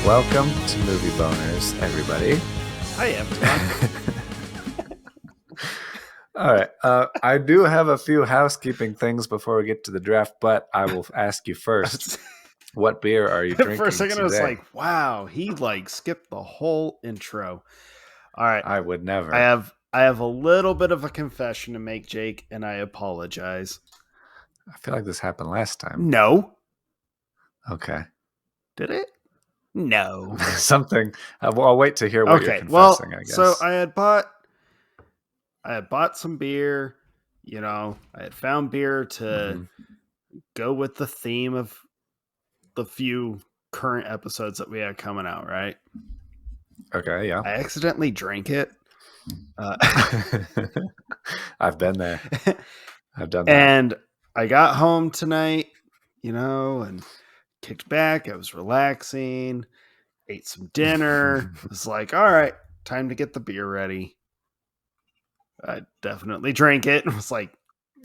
Welcome to Movie Boners, everybody. Hi, everyone. All right. I do have a few housekeeping things before we get to the draft, but I will ask you first. What beer are you drinking For a second, today? I was like, wow, he skipped the whole intro. All right. I would never. I have a little bit of a confession to make, Jake, and I apologize. I feel like this happened last time. No. Okay. Did it? No. Something. I'll wait to hear what you're confessing, I guess. So I had bought some beer. You know, I had found beer to go with the theme of the few current episodes that we had coming out, right? Okay, yeah. I accidentally drank it. I've been there. I've done that. And I got home tonight, and kicked back. I was relaxing, ate some dinner. Was like, all right, time to get the beer ready. I definitely drank it and was like,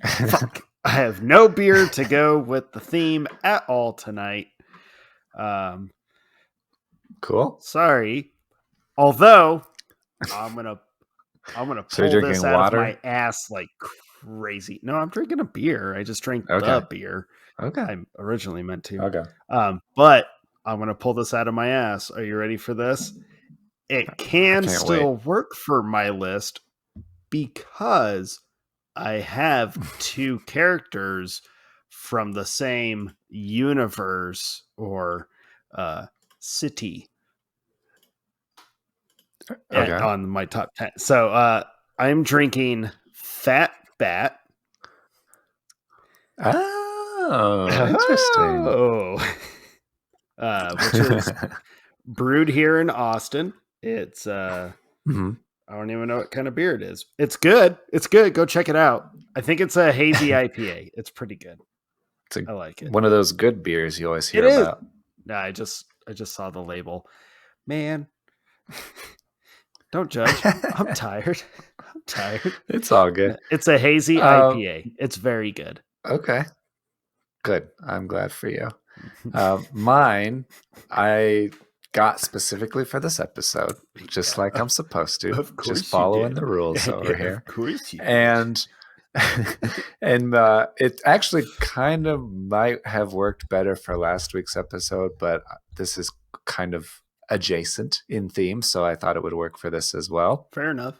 fuck, I have no beer to go with the theme at all tonight. Cool. Sorry. Although I'm gonna pull this out of my ass like crazy. No, I'm drinking a beer. I just drank the beer. Okay. I originally meant to. Okay. But I'm gonna pull this out of my ass. Are you ready for this? It can still work for my list because I have two characters from the same universe or city on my top 10. So I'm drinking Fat Bat. Oh, interesting. Which is brewed here in Austin. It's I don't even know what kind of beer it is. It's good. It's good. Go check it out. I think it's a hazy IPA. It's pretty good. I like it. One of those good beers you always hear about. No, I just saw the label. Man, don't judge. I'm tired. It's all good. It's a hazy IPA. It's very good. Okay. Good. I'm glad for you. Mine, I got specifically for this episode, just like I'm supposed to. Of course, just following the rules over here. Of course you and it actually kind of might have worked better for last week's episode, but this is kind of adjacent in theme, so I thought it would work for this as well. Fair enough.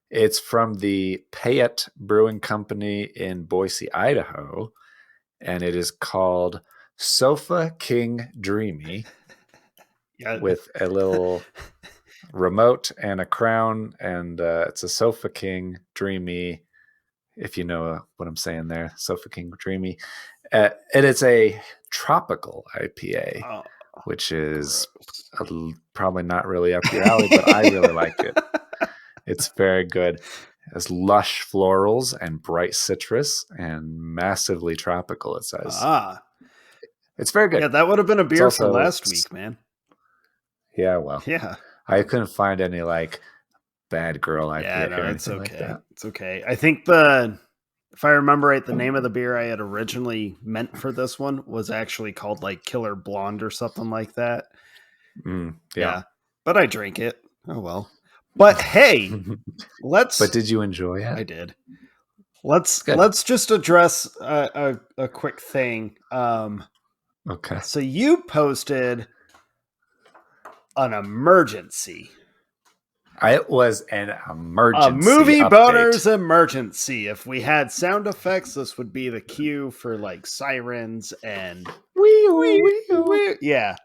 It's from the Payette Brewing Company in Boise, Idaho, and it is called Sofa King Dreamy. With a little remote and a crown, and it's a Sofa King Dreamy, if you know what I'm saying there. Sofa King Dreamy. And it's a tropical IPA, which is probably not really up your alley, but I really like it. It's very good. It has lush florals and bright citrus and massively tropical, it says. It's very good. Yeah, that would have been a beer for last week, man. Yeah, well. Yeah. I couldn't find any bad girl IPA. Yeah, no, it's okay. Like that. It's okay. I think if I remember right, the name of the beer I had originally meant for this one was actually called Killer Blonde or something like that. Yeah. But I drank it. Oh well. But hey, But did you enjoy it? I did. Let's just address a quick thing. Okay. So you posted an emergency. It was an emergency. A movie update. boners emergency. If we had sound effects, this would be the cue for sirens and wee. Yeah.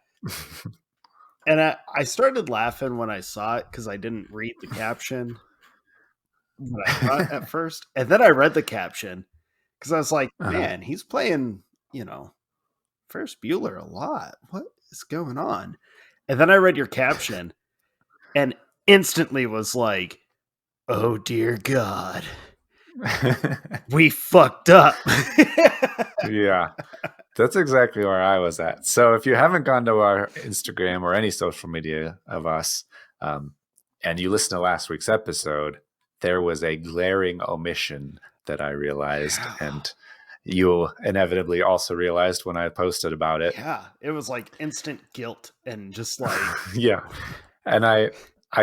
And I started laughing when I saw it because I didn't read the caption when I saw it at first. And then I read the caption because I was like, man, he's playing, Ferris Bueller a lot. What is going on? And then I read your caption and instantly was like, oh, dear God. We fucked up. Yeah. That's exactly where I was at. So if you haven't gone to our Instagram or any social media of us, and you listen to last week's episode, there was a glaring omission that I realized. And you inevitably also realized when I posted about it. Yeah, it was like instant guilt and just like Yeah. And I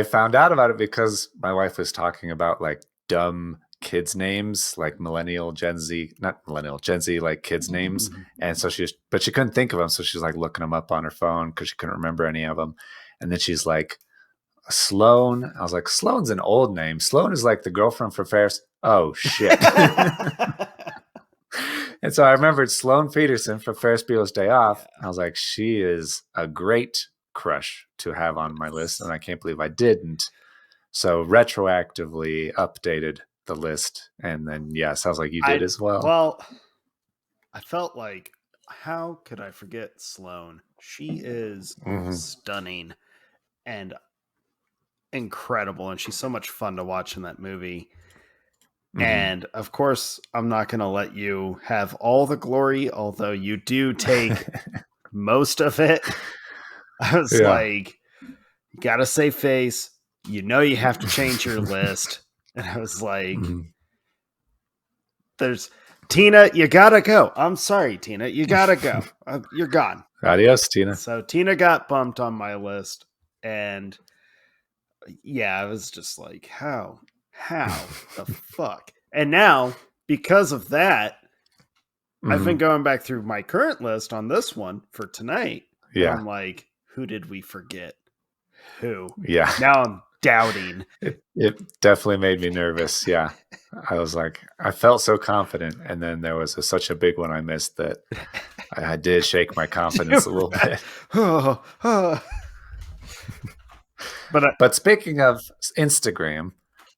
found out about it because my wife was talking about like dumb kids names, like millennial Gen Z, not millennial Gen Z, like kids names. And so but she couldn't think of them, so she's like looking them up on her phone because she couldn't remember any of them. And then she's like, Sloan. I was like, Sloan's an old name. Sloan is like the girlfriend for Ferris. Oh shit. And so I remembered Sloan Peterson from Ferris Bueller's Day Off. I was like, she is a great crush to have on my list, and I can't believe I didn't. So retroactively updated the list, and then yeah, sounds like you did as well. Well, I felt like, how could I forget Sloan? She is stunning and incredible, and she's so much fun to watch in that movie. And of course, I'm not going to let you have all the glory, although you do take most of it. I was like, you got to save face. You know, you have to change your list. And I was like, there's Tina, you got to go. I'm sorry, Tina, you got to go. You're gone. Adios, Tina. So Tina got bumped on my list. And yeah, I was just like, how the fuck? And now, because of that, I've been going back through my current list on this one for tonight. Yeah. I'm like, who did we forget? Who? Yeah. Now I'm doubting. It definitely made me nervous. Yeah. I was like, I felt so confident. And then there was such a big one I missed that I did shake my confidence a little bit. But speaking of Instagram,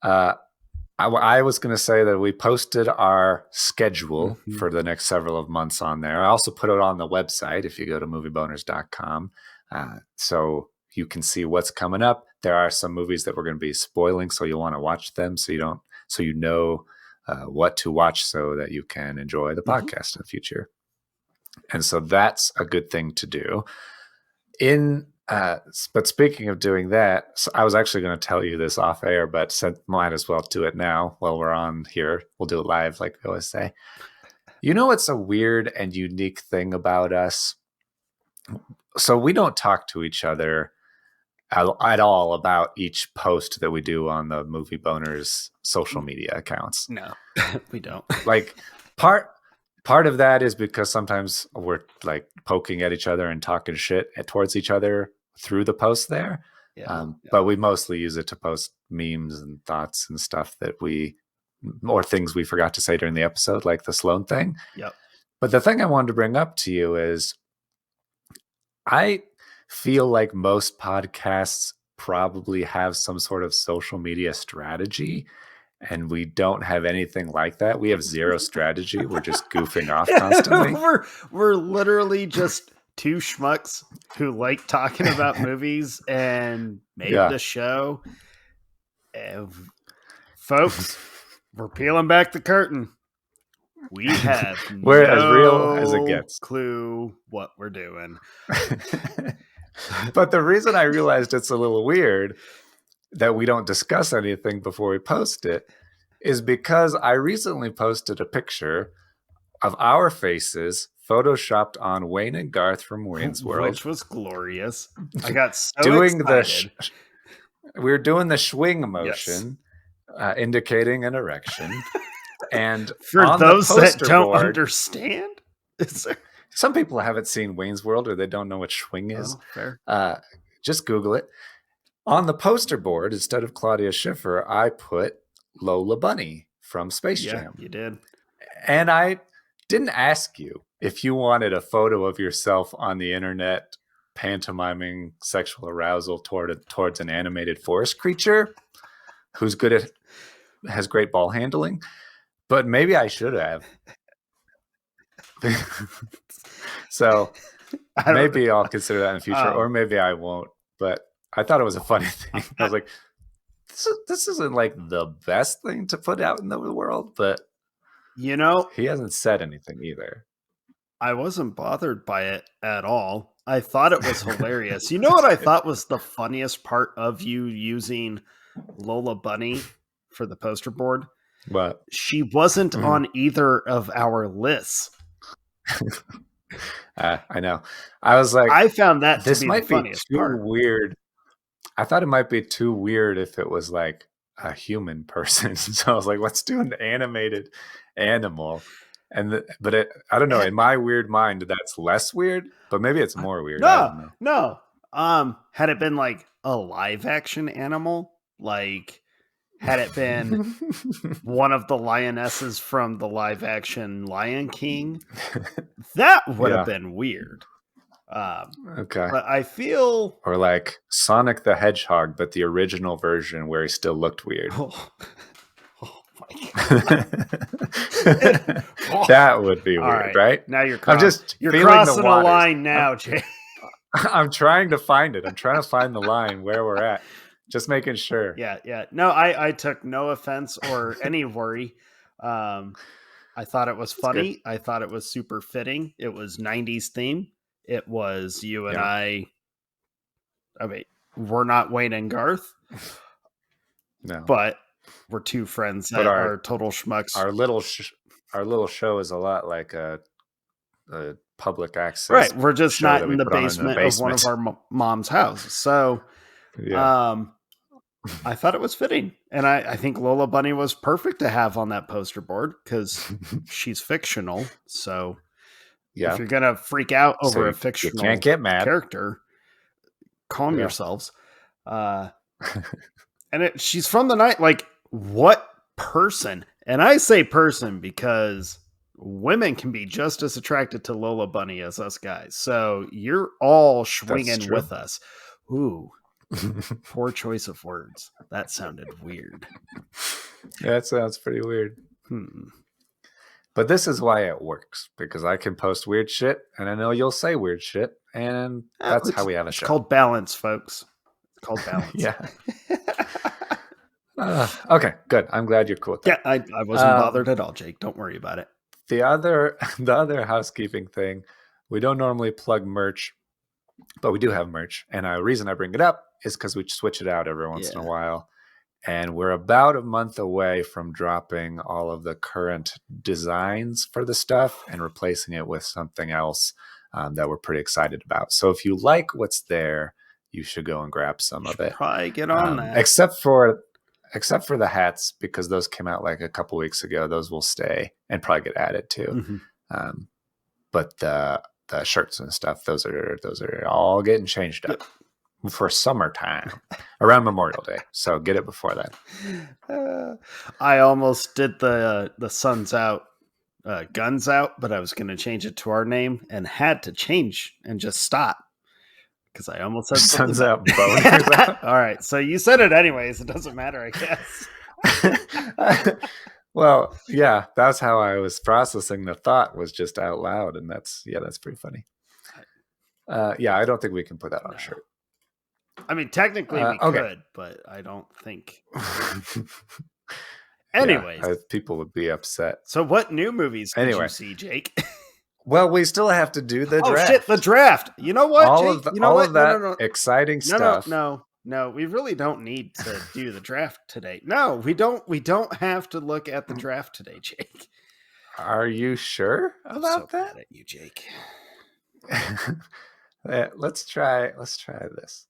I was going to say that we posted our schedule for the next several of months on there. I also put it on the website if you go to movieboners.com. So you can see what's coming up. There are some movies that we're going to be spoiling, so you'll want to watch them so you know what to watch so that you can enjoy the podcast in the future. And so that's a good thing to do. But speaking of doing that, so I was actually going to tell you this off air, but might as well do it now while we're on here. We'll do it live, like we always say. You know what's a weird and unique thing about us? So we don't talk to each other at all about each post that we do on the Movie Boners social media accounts. No, we don't. Like part of that is because sometimes we're like poking at each other and talking shit towards each other through the post there. But we mostly use it to post memes and thoughts and stuff or things we forgot to say during the episode, like the Sloan thing. Yep. But the thing I wanted to bring up to you is I feel like most podcasts probably have some sort of social media strategy, and we don't have anything like that. We have zero strategy. We're just goofing off constantly. We're literally just two schmucks who like talking about movies and made the show. And folks, we're peeling back the curtain. We have we're as real as it gets. Clue what we're doing. But the reason I realized it's a little weird that we don't discuss anything before we post it is because I recently posted a picture of our faces photoshopped on Wayne and Garth from Wayne's World, which was glorious. I got so excited. We were doing the swing motion, indicating an erection. And for those that don't understand, some people haven't seen Wayne's World or they don't know what swing is. Fair. Just Google it. On the poster board, instead of Claudia Schiffer, I put Lola Bunny from Space Jam. You did. And I didn't ask you if you wanted a photo of yourself on the internet pantomiming sexual arousal towards an animated forest creature who's has great ball handling. But maybe I should have. So maybe I'll consider that in the future, or maybe I won't. But I thought it was a funny thing. I was like, this isn't like the best thing to put out in the world, but he hasn't said anything either. I wasn't bothered by it at all. I thought it was hilarious. You know what I thought was the funniest part of you using Lola Bunny for the poster board? But She wasn't on either of our lists. I know. I was like, I found that to this be the might be funniest too part. weird. I thought it might be too weird if it was like a human person. So I was like, let's do an animated animal. I don't know. In my weird mind, that's less weird, but maybe it's more weird. I No, don't know. no. Had it been like a live action animal, like had it been one of the lionesses from the live action Lion King, that would have Yeah. been weird. Um, Okay. but I feel Or like Sonic the Hedgehog, but the original version where he still looked weird. oh, oh my god. Oh, That would be all weird, right. right? Now I'm just you're feeling the crossing a waters. line now, Jay. I'm trying to find it. I'm trying to find the line where we're at. Just making sure. Yeah, yeah. No, I took no offense or any worry. Um, I thought it was It's good. funny. I thought it was super fitting. It was 90s theme. It was you and Yeah. I mean, we're not Wayne and Garth, No. but we're two friends But that are total schmucks. our little our little show is a lot like a public access Right. We're just show not that in we the put on in the basement of one of basement. our mom's houses. So, Yeah. um, I thought it was fitting. And I think Lola Bunny was perfect to have on that poster board because she's fictional. So if Yeah. you're going to freak out So over a you can't fictional get mad. character, calm Yeah. yourselves. And she's from the night. Like, what person? And I say person because women can be just as attracted to Lola Bunny as us guys. So you're all That's swinging true. with us. Ooh, poor choice of words. That sounded weird. Yeah, that sounds pretty weird. Hmm. But this is why it works, because I can post weird shit and I know you'll say weird shit, and that's how we have a It's show. called balance, folks. It's called balance. Yeah. Okay, good. I'm glad you're cool with Yeah, that. I wasn't bothered at all, Jake. Don't worry about it. The other housekeeping thing, we don't normally plug merch, but we do have merch. And a reason I bring it up is because we switch it out every once in a while. And we're about a month away from dropping all of the current designs for the stuff and replacing it with something else that we're pretty excited about. So if you like what's there, you should go and grab some of it. Probably get on that. Except for the hats, because those came out like a couple weeks ago. Those will stay and probably get added too. Mm-hmm. But the shirts and stuff, those are all getting changed up. Yep. For summertime around Memorial Day. So get it before that. I almost did the Suns Out, Guns Out, but I was going to change it to our name and had to change and just stop because I almost said Suns Out, boners out. All right. So you said it anyways. It doesn't matter, I guess. Well, yeah, that's how I was processing the thought, was just out loud. And that's pretty funny. Yeah, I don't think we can put that on a shirt. I mean, technically we could, but I don't think. Anyways, people would be upset. So, what new movies did you see, Jake? Well, we still have to do the draft. Oh shit, the draft! You know what, Jake? All of that exciting stuff. No. We really don't need to do the draft today. No, we don't. We don't have to look at the draft today, Jake. Are you sure about that? Mad at you, Jake. Let's try this.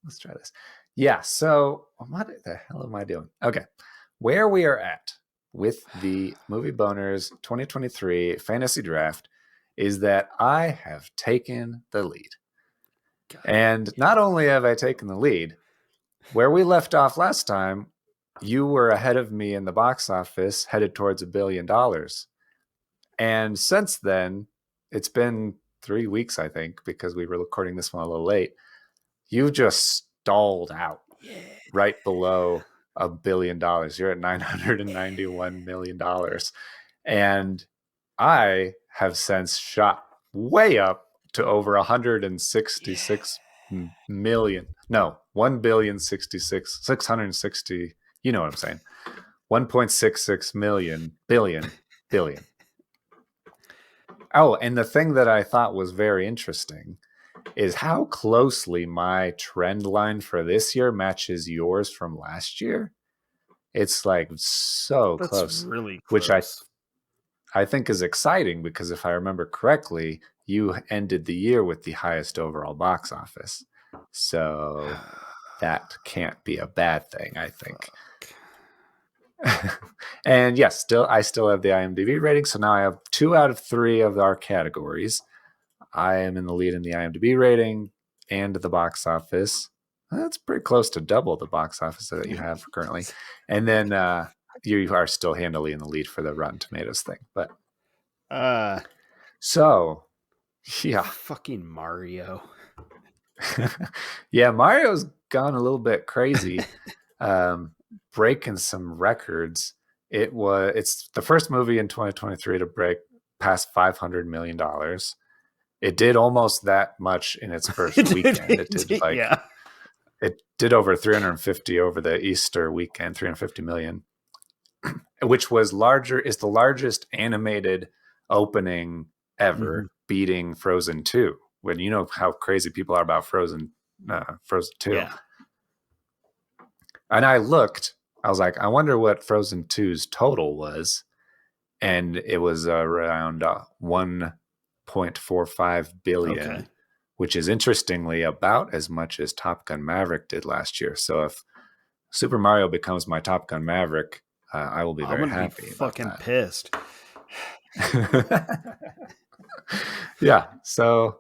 Yeah, so what the hell am I doing? Okay. Where we are at with the Movie Boners 2023 fantasy draft is that I have taken the lead. And not only have I taken the lead, where we left off last time, you were ahead of me in the box office, headed towards $1 billion. And since then, it's been 3 weeks, I think, because we were recording this one a little late. You just stalled out right below $1 billion. You're at $991 million. And I have since shot way up to over 166 million. No, 1,066,660. You know what I'm saying. 1.66 million billion. Oh, and the thing that I thought was very interesting is how closely my trend line for this year matches yours from last year. It's like so That's close, really which close. I think is exciting because if I remember correctly, you ended the year with the highest overall box office. So that can't be a bad thing, I think. Fuck. And yes, I still have the IMDb rating. So now I have 2 out of 3 of our categories. I am in the lead in the IMDb rating and the box office. That's pretty close to double the box office that you have currently. And then you are still handily in the lead for the Rotten Tomatoes thing. But so yeah. Fucking Mario. Yeah, Mario's gone a little bit crazy, breaking some records. It's the first movie in 2023 to break past $500 million. It did almost that much in its first weekend. Yeah. It did over 350 over the Easter weekend, 350 million, which is the largest animated opening ever, beating Frozen 2. When you know how crazy people are about Frozen 2. Yeah. And I was like, I wonder what Frozen 2's total was. And it was around 1.45 billion, Okay. which is interestingly about as much as Top Gun Maverick did last year. So if Super Mario becomes my Top Gun Maverick, I will be very happy about fucking that. pissed. Yeah. So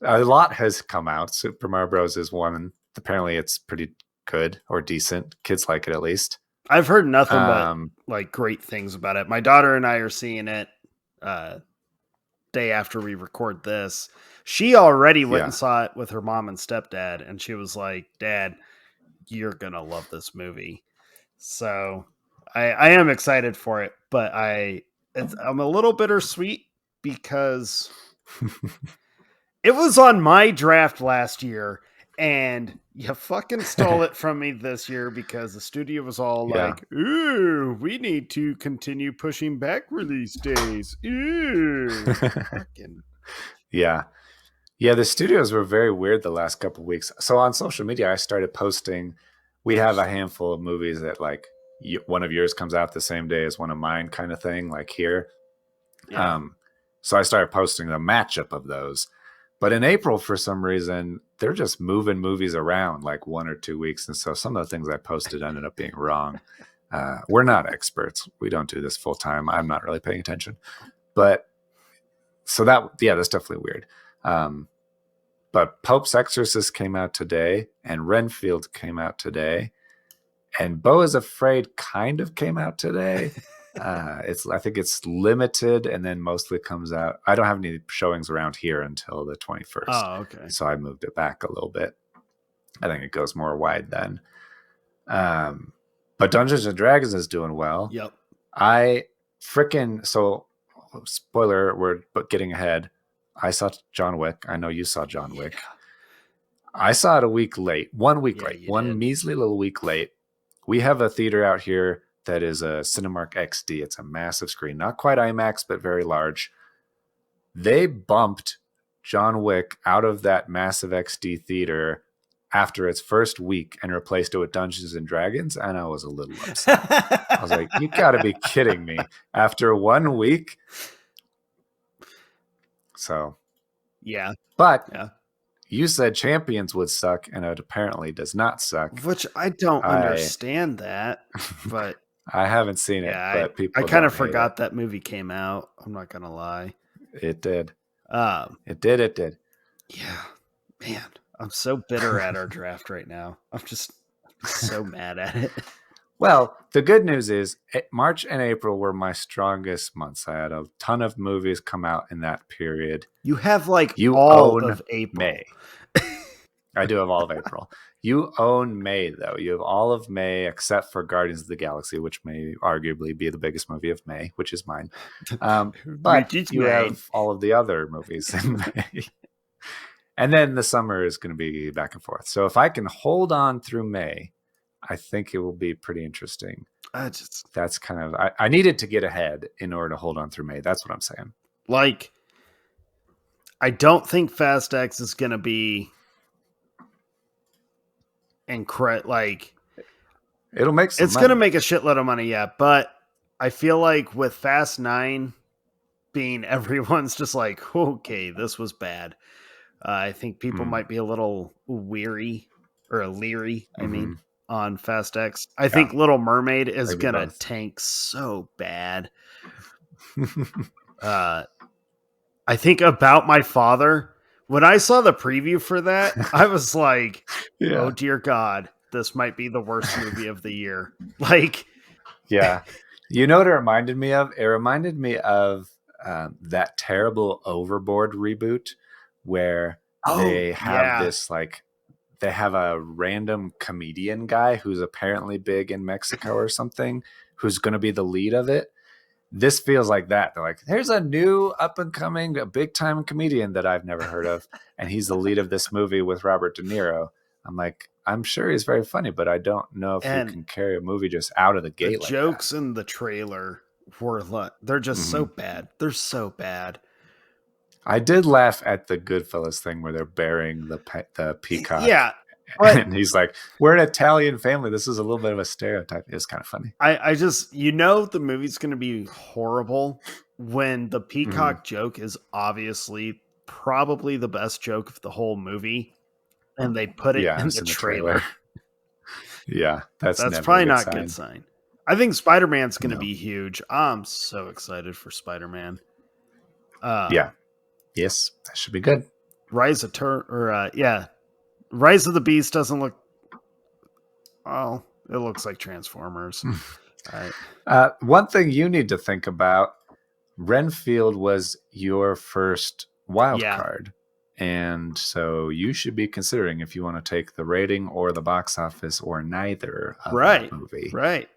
a lot has come out. Super Mario Bros. Is one. Apparently, it's pretty good or decent. Kids like it at least. I've heard nothing but like great things about it. My daughter and I are seeing it day after we record this. She already went and saw it with her mom and stepdad, and she was like, "Dad, you're gonna love this movie." So I am excited for it, but I'm a little bittersweet because it was on my draft last year, and you fucking stole it from me this year because the studio was all like, "Ooh, we need to continue pushing back release days." Ooh, fucking Yeah. Yeah, the studios were very weird the last couple of weeks. So on social media, I started posting. We have a handful of movies that like one of yours comes out the same day as one of mine, kind of thing, like here. yeah. So I started posting the matchup of those. But in April, for some reason, they're just moving movies around like 1 or 2 weeks, and so some of the things I posted ended up being wrong. We're not experts. We don't do this full time. I'm not really paying attention, but so that's definitely weird. But Pope's Exorcist came out today, and Renfield came out today, and Beau is Afraid kind of came out today. I think it's limited, and then mostly comes out. I don't have any showings around here until the 21st. Oh, okay. So I moved it back a little bit. I think it goes more wide then. But Dungeons and Dragons is doing well. Yep. Spoiler, we're getting ahead. I saw John Wick. I know you saw John Wick. I saw it a week late. 1 week late. One measly little week late. We have a theater out here that is a Cinemark XD. It's a massive screen. Not quite IMAX, but very large. They bumped John Wick out of that massive XD theater after its first week and replaced it with Dungeons and Dragons, and I was a little upset. I was like, you gotta be kidding me. After 1 week? So yeah. But yeah. You said Champions would suck, and it apparently does not suck. Which I don't understand that, but I haven't seen it, but people I kind of forgot that movie came out. I'm not gonna lie. It did. It did. Yeah. Man, I'm so bitter at our draft right now. I'm just so mad at it. Well, the good news is March and April were my strongest months. I had a ton of movies come out in that period. You have all of April. May. I do have all of April. You own May, though. You have all of May except for Guardians of the Galaxy, which may arguably be the biggest movie of May, which is mine. But you have all of the other movies in May. And then the summer is going to be back and forth. So if I can hold on through May, I think it will be pretty interesting. That's kind of I needed to get ahead in order to hold on through May. That's what I'm saying. I don't think Fast X is going to be It'll make some It's going to money. make a shitload of money, yeah. But I feel like with Fast 9 being everyone's just like, okay, this was bad. I think people Mm, might be a little weary or leery, I mean, hmm. on Fast X. I Yeah, think Little Mermaid is maybe going to both. tank so bad. Uh, I think About My Father, when I saw the preview for that, I was like, oh Yeah. dear God, this might be the worst movie of the year. Like, Yeah. You know what it reminded me of? It reminded me of that terrible Overboard reboot where oh, they have yeah. this like they have a random comedian guy who's apparently big in Mexico or something who's going to be the lead of it. This feels like that. They're like, there's a new up and coming, a big time comedian that I've never heard of, and he's the lead of this movie with Robert De Niro. I'm like, I'm sure he's very funny, but I don't know if you And can carry a movie just out of the the gate like that. jokes in the trailer were, they're just so Hmm. bad. They're so bad. I did laugh at the Goodfellas thing where they're burying the peacock, Yeah. But and he's like, "We're an Italian family. This is a little bit of a stereotype." It was kind of funny. I just, the movie's going to be horrible when the Hmm. peacock joke is obviously probably the best joke of the whole movie and they put it Yeah, in it's the in the trailer. trailer. Yeah, that's That's never a probably good not a good sign. sign. I think Spider-Man's going to No. be huge. I'm so excited for Spider-Man. Uh Yeah. Yes, that should be good. Rise of Rise of the Beast doesn't look, well, it looks like Transformers. I One thing you need to think about: Renfield was your first wild Yeah, card, and so you should be considering if you want to take the rating or the box office or neither of that right. movie. Right.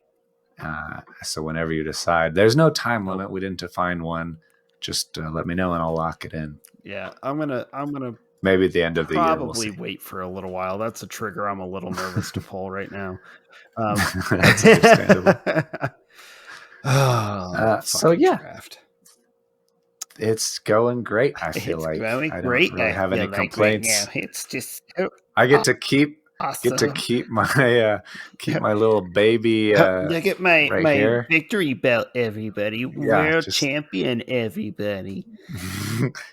So whenever you decide, there's no time Nope. limit. We didn't define one. Just let me know and I'll lock it in. Yeah, I'm gonna Maybe at the end of the year, we'll probably see. wait for a little while. That's a trigger I'm a little nervous to pull right now. Um, That's understandable. oh, So fucking yeah, draft. it's going great. I feel It's like going I don't great. really I have any feel like right now complaints. it's just so I get to awesome. keep my little baby Look at my right my here. victory belt, everybody. Yeah, World just champion, everybody.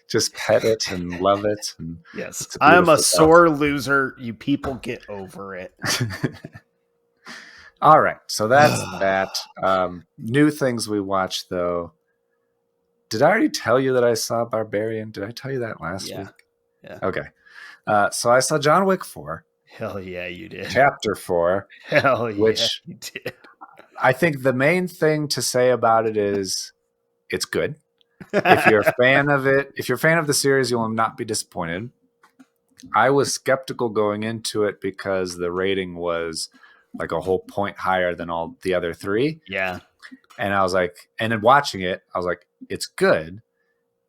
just pet it and love it, and Yes, it's a I'm a beautiful dog. sore loser. You people get over it. All right, so that's that. New things we watched though. Did I already tell you that I saw Barbarian? Did I tell you that last Yeah, week? yeah. Okay. So I saw John Wick 4, Hell yeah, you did. Chapter 4, Hell yeah, which you did. I think the main thing to say about it is it's good. If you're a fan of it, if you're a fan of the series, you will not be disappointed. I was skeptical going into it because the rating was like a whole point higher than all the other three. Yeah. And I was like, and then watching it, I was like, it's good.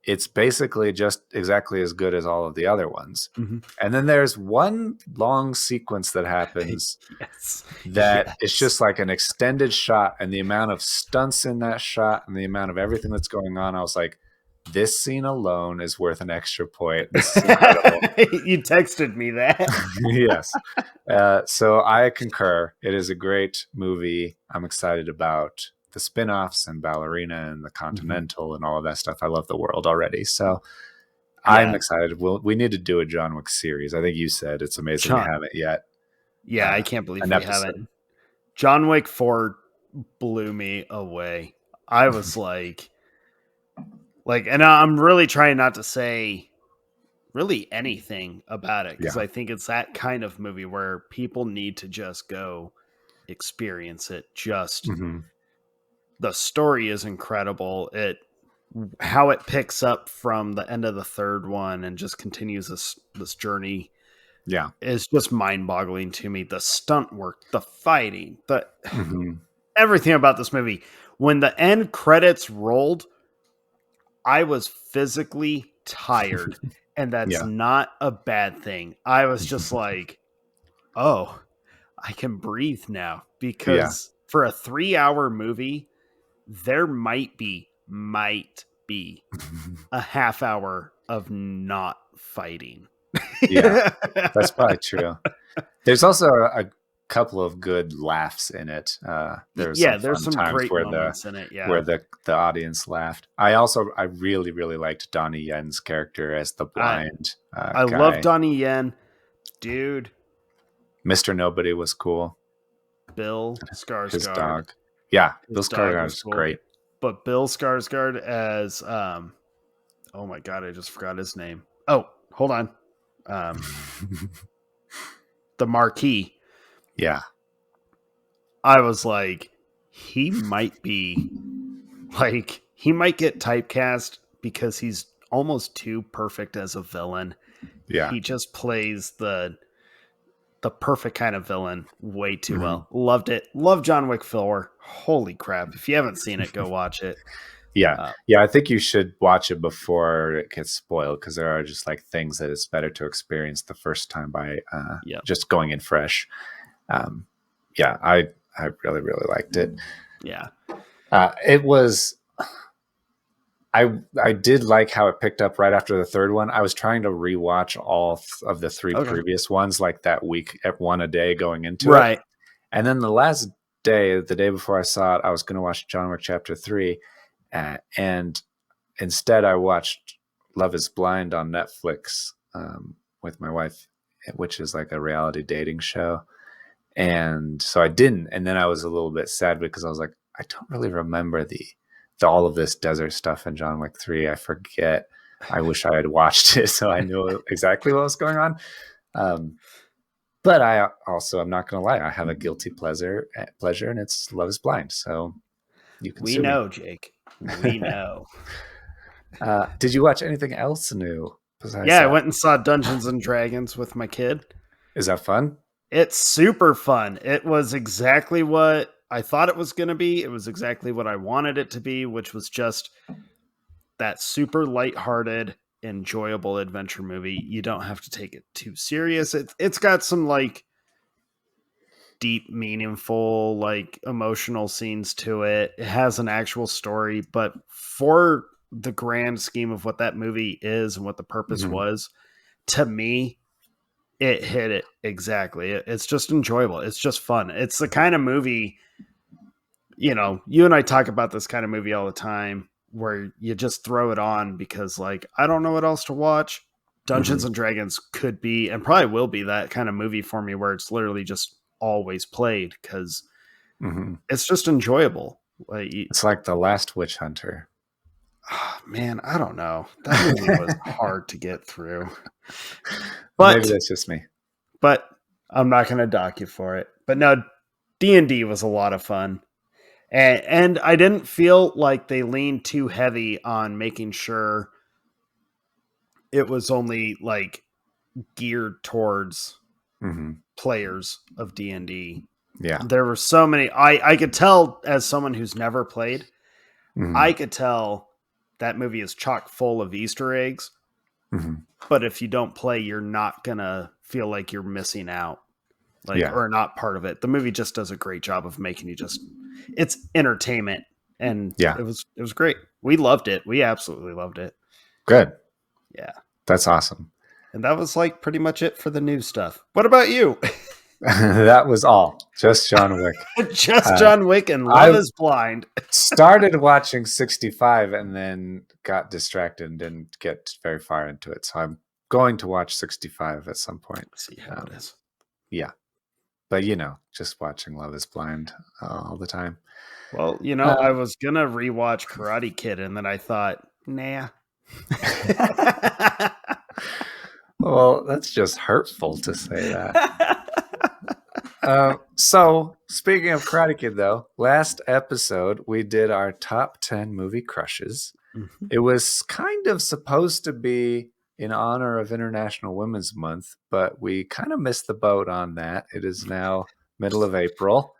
It's basically just exactly as good as all of the other ones. Mhm. And then there's one long sequence that happens Yes. that it's Yes. just like an extended shot, and the amount of stunts in that shot and the amount of everything that's going on, I was like, this scene alone is worth an extra point. This is incredible. You texted me that. Yes. So I concur. It is a great movie. I'm excited about the spin-offs and Ballerina and the Mhm. Continental and all of that stuff. I love the world already. So I'm Yeah. excited. We need to do a John Wick series. I think you said it's amazing we John. haven't yet. Yeah, I can't believe An we episode. haven't. John Wick 4 blew me away. I was and I'm really trying not to say really anything about it because Yeah. I think it's that kind of movie where people need to just go experience it. Just Hmm. the story is incredible. How it picks up from the end of the third one and just continues this journey Yeah. is just mind-boggling to me. The stunt work, the fighting, the Hmm. everything about this movie. When the end credits rolled, I was physically tired, and that's Yeah. not a bad thing. I was just like, "Oh, I can breathe now," Yeah. because for a 3-hour movie, there might be a half hour of not fighting. Yeah. That's probably true. There's also couple of good laughs in it. There's some Yeah, there's fun some times great moments in it. Yeah. where the audience laughed. I really really liked Donnie Yen's character as the I blind I love guy. Donnie Yen. Dude, Mr. Nobody was cool. Bill His Skarsgård. dog. Yeah, Bill His dog Skarsgård was is cool. great. But Bill Skarsgård as oh my god, I just forgot his name. Oh, hold on. Um the Marquis. Yeah, I was like, he might be he might get typecast because he's almost too perfect as a villain. yeah. He just plays the perfect kind of villain way too Mhm. well. Loved it. Love John Wick 4. Holy crap. If you haven't seen it, go watch it. Yeah, Uh, yeah. I think you should watch it before it gets spoiled because there are just like things that it's better to experience the first time by yeah. just going in fresh. Um, yeah, I really really liked it. Yeah. It was I did like how it picked up right after the third one. I was trying to rewatch of the three Okay. previous ones like that week at one a day going into it, Right. and then the last day, the day before I saw it, I was going to watch John Wick Chapter 3, and instead I watched Love Is Blind on Netflix with my wife, which is like a reality dating show. And so I didn't, and then I was a little bit sad because I was like, I don't really remember the all of this desert stuff in John Wick 3. I forget. I wish I had watched it so I knew exactly what was going on. Um, but I also, I'm not going to lie, I have a guilty pleasure, and it's Love Is Blind. So you can We sue me. know, Jake. We know. Did you watch anything else new besides Yeah, I that? went and saw Dungeons and Dragons with my kid. Is that fun? It's super fun. It was exactly what I thought it was going to be. It was exactly what I wanted it to be, which was just that super lighthearted, enjoyable adventure movie. You don't have to take it too serious. It's got some like deep, meaningful, like emotional scenes to it. It has an actual story, but for the grand scheme of what that movie is and what the purpose Mhm. was, to me, it hit it exactly. It's just enjoyable. It's just fun. It's the kind of movie, you and I talk about this kind of movie all the time where you just throw it on because, like, I don't know what else to watch. Dungeons Mhm. and Dragons could be and probably will be that kind of movie for me where it's literally just always played because Mhm. it's just enjoyable. Like, It's like The Last Witch Hunter. man, I don't know. That movie was hard to get through, Maybe but that's just me. I'm not going to dock you for it. But no, D&D was a lot of fun. And I didn't feel like they leaned too heavy on making sure it was only like geared towards Mhm. players of D&D. Yeah. There were so many I could tell as someone who's never played, Mhm. I could tell that movie is chock full of Easter eggs, Mhm. but if you don't play, you're not going to feel like you're missing out, like, Yeah. or not part of it. The movie just does a great job of making you just, it's entertainment, and Yeah. it was great. We loved it. We absolutely loved it. Good. Yeah. That's awesome. And that was like pretty much it for the new stuff. What about you? That was all. Just John Wick. Just Uh, John Wick and Love I Is Blind. started watching 65 and then got distracted and didn't get very far into it. So I'm going to watch 65 at some point. See how it is. Yeah. But, just watching Love Is Blind all the time. Well, Uh, I was gonna rewatch Karate Kid, and then I thought, nah. well, that's just hurtful to say that. So, speaking of Karate Kid, though, last episode we did our top 10 movie crushes. Mhm. It was kind of supposed to be in honor of International Women's Month, but we kind of missed the boat on that. It is now middle of April,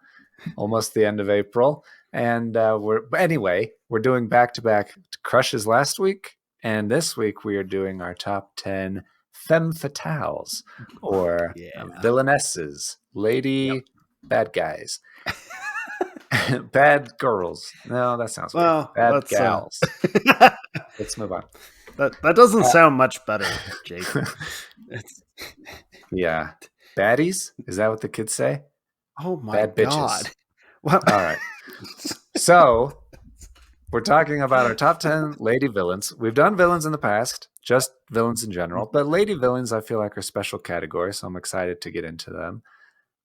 almost the end of April. And we're doing back-to-back crushes last week. And this week we are doing our top 10 Femme Fatales, or Yeah. villainesses, Yep. lady bad guys. Bad girls. No, that sounds weird. Well, Bad let's gals. Let's move on. that doesn't Uh, sound much better, Jake. It's yeah. Baddies? Is that what the kids say? Oh my Bad god. bitches. Well, All right. So we're talking about our top 10 lady villains. We've done villains in the past, just villains in general, but lady villains I feel like are special categories, so I'm excited to get into them.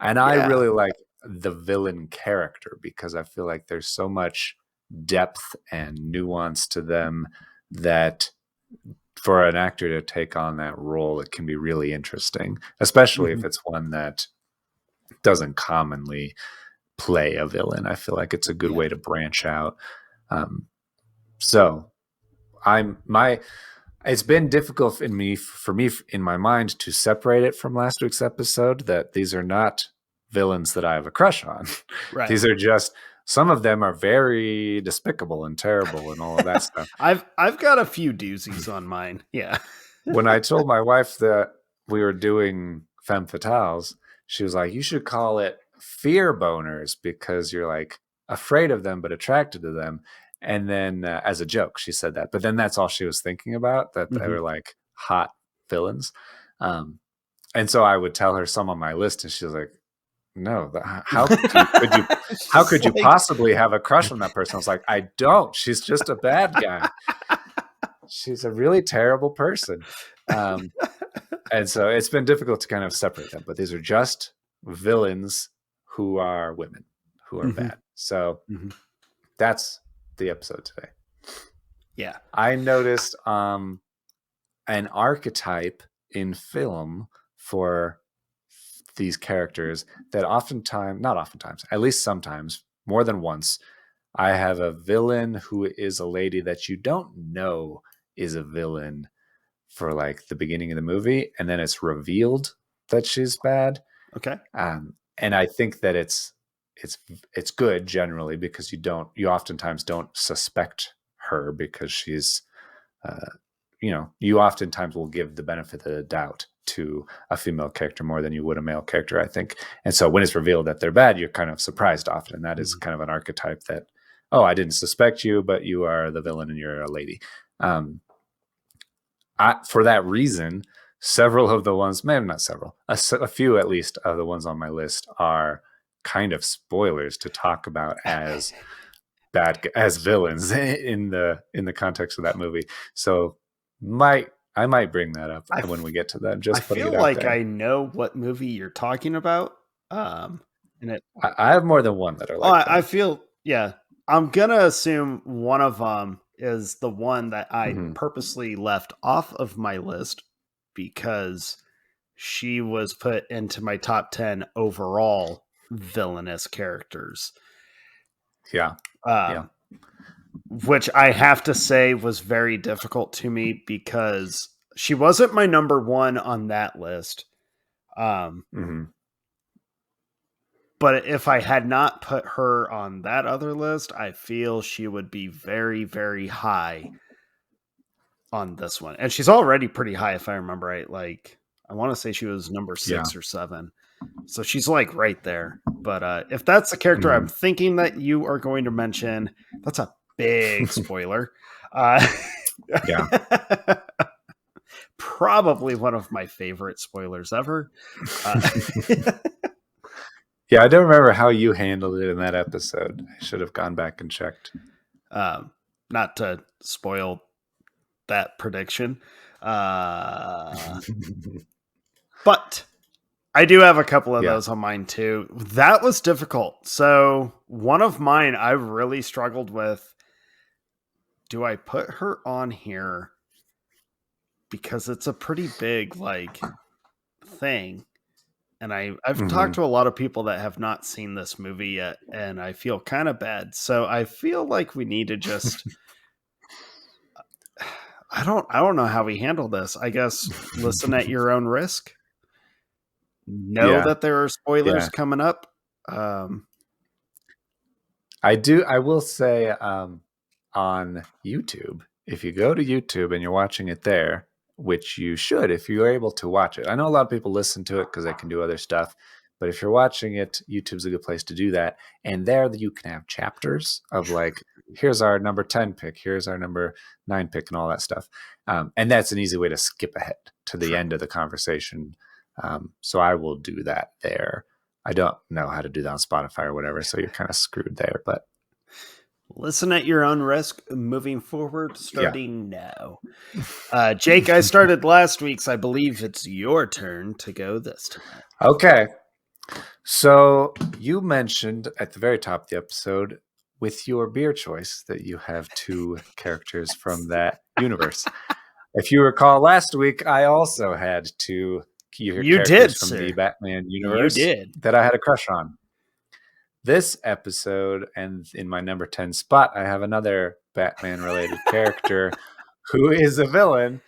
And I yeah. really like the villain character because I feel like there's so much depth and nuance to them that for an actor to take on that role, it can be really interesting, especially if Mhm. it's one that doesn't commonly play a villain. I feel like it's a good Yeah. way to branch out. Um, so I'm my it's been difficult for me in my mind to separate it from last week's episode that these are not villains that I have a crush on. Right. These are just some of them are very despicable and terrible and all of that stuff. I've got a few doozies on mine. Yeah. When I told my wife that we were doing Femme Fatales, she was like, "You should call it fear boners because you're like afraid of them but attracted to them." And then, as a joke, she said that. But then that's all she was thinking about, that they Mhm. were like hot villains. Um, and so I would tell her some on my list, and she was like, "No, how Just could you like possibly have a crush on that person?" I was like, "I don't. She's just a bad guy. She's a really terrible person." Um, and so it's been difficult to kind of separate them, but these are just villains who are women, who are Mhm. bad. So Mhm. that's the episode today. Yeah. I noticed an archetype in film for these characters that oftentimes, not oftentimes, at least sometimes, more than once, I have a villain who is a lady that you don't know is a villain for like the beginning of the movie, and then it's revealed that she's bad. Okay. And I think that it's it's good generally because you oftentimes don't suspect her because she's uh, you oftentimes will give the benefit of the doubt to a female character more than you would a male character, I think. And so when it's revealed that they're bad, you're kind of surprised often. And that is Mhm. kind of an archetype that, oh, I didn't suspect you, but you are the villain and you're a lady. Um, for that reason, several of the ones, maybe not several, a few at least of the ones on my list are kind of spoilers to talk about as villains in the context of that movie. So I might bring that up I when we get to that. I Just putting it feel out like there. I know what movie you're talking about. Um, and it. I have more than one that are Oh, like I that. feel. Yeah. I'm gonna assume one of them is the one that I Mhm. purposely left off of my list because she was put into my top 10 overall villainous characters. Yeah, yeah. Um, which I have to say was very difficult to me because she wasn't my number one on that list. Um, Hmm. but if I had not put her on that other list, I feel she would be very, very high on this one. And she's already pretty high, if I remember right. Like, I want to say she was number Yeah. 6 or 7. So she's like right there. But if that's the character I'm Hmm. thinking that you are going to mention, that's a big spoiler. Uh, Yeah. probably one of my favorite spoilers ever. Uh, Yeah, I don't remember how you handled it in that episode. I should have gone back and checked. um, not to spoil that prediction, uh, but I do have a couple of Yeah. those on mine too. That was difficult. So one of mine I really struggled with. Do I put her on here because it's a pretty big like thing? And I've talked Hmm. to a lot of people that have not seen this movie yet, and I feel kind of bad. So I feel like we need to just I don't know how we handle this. I guess listen at your own risk. Know Yeah. that there are spoilers Yeah. coming up. Um, I will say on YouTube, if you go to YouTube and you're watching it there, which you should if you're able to watch it. I know a lot of people listen to it because they can do other stuff, but if you're watching it, YouTube's a good place to do that. And there you can have chapters of like, here's our number 10 pick, here's our number 9 pick, and all that stuff. And that's an easy way to skip ahead to the true. end of the conversation. So I will do that there. I don't know how to do that on Spotify or whatever, so you're kind of screwed there. But listen at your own risk moving forward, yeah. starting now. Jake, I started last week's. I believe it's your turn to go this time. Okay. So you mentioned at the very top of the episode with your beer choice that you have two characters from that universe. If you recall last week, I also had two You characters did, from the sir. Batman You universe did. that I had a crush on. This episode, and in my number 10 spot, I have another Batman related character who is a villain,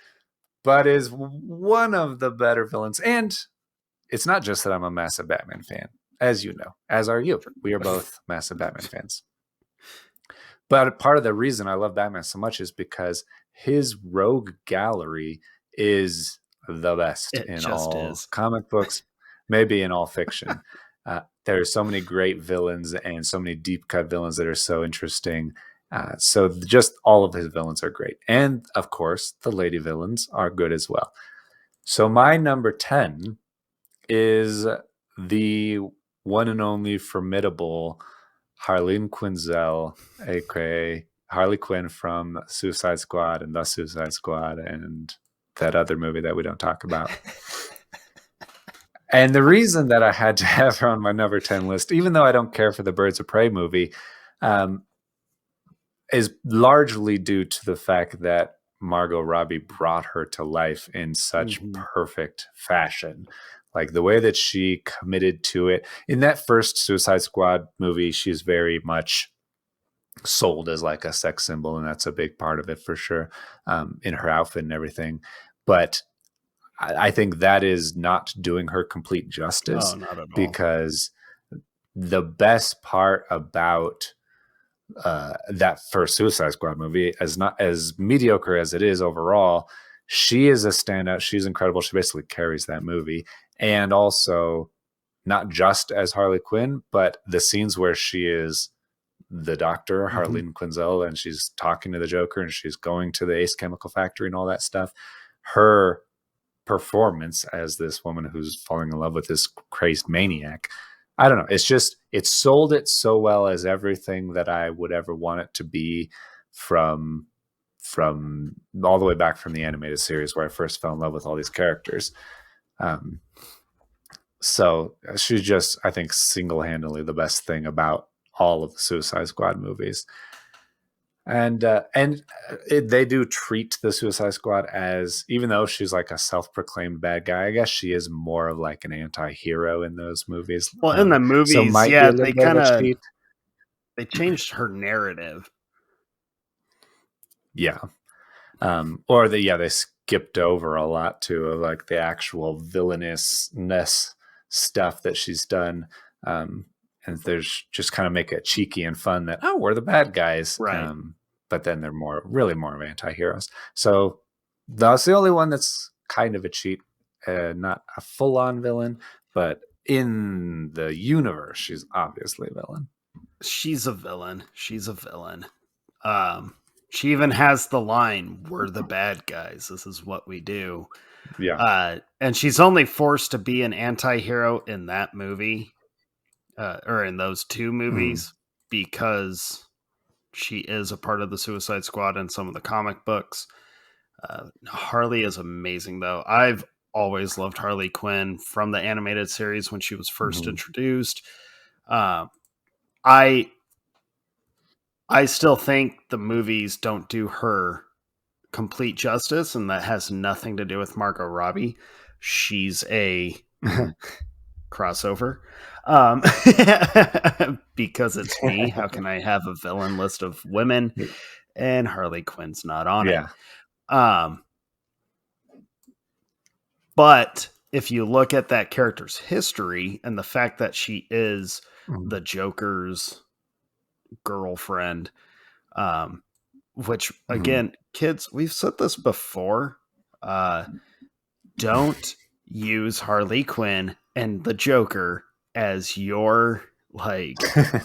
but is one of the better villains. And it's not just that I'm a massive Batman fan, as you know, as are you. We are both massive Batman fans. But part of the reason I love Batman so much is because his rogue gallery is the best It in just all is. comic books, maybe in all fiction. There are so many great villains and so many deep cut villains that are so interesting. So just all of his villains are great. And of course, the lady villains are good as well. So my number 10 is the one and only formidable Harleen Quinzel, aka Harley Quinn from Suicide Squad and The Suicide Squad and that other movie that we don't talk about. And the reason that I had to have her on my number 10 list, even though I don't care for the Birds of Prey movie, is largely due to the fact that Margot Robbie brought her to life in such perfect fashion. Like the way that she committed to it. In that first Suicide Squad movie, she's very much sold as like a sex symbol, and that's a big part of it for sure, in her outfit and everything. But I think that is not doing her complete justice, not at all. because the best part about that first Suicide Squad movie, as not as mediocre as it is overall, she is a standout. She's incredible. She basically carries that movie. And also, not just as Harley Quinn, but the scenes where she is the doctor, Harleen Quinzel, and she's talking to the Joker and she's going to the Ace Chemical Factory and all that stuff. Her performance as this woman who's falling in love with this crazed maniac, I don't know. It's just, it sold it so well as everything that I would ever want it to be from all the way back from the animated series where I first fell in love with all these characters. So she's just, I think, single-handedly the best thing about all of the Suicide Squad movies. And they do treat the Suicide Squad as, even though she's like a self-proclaimed bad guy, I guess she is more of like an anti-hero in those movies. Well, in the movies, so might be a little bit of a cheat. They changed her narrative. Yeah. They skipped over a lot too of like the actual villainousness stuff that she's done. And there's just kind of make it cheeky and fun that, oh, we're the bad guys. Right. But then they're really more of anti-heroes. So that's the only one that's kind of a cheat, not a full-on villain, but in the universe, she's obviously a villain. She's a villain. She even has the line, "We're the bad guys. This is what we do." Yeah. And she's only forced to be an anti-hero in that movie, or in those two movies, because she is a part of the Suicide Squad in some of the comic books. Harley is amazing, though. I've always loved Harley Quinn from the animated series when she was first introduced. I still think the movies don't do her complete justice, and that has nothing to do with Margot Robbie. She's a crossover. Because it's me. How can I have a villain list of women and Harley Quinn's not on it? But if you look at that character's history and the fact that she is the Joker's girlfriend, which again, kids, we've said this before, don't use Harley Quinn and the Joker as your like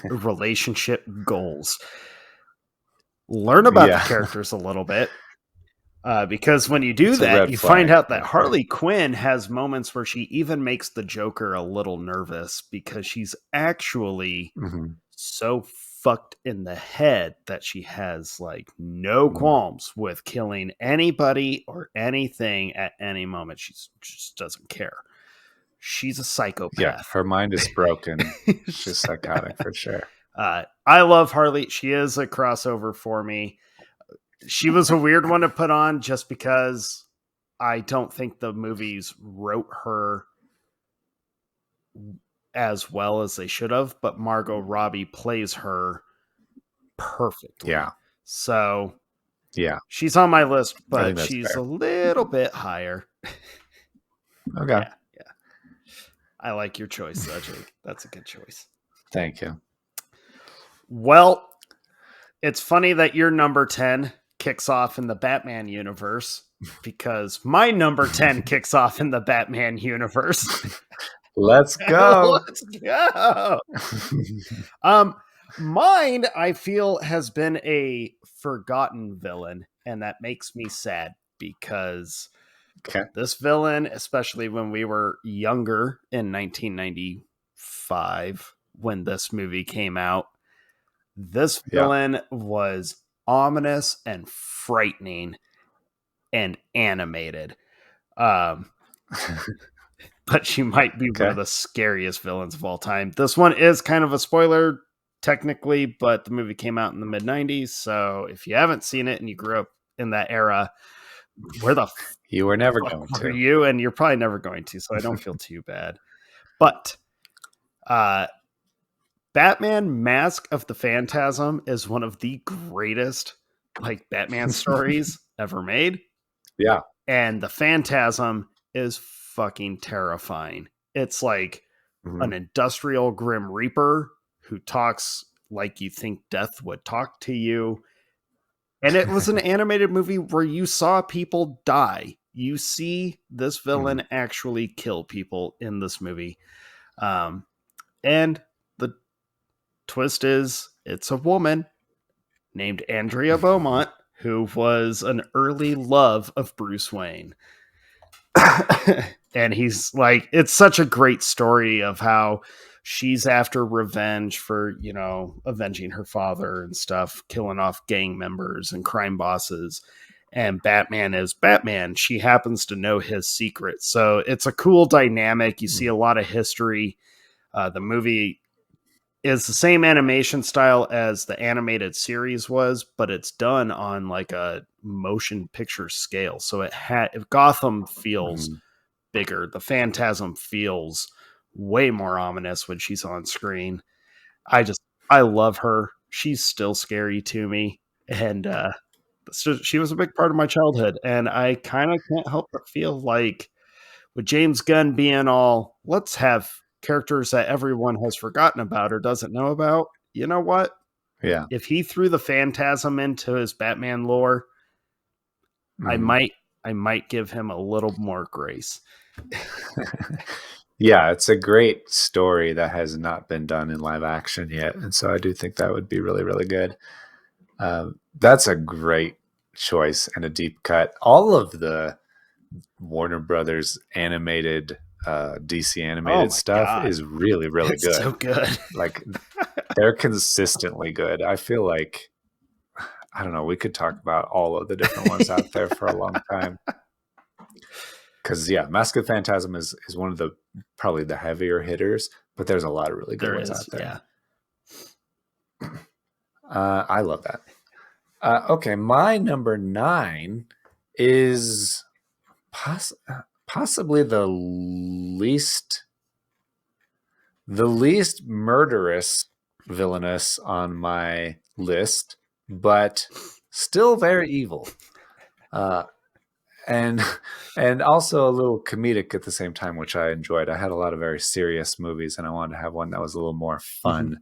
relationship goals. Learn about the characters a little bit, Because when you do It's a that, red you find flag, out that I'd say. Harley Quinn has moments where she even makes the Joker a little nervous because she's actually Mhm, so fucked in the head that she has like no mhm. qualms with killing anybody or anything at any moment. She just doesn't care. She's a Yeah, psychopath. her mind is broken. She's psychotic for sure. I love Harley. She is a crossover for me. She was a weird one to put on just because I don't think the movies wrote her as well as they should have, but Margot Robbie plays her perfectly. Yeah, So yeah, she's on my list, I think but that's she's a fair. little bit higher. Okay, Yeah, yeah. I like your choice, though, Jake. That's a good choice. thank you. Well, it's funny that your number 10 kicks off in the Batman universe because my number 10 kicks off in the Batman universe. Let's go. Let's go. Um, Mine, I feel, has been a forgotten villain, and that makes me sad because Okay, this villain, especially when we were younger in 1995, when this movie came out, this yeah. villain was ominous and frightening and animated. Um, but she might be one of Okay, the scariest villains of all time. This one is kind of a spoiler, technically, but the movie came out in the mid 90s. So if you haven't seen it and you grew up in that era, where the you were never fuck going were to. you? And you're probably never going to. So I don't feel too bad. But uh, Batman Mask of the Phantasm is one of the greatest like Batman stories ever made. Yeah. And the Phantasm is fucking terrifying. It's like Mhm. an industrial Grim Reaper who talks like you think death would talk to you. And it was an animated movie where you saw people die. You see this Mhm. villain actually kill people in this movie. Um, and the twist is it's a woman named Andrea Beaumont who was an early love of Bruce Wayne. And he's like, it's such a great story of how she's after revenge for, avenging her father and stuff, killing off gang members and crime bosses. And Batman is Batman. She happens to know his secret. So it's a cool dynamic. You see Mhm. a lot of history. The movie is the same animation style as the animated series was, but it's done on like a motion picture scale. So if Gotham feels Mhm. bigger. The Phantasm feels way more ominous when she's on screen. I just I love her. She's still scary to me, and so she was a big part of my childhood. And I kind of can't help but feel like with James Gunn being all, let's have characters that everyone has forgotten about or doesn't know about. You know what? Yeah. If he threw the Phantasm into his Batman lore, I Mhm. might I might give him a little more grace. Yeah, it's a great story that has not been done in live action yet, and so I do think that would be really, really good. That's a great choice and a deep cut. All of the Warner Brothers animated, DC Oh animated my stuff god. is really, really It's so good. good. Like, they're consistently good. I feel like I don't know, we could talk about all of the different ones out there for a long time. Because yeah, Mask of Phantasm is one of the probably the heavier hitters, but there's a lot of really good There ones is, out there. yeah. I love that. Okay, my number 9 is possibly the least murderous villainous on my list, but still very evil. Uh, and and also a little comedic at the same time, which I enjoyed. I had a lot of very serious movies, and I wanted to have one that was a little more Mhm. fun.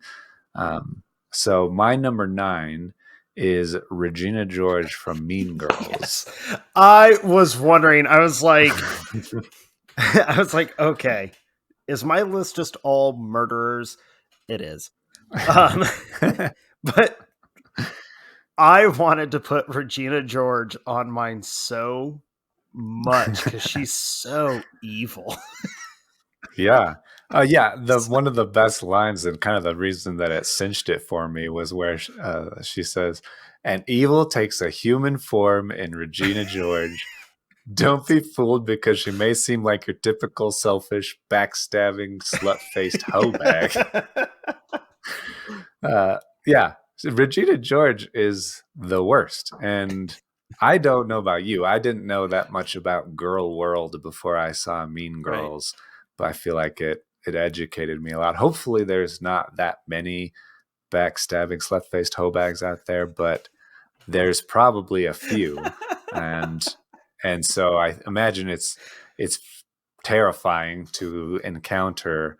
Um, so my number 9 is Regina George from Mean Girls. Yes. I was wondering, I was like I was like, okay, is my list just all murderers? It is. Um but I wanted to put Regina George on mine so much because she's so evil. Yeah. Yeah, the So- one of the best lines and kind of the reason that it cinched it for me was where she says, "An evil takes a human form in Regina George. Don't be fooled because she may seem like your typical selfish, backstabbing, slut-faced hoe bag." Uh, yeah, so Regina George is the worst, and I don't know about you. I didn't know that much about Girl World before I saw Mean right. Girls, but I feel like it educated me a lot. Hopefully, there's not that many backstabbing, slut-faced hoe bags out there, but there's probably a few, and so I imagine it's terrifying to encounter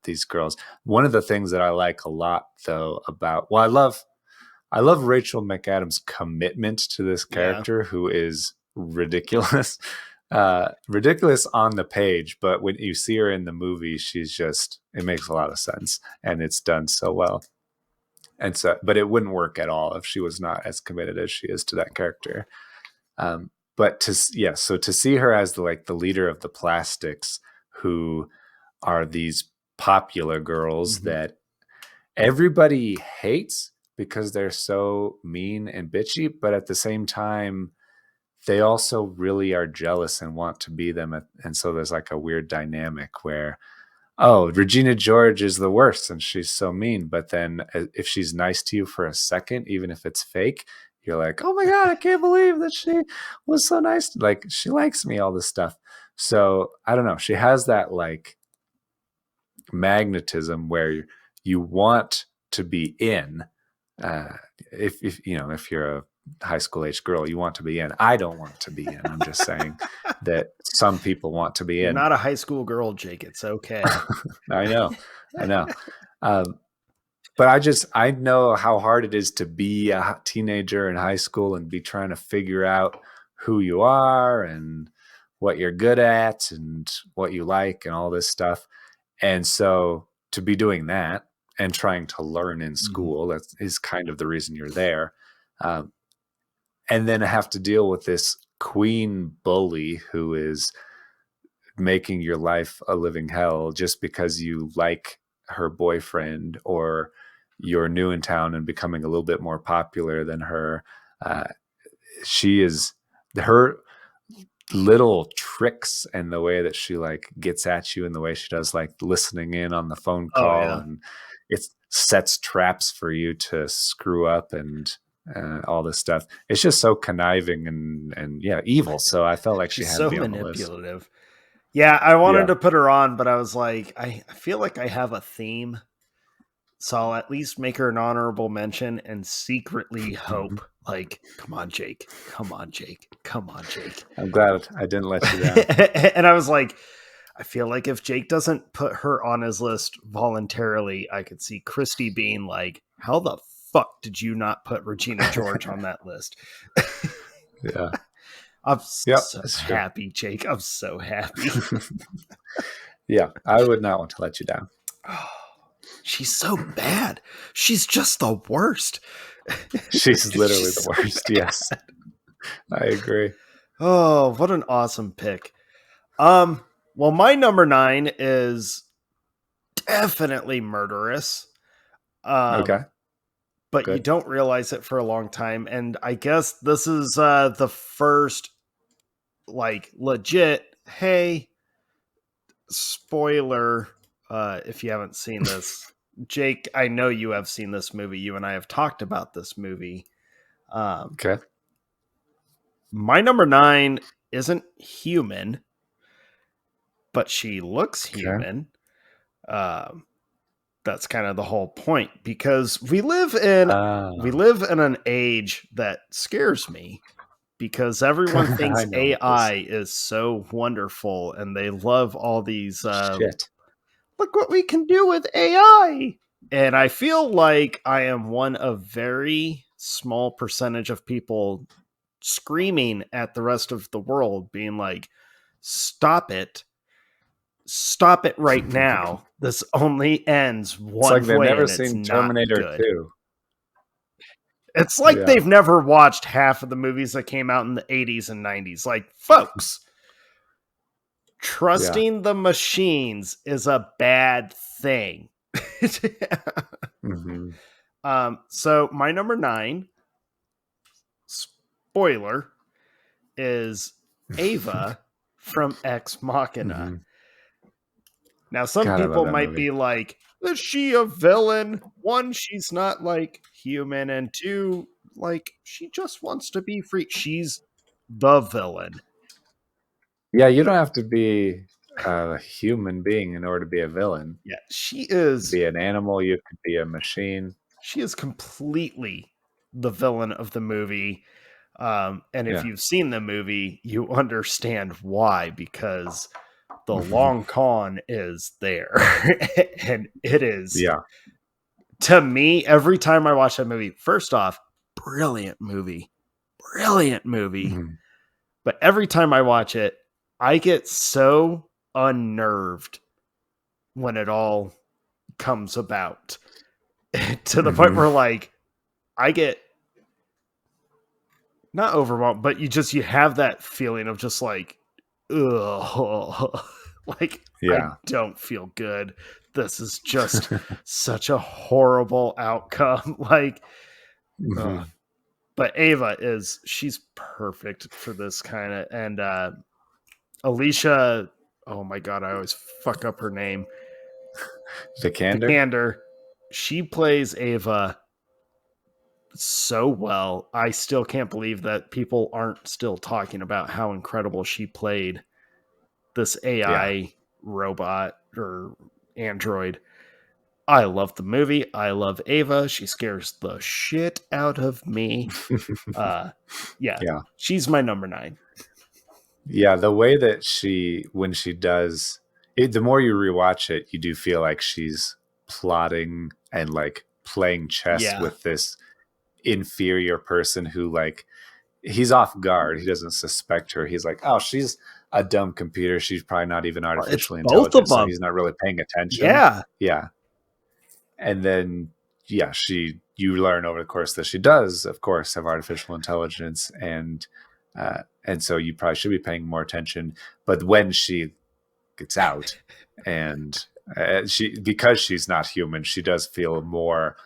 these girls. One of the things that I like a lot, though, about well, I love Rachel McAdams' commitment to this Yeah. character, who is ridiculous, ridiculous on the page, but when you see her in the movie, she's just it makes a lot of sense, and it's done so well. And so, but it wouldn't work at all if she was not as committed as she is to that character. But to yeah, so to see her as the leader of the Plastics, who are these popular girls Mhm. that everybody hates because they're so mean and bitchy, but at the same time, they also really are jealous and want to be them. And so there's like a weird dynamic where, oh, Regina George is the worst and she's so mean. But then if she's nice to you for a second, even if it's fake, you're like, oh my God, I can't believe that she was so nice. Like, she likes me, all this stuff. So I don't know. She has that like magnetism where you want to be in. Uh, if you know, if you're a high school age girl, you want to be in. I don't want to be in. I'm just saying that some people want to be You're in. not a high school girl, Jake. It's okay. I know, I know. Um, but I know how hard it is to be a teenager in high school and be trying to figure out who you are and what you're good at and what you like and all this stuff. And so to be doing that and trying to learn in Mhm. school, that is kind of the reason you're there. Um, and then have to deal with this queen bully who is making your life a living hell just because you like her boyfriend or you're new in town and becoming a little bit more popular than her. Uh, she is her little tricks and the way that she like gets at you and the way she does like listening in on the phone Oh call yeah. and it sets traps for you to screw up and all this stuff. It's just so conniving and yeah, evil. So I felt like she She's had to so be on the list. manipulative. Yeah, I wanted Yeah. to put her on, but I was like, I feel like I have a theme. So I'll at least make her an honorable mention and secretly Mhm. hope, like, come on, Jake. Come on, Jake. Come on, Jake. I'm glad I didn't let you down. And I was like, I feel like if Jake doesn't put her on his list voluntarily, I could see Christy being like, how the fuck did you not put Regina George on that list? Yeah. I'm Yep, so that's true. happy, Jake. I'm so happy. Yeah, I would not want to let you down. Oh, she's so bad. She's just the worst. She's literally She's the so worst. bad. Yes, I agree. Oh, what an awesome pick. Well, my number 9 is definitely murderous. Okay, But you good. don't realize it for a long time. And I guess this is the first like legit, hey, spoiler, if you haven't seen this. Jake, I know you have seen this movie. You and I have talked about this movie. Um, Okay, my number 9 isn't human, but she looks okay. human. Um, that's kind of the whole point because we Oh, live in an age that scares me because everyone thinks I know this. AI is so wonderful and they love all these Shit. look what we can do with AI. And I feel like I am one of very small percentage of people screaming at the rest of the world being like, stop it. Stop it right now. This only ends It's like one they've way never and it's seen not Terminator good. 2. It's like Yeah. they've never watched half of the movies that came out in the 80s and 90s. Like, folks, Yeah. trusting the machines is a bad thing. Hmm. So my number 9, spoiler, is Ava from Ex Machina. Hmm. Now, some God, I love people that might movie. be like, is she a villain? One, she's not like human, and two, like, she just wants to be free. She's the villain. Yeah, you don't have to be a human being in order to be a villain. Yeah, You could be an animal, you could be a machine. she is completely the villain of the movie. And if Yeah. you've seen the movie, you understand why, because the long con is there. And it is, Yeah. to me, every time I watch that movie, first off, brilliant movie. Brilliant movie. Mhm. But every time I watch it, I get so unnerved when it all comes about to the point Mhm. where, like, I get not overwhelmed, but you have that feeling of just like, ugh, like, I Yeah. don't feel good. This is just such a horrible outcome. Like, ugh. Mhm. But Ava she's perfect for this kind of, and Alicia, oh my god, I always fuck up her name. Vikander? Vikander, she plays Ava so well. I still can't believe that people aren't still talking about how incredible she played this Yeah. AI robot or android. I love the movie. I love Ava. She scares the shit out of me. Uh yeah, Yeah. she's my number 9. Yeah, the way that when she does it, the more you rewatch it, you do feel like she's plotting and like playing chess Yeah. with this inferior person who like he's off guard. He doesn't suspect her. He's like, oh, she's a dumb computer. She's probably not even Well, it's artificially both of intelligent, so them. he's not really paying attention. Yeah. Yeah. And then yeah, you learn over the course that she does, of course, have artificial intelligence, and so you probably should be paying more attention. But when she gets out, and she because she's not human, she does feel more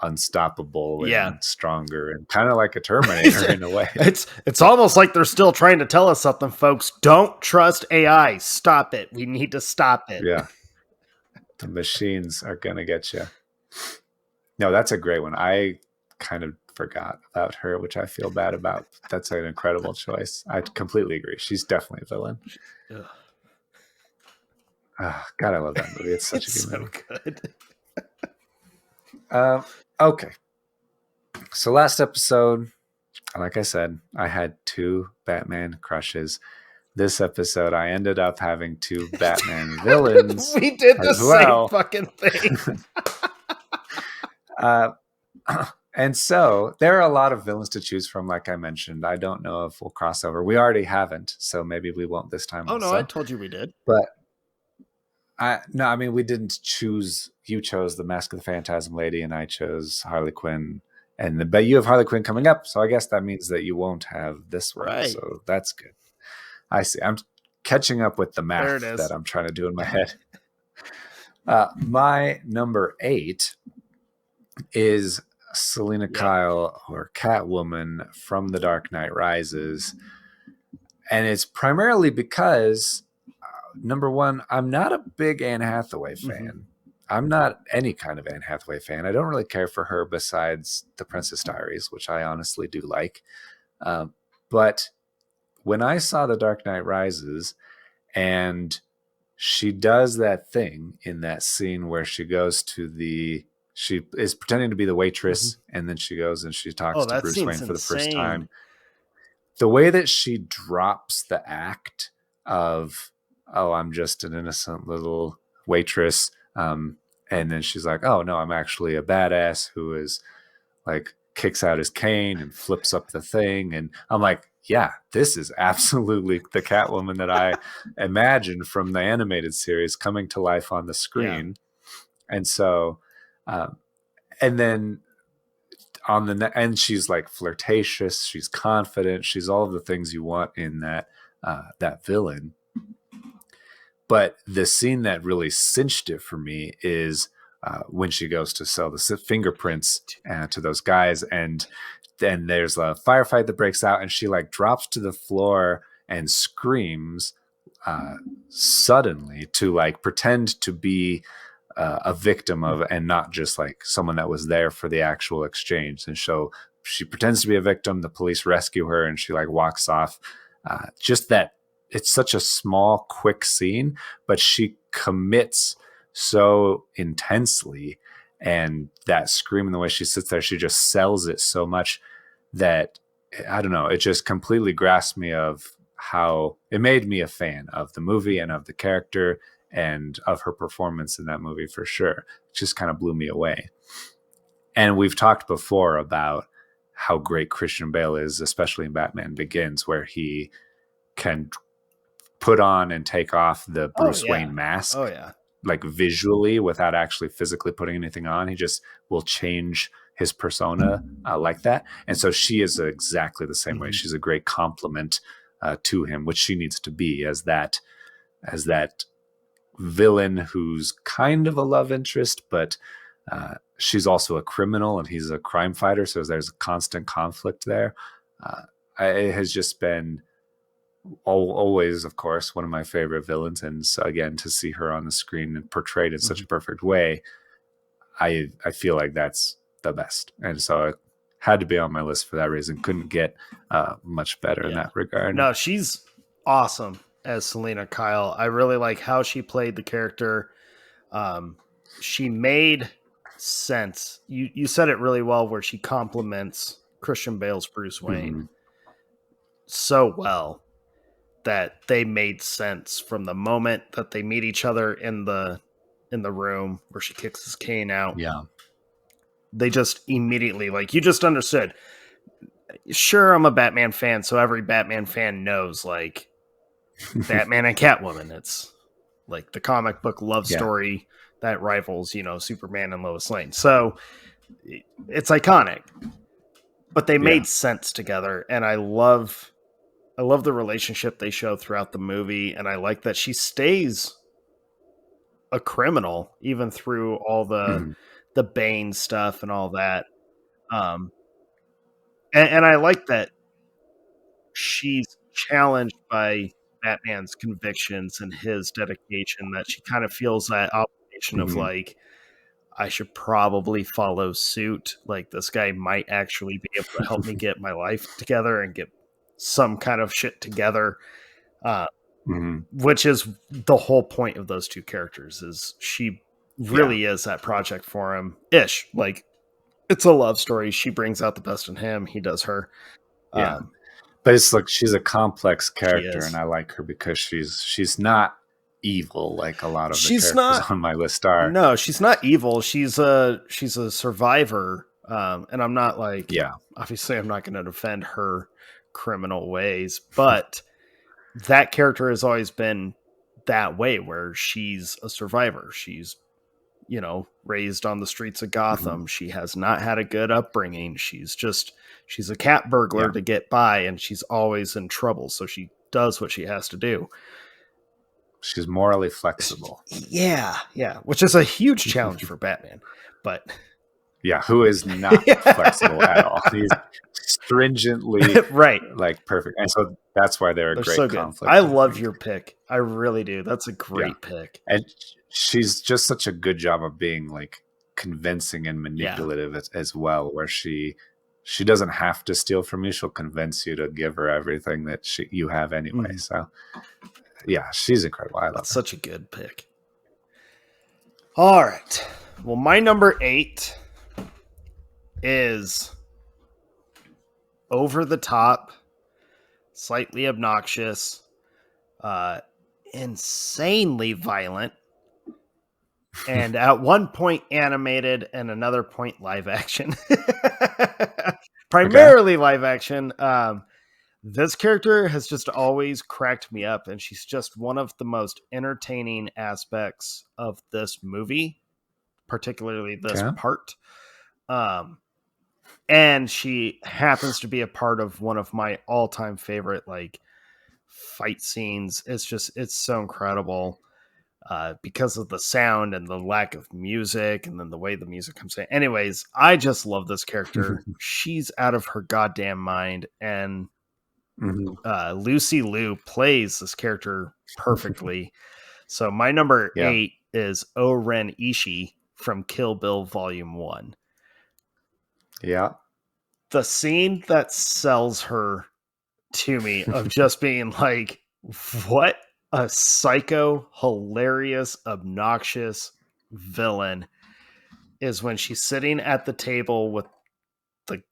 unstoppable Yeah. and stronger, and kind of like a Terminator in a way. It's almost like they're still trying to tell us something, folks. Don't trust AI. Stop it. We need to stop it. Yeah, the machines are gonna get you. No, that's a great one. I kind of forgot about her, which I feel bad about. That's an incredible choice. I completely agree. She's definitely a villain. Ugh. Oh, God, I love that movie. It's such a It's good so movie. good. Okay. So last episode, like I said, I had 2 Batman crushes. This episode, I ended up having 2 Batman villains We did the as same well. fucking thing. uh, and so there are a lot of villains to choose from, like I mentioned. I don't know if we'll cross over. We already haven't, so maybe we won't this time Oh no, I also. told you we did. But no, I mean we didn't choose. You chose the Mask of the Phantasm Lady, and I chose Harley Quinn. But you have Harley Quinn coming up, so I guess that means that you won't have this one. Right. So that's good. I see. I'm catching up with the There it math that is. I'm trying to do in my head. My number 8 is Selena Yep. Kyle, or Catwoman, from The Dark Knight Rises. And it's primarily because, number one, I'm not a big Anne Hathaway fan. Mhm. I'm not any kind of Anne Hathaway fan. I don't really care for her besides The Princess Diaries, which I honestly do like. But when I saw The Dark Knight Rises, and she does that thing in that scene where she goes to she is pretending to be the waitress, Mhm. and then she goes and she talks Oh, to that Bruce scene's Wayne for the first insane. time. The way that she drops the act of, oh, I'm just an innocent little waitress, and then she's like, oh no, I'm actually a badass who is like kicks out his cane and flips up the thing, and I'm like, yeah, this is absolutely the Catwoman that I imagined from the animated series coming to life on the Yeah. screen. And so, um, and then and she's like flirtatious, she's confident, she's all of the things you want in that villain. But the scene that really cinched it for me is when she goes to sell the fingerprints to those guys, and then there's a firefight that breaks out, and she like drops to the floor and screams suddenly to like pretend to be a victim of, and not just like someone that was there for the actual exchange. And so she pretends to be a victim. The police rescue her, and she like walks off. Just that it's such a small, quick scene, but she commits so intensely, and that scream and the way she sits there, she just sells it so much that I don't know, it just completely grasped me of how it made me a fan of the movie and of the character and of her performance in that movie for sure. It just kind of blew me away. And we've talked before about how great Christian Bale is, especially in Batman Begins, where he can put on and take off the Bruce Wayne mask, like visually without actually physically putting anything on. He just will change his persona like that. And so she is exactly the same way. She's a great compliment to him, which she needs to be as that villain who's kind of a love interest, but she's also a criminal and he's a crime fighter. So there's a constant conflict there. It has just been always, of course, one of my favorite villains. And so again, to see her on the screen and portrayed in such a perfect way, I feel like that's the best. And so it had to be on my list for that reason. Couldn't get much better in that regard. No, she's awesome as Selena Kyle. I really like how she played the character. She made sense. You said it really well, where she compliments Christian Bale's Bruce Wayne so well that they made sense from the moment that they meet each other in the room where she kicks his cane out. Yeah. They just immediately, like, you just understood. Sure, I'm a Batman fan, so every Batman fan knows, like, Batman and Catwoman. It's like the comic book love story that rivals, Superman and Lois Lane. So it's iconic, but they made sense together. And I love the relationship they show throughout the movie. And I like that she stays a criminal even through all the Bane stuff and all that. And I like that she's challenged by Batman's convictions and his dedication, that she kind of feels that obligation of like, I should probably follow suit. Like, this guy might actually be able to help me get my life together and get some kind of shit together. Which is the whole point of those two characters, is she really is that project for him ish. Like, it's a love story. She brings out the best in him. He does her. But it's like she's a complex character, and I like her because she's not evil like a lot of the characters on my list are. No, she's not evil. She's a survivor. And I'm not like, obviously I'm not going to defend her criminal ways, but that character has always been that way, where she's a survivor. She's, raised on the streets of Gotham. She has not had a good upbringing. She's a cat burglar to get by, and she's always in trouble. So she does what she has to do. She's morally flexible. Yeah. Which is a huge challenge for Batman. But who is not flexible at all. He's stringently like perfect. And so that's why they're a great so conflict. I love your pick. I really do. That's a great pick. And she's just such a good job of being like convincing and manipulative as well, where she doesn't have to steal from you. She'll convince you to give her everything that you have anyway. So she's incredible. I love her. Such a good pick. All right. Well, my number 8 is over the top, slightly obnoxious, insanely violent, and at one point animated and another point live action. Primarily live action. This character has just always cracked me up, and she's just one of the most entertaining aspects of this movie, particularly this part. And she happens to be a part of one of my all-time favorite like fight scenes. It's so incredible. Because of the sound and the lack of music, and then the way the music comes in. Anyways, I just love this character. She's out of her goddamn mind, and Mhm. Lucy Liu plays this character perfectly. So my number Yeah. 8 is O-Ren Ishii from Kill Bill Volume 1. Yeah. The scene that sells her to me of just being like, what a psycho, hilarious, obnoxious villain is when she's sitting at the table with the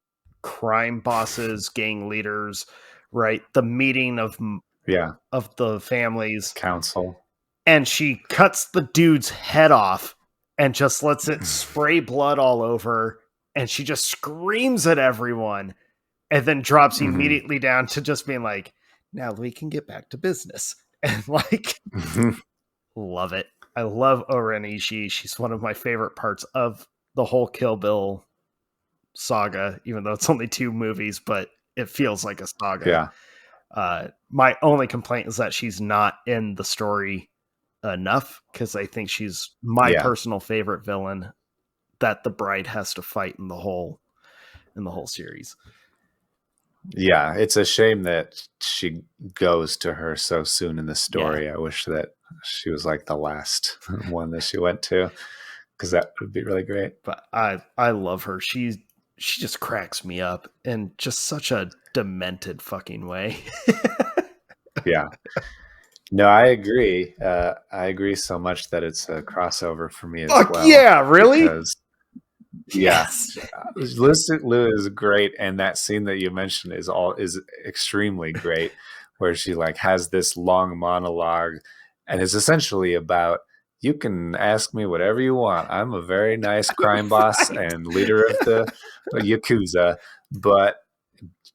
crime bosses, gang leaders, right? The meeting Yeah. of the families, Council. and she cuts the dude's head off and just lets it spray blood all over, and she just screams at everyone and then drops Mhm. immediately down to just being like, now we can get back to business. And like, love it. I love O-Ren Ishii. She's one of my favorite parts of the whole Kill Bill saga, even though it's only 2 movies, but it feels like a saga. Yeah. My only complaint is that she's not in the story enough, because I think she's my Yeah. personal favorite villain that the bride has to fight in the whole series. Yeah. It's a shame that she goes to her so soon in the Yeah, story. I wish that she was like the last one that she went to, because that would be really great. but I love her. She just cracks me up in just such a demented fucking way. Yeah. No, I agree. I agree so much that it's a crossover for me as Fuck well. yeah, really? Because, yeah, Yes. Listen, Lou is great, and that scene that you mentioned is extremely great, where she like has this long monologue, and it's essentially about, you can ask me whatever you want. I'm a very nice crime boss Right. and leader of the yakuza, but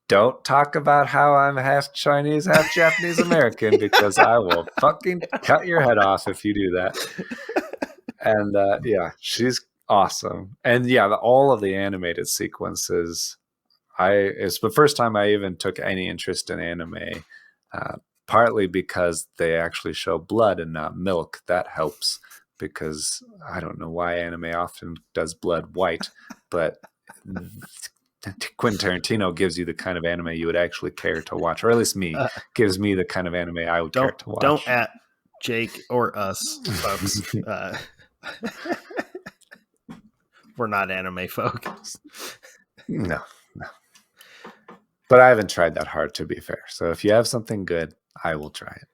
don't talk about how I'm half Chinese, half Japanese American, because I will fucking cut your head off if you do that. And yeah, she's awesome. And yeah, all of the animated sequences. It's the first time I even took any interest in anime. Uh, Partly because they actually show blood and not milk. That helps, because I don't know why anime often does blood white, but Quentin Tarantino gives you the kind of anime you would actually care to watch, or at least me, Uh, gives me the kind of anime I would care to don't watch. at Jake or us, folks. We're not anime folk. No, no. But I haven't tried that hard, to be fair. So if you have something good, I will try it.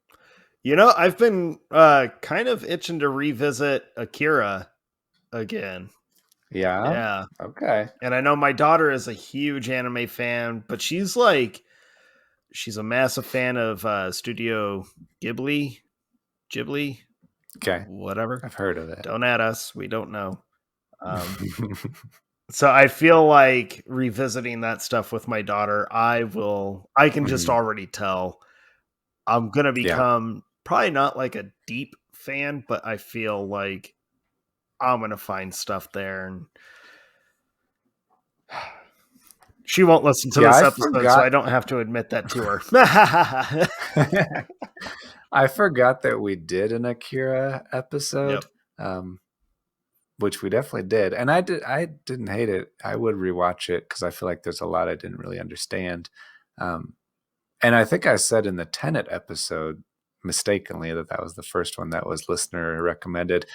You know, I've been kind of itching to revisit Akira again. Yeah. Yeah. Okay. And I know my daughter is a huge anime fan, but she's a massive fan of Studio Ghibli, Okay. whatever. I've heard of it. Don't at us. We don't know. So I feel like revisiting that stuff with my daughter, I can just Mhm. already tell I'm going to Yeah. become probably not like a deep fan, but I feel like I'm going to find stuff there. And she won't listen to Yeah, this I episode, so I forgot. don't have to admit that to her. I forgot that we did an Akira Yep. episode, um, which we definitely did, and I didn't hate it. I would rewatch it because I feel like there's a lot I didn't really understand. Um, and I think I said in the Tenet episode mistakenly that was the first one that was listener recommended,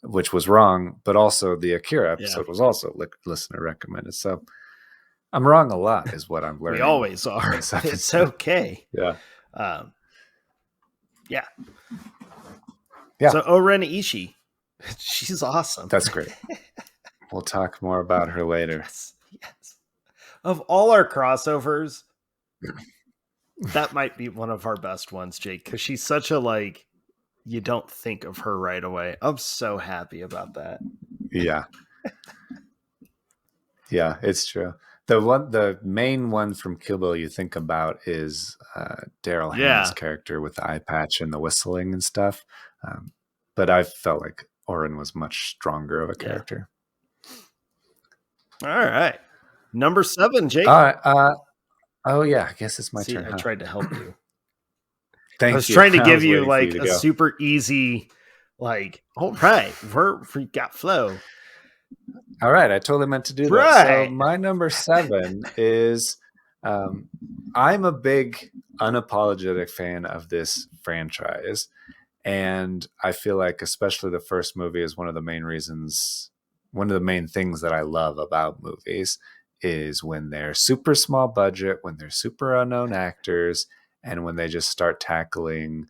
which was wrong. But also the Akira Yeah. episode was also listener recommended. So I'm wrong a lot, is what I'm We learning always in are. this It's episode. okay. Yeah. Um, yeah. Yeah. So O-Ren Ishii, she's awesome. That's great. We'll talk more about her later. Yes. Yes. Of all our crossovers, that might be one of our best ones, Jake, because she's such a like, you don't think of her right away. I'm so happy about that. Yeah. Yeah, it's true. The main one from Kill Bill you think about is Daryl Hannah's Yeah. character with the eye patch and the whistling and stuff. Um, but I felt like Oren was much stronger of a Yeah. character. All right. Number 7, All Jake. right. Oh yeah, I guess it's my See, turn, I huh? tried to help you. I was Thank you. trying to I give was you waiting for you like to a go. super easy, like, all right, we got flow. All right, I totally meant to do that. So Right. my number 7 is um, I'm a big unapologetic fan of this franchise, and I feel like especially the first movie is one of the main things that I love about movies is when they're super small budget, when they're super unknown actors, and when they just start tackling,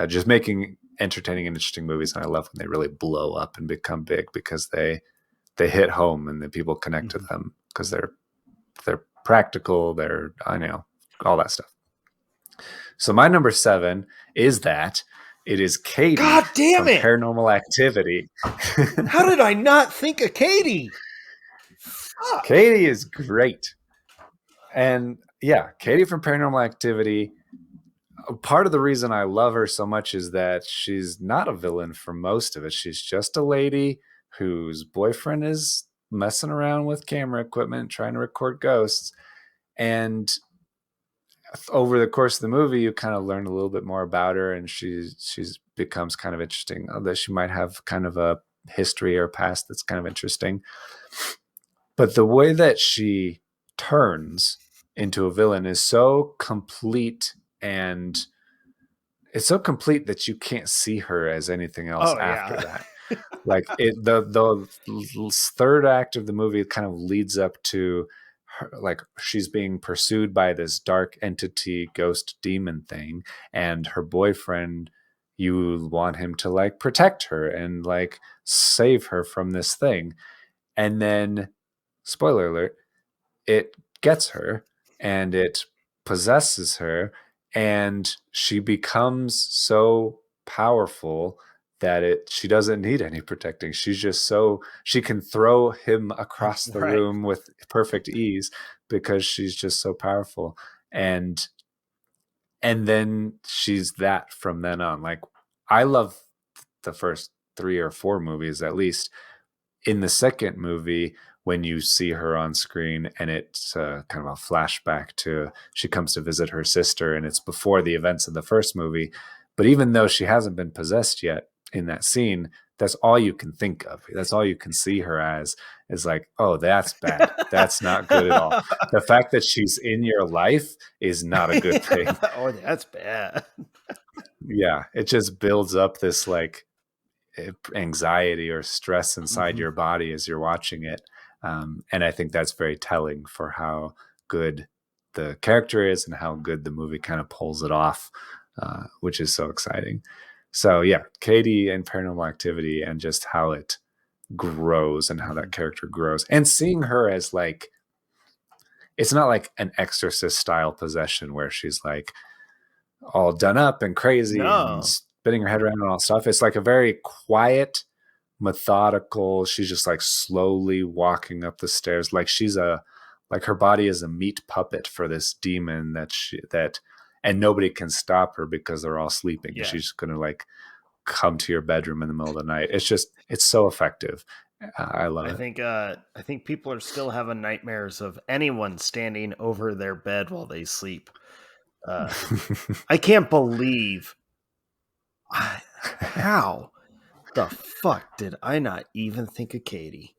just making entertaining and interesting movies. And I love when they really blow up and become big because they hit home and the people connect to Mhm. them because they're practical, they're I know all that stuff. So my number 7 is that it is Katie God damn from it! Paranormal Activity. How did I not think of Katie? Fuck. Katie is great. And yeah, Katie from Paranormal Activity. Part of the reason I love her so much is that she's not a villain for most of it. She's just a lady whose boyfriend is messing around with camera equipment, trying to record ghosts. And over the course of the movie, you kind of learn a little bit more about her, and she's becomes kind of interesting. That she might have kind of a history or past that's kind of interesting. But the way that she turns into a villain is so complete, and it's so complete that you can't see her as anything else Oh after yeah. that. Like the third act of the movie kind of leads up to her, like she's being pursued by this dark entity ghost demon thing, and her boyfriend, you want him to like protect her and like save her from this thing. And then, spoiler alert, it gets her and it possesses her, and she becomes so powerful that it she doesn't need any protecting. She's just so she can throw him across the Right. room with perfect ease because she's just so powerful. And then she's that from then on. Like, I love the first 3 or 4 movies at least. In the second movie, when you see her on screen and it's kind of a flashback to she comes to visit her sister, and it's before the events of the first movie. But even though she hasn't been possessed yet in that scene, that's all you can think of. That's all you can see her as, is like, oh, that's bad. That's not good at all. The fact that she's in your life is not a good thing. Oh, that's bad. Yeah, it just builds up this like anxiety or stress inside Mhm. your body as you're watching it. And I think that's very telling for how good the character is and how good the movie kind of pulls it off, which is so exciting. So yeah, Katie and Paranormal Activity, and just how it grows and how that Mhm. character grows, and seeing her as like, it's not like an exorcist style possession where she's like all done up and crazy and No. spinning her head around and all stuff. It's like a very quiet, methodical. She's just like slowly walking up the stairs, like she's a like her body is a meat puppet for this demon that and nobody can stop her because they're all sleeping. Yeah. She's just gonna like come to your bedroom in the middle of the night. It's so effective. I love it. I think people are still having nightmares of anyone standing over their bed while they sleep. Uh, I can't believe how the fuck did I not even think of Katie?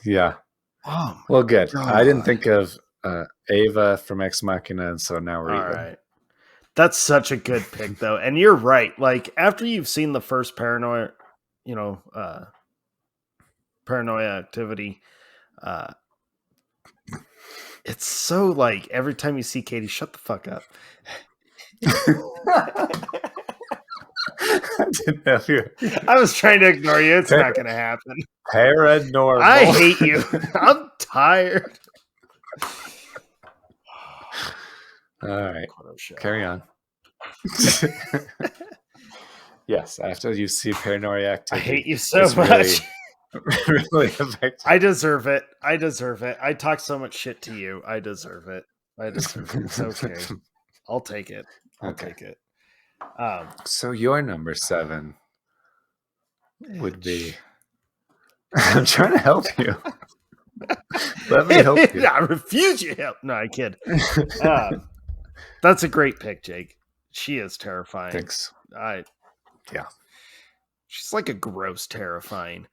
Yeah. Oh Well, good. my I didn't god. think of Ava from Ex Machina, and so now we're All even. right. That's such a good pick though. And you're right. Like after you've seen the first paranoia, you know, paranoia activity, uh it's so like every time you see Katie, shut the fuck up. I didn't know you. I was trying to ignore you. It's not gonna happen. I Paranormal. hate you. I'm tired. All right, Quote show. carry on. Yes, after you see Paranoia I Activity, hate you so it's much. really, really effective. I deserve it. I deserve it. I talk so much shit to you. I deserve it. I deserve it. It's okay. I'll take it. I'll Okay, take it. Um, so your number 7 would bitch. be. I'm trying to help you. Let me help you. I refuse your help. No, I kid. That's a great pick, Jake. She is terrifying. Thanks. I Yeah. She's like a gross terrifying.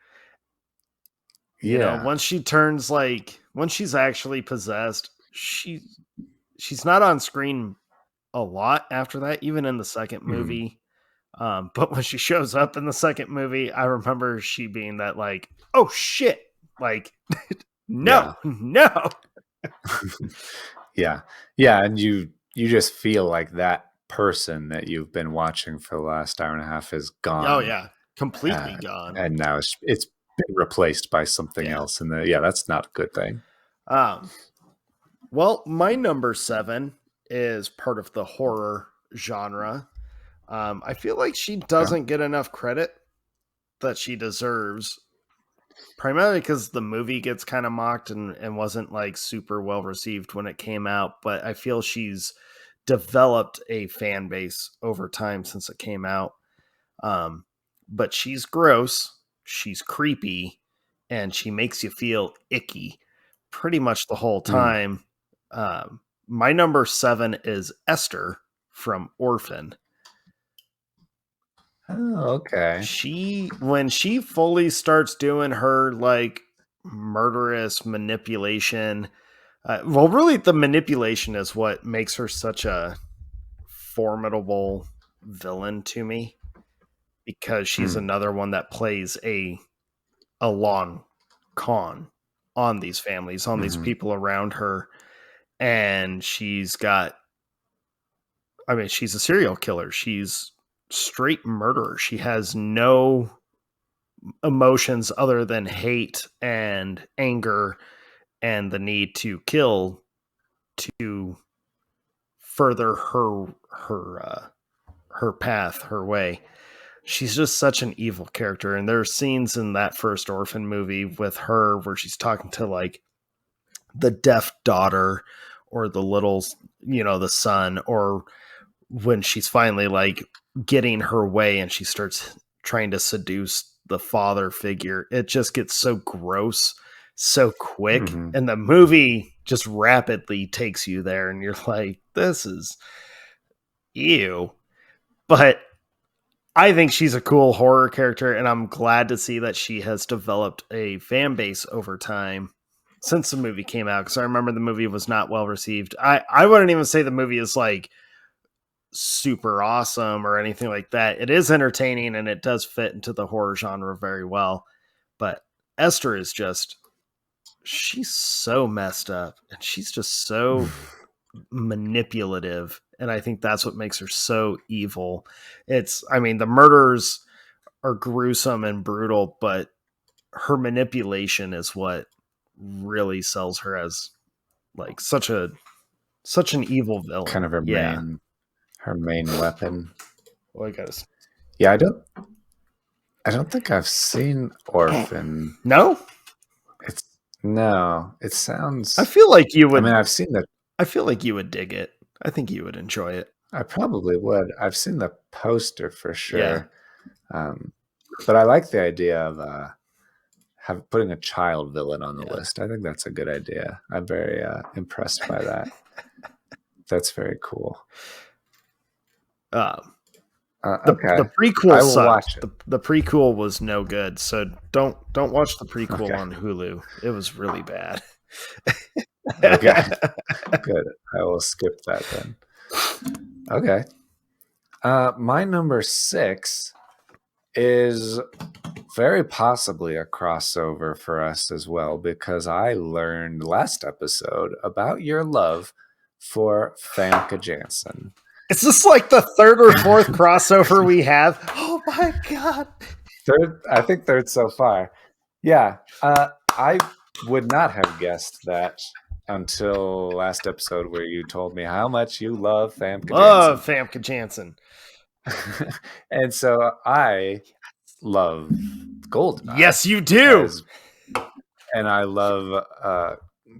You know, Yeah. once she turns like once she's actually possessed, she's not on screen a lot after that, even in the second Mhm. movie. But when she shows up in the second movie, I remember she being that like, oh shit, like Yeah. no, no. Yeah. Yeah. And you just feel like that person that you've been watching for the last hour and a half is Oh gone. yeah, completely gone. And now it's been replaced by something Yeah. else. And yeah, that's not a good thing. Um, well, my number 7 is part of the horror genre. I feel like she Okay. doesn't get enough credit that she deserves, primarily because the movie gets kind of mocked and wasn't like super well received when it came out. But I feel she's developed a fan base over time since it came out. Um, but she's gross, she's creepy, and she makes you feel icky pretty much the whole Mm. time. My number 7 is Esther from Orphan. Oh, okay. She, when she fully starts doing her like murderous manipulation, well, really, the manipulation is what makes her such a formidable villain to me, because she's Mm. another one that plays a long con on these families, on these Hmm. people around her. And she's got, I mean, she's a serial killer. She's straight murderer. She has no emotions other than hate and anger and the need to kill to further her path, her way. She's just such an evil character. And there are scenes in that first Orphan movie with her where she's talking to like the deaf daughter or the little, you know, the son, or when she's finally like getting her way and she starts trying to seduce the father figure. It just gets so gross so quick, Hmm. and the movie just rapidly takes you there and you're like, this is ew. But I think she's a cool horror character, and I'm glad to see that she has developed a fan base over time since the movie came out. Because I remember the movie was not well received. I wouldn't even say the movie is like super awesome or anything like that. It is entertaining and it does fit into the horror genre very well. But Esther is just, she's so messed up and she's just so manipulative. And I think that's what makes her so evil. It's, I mean, the murders are gruesome and brutal, but her manipulation is what really sells her as like such an evil Kind villain. of Yeah. her main weapon. Well, I gotta. Yeah, I don't think I've seen Orphan. No, It's no, it I sounds feel like you I mean, would. I've seen the I feel like you would dig it. I think you would enjoy it. I probably would. I've seen the poster for Yeah. sure. Um, but I like the idea of putting a child villain on the Yeah. list. I think that's a good idea. I'm very impressed by that. That's very cool. Um, the Okay, prequel I will sucked. watch it. The prequel was no good. So don't watch the prequel Okay, on Hulu. It was really bad. okay, good. I will skip that then. Okay, my number 6 is very possibly a crossover for us as well, because I learned last episode about your love for Famke Janssen. Is this like the third or fourth crossover we have? Oh my god. Third, I think third so far. Yeah, I would not have guessed that until last episode where you told me how much you love Famke Love Janssen. Famke Janssen. And so I love Goldeneye Yes, you do. as and I love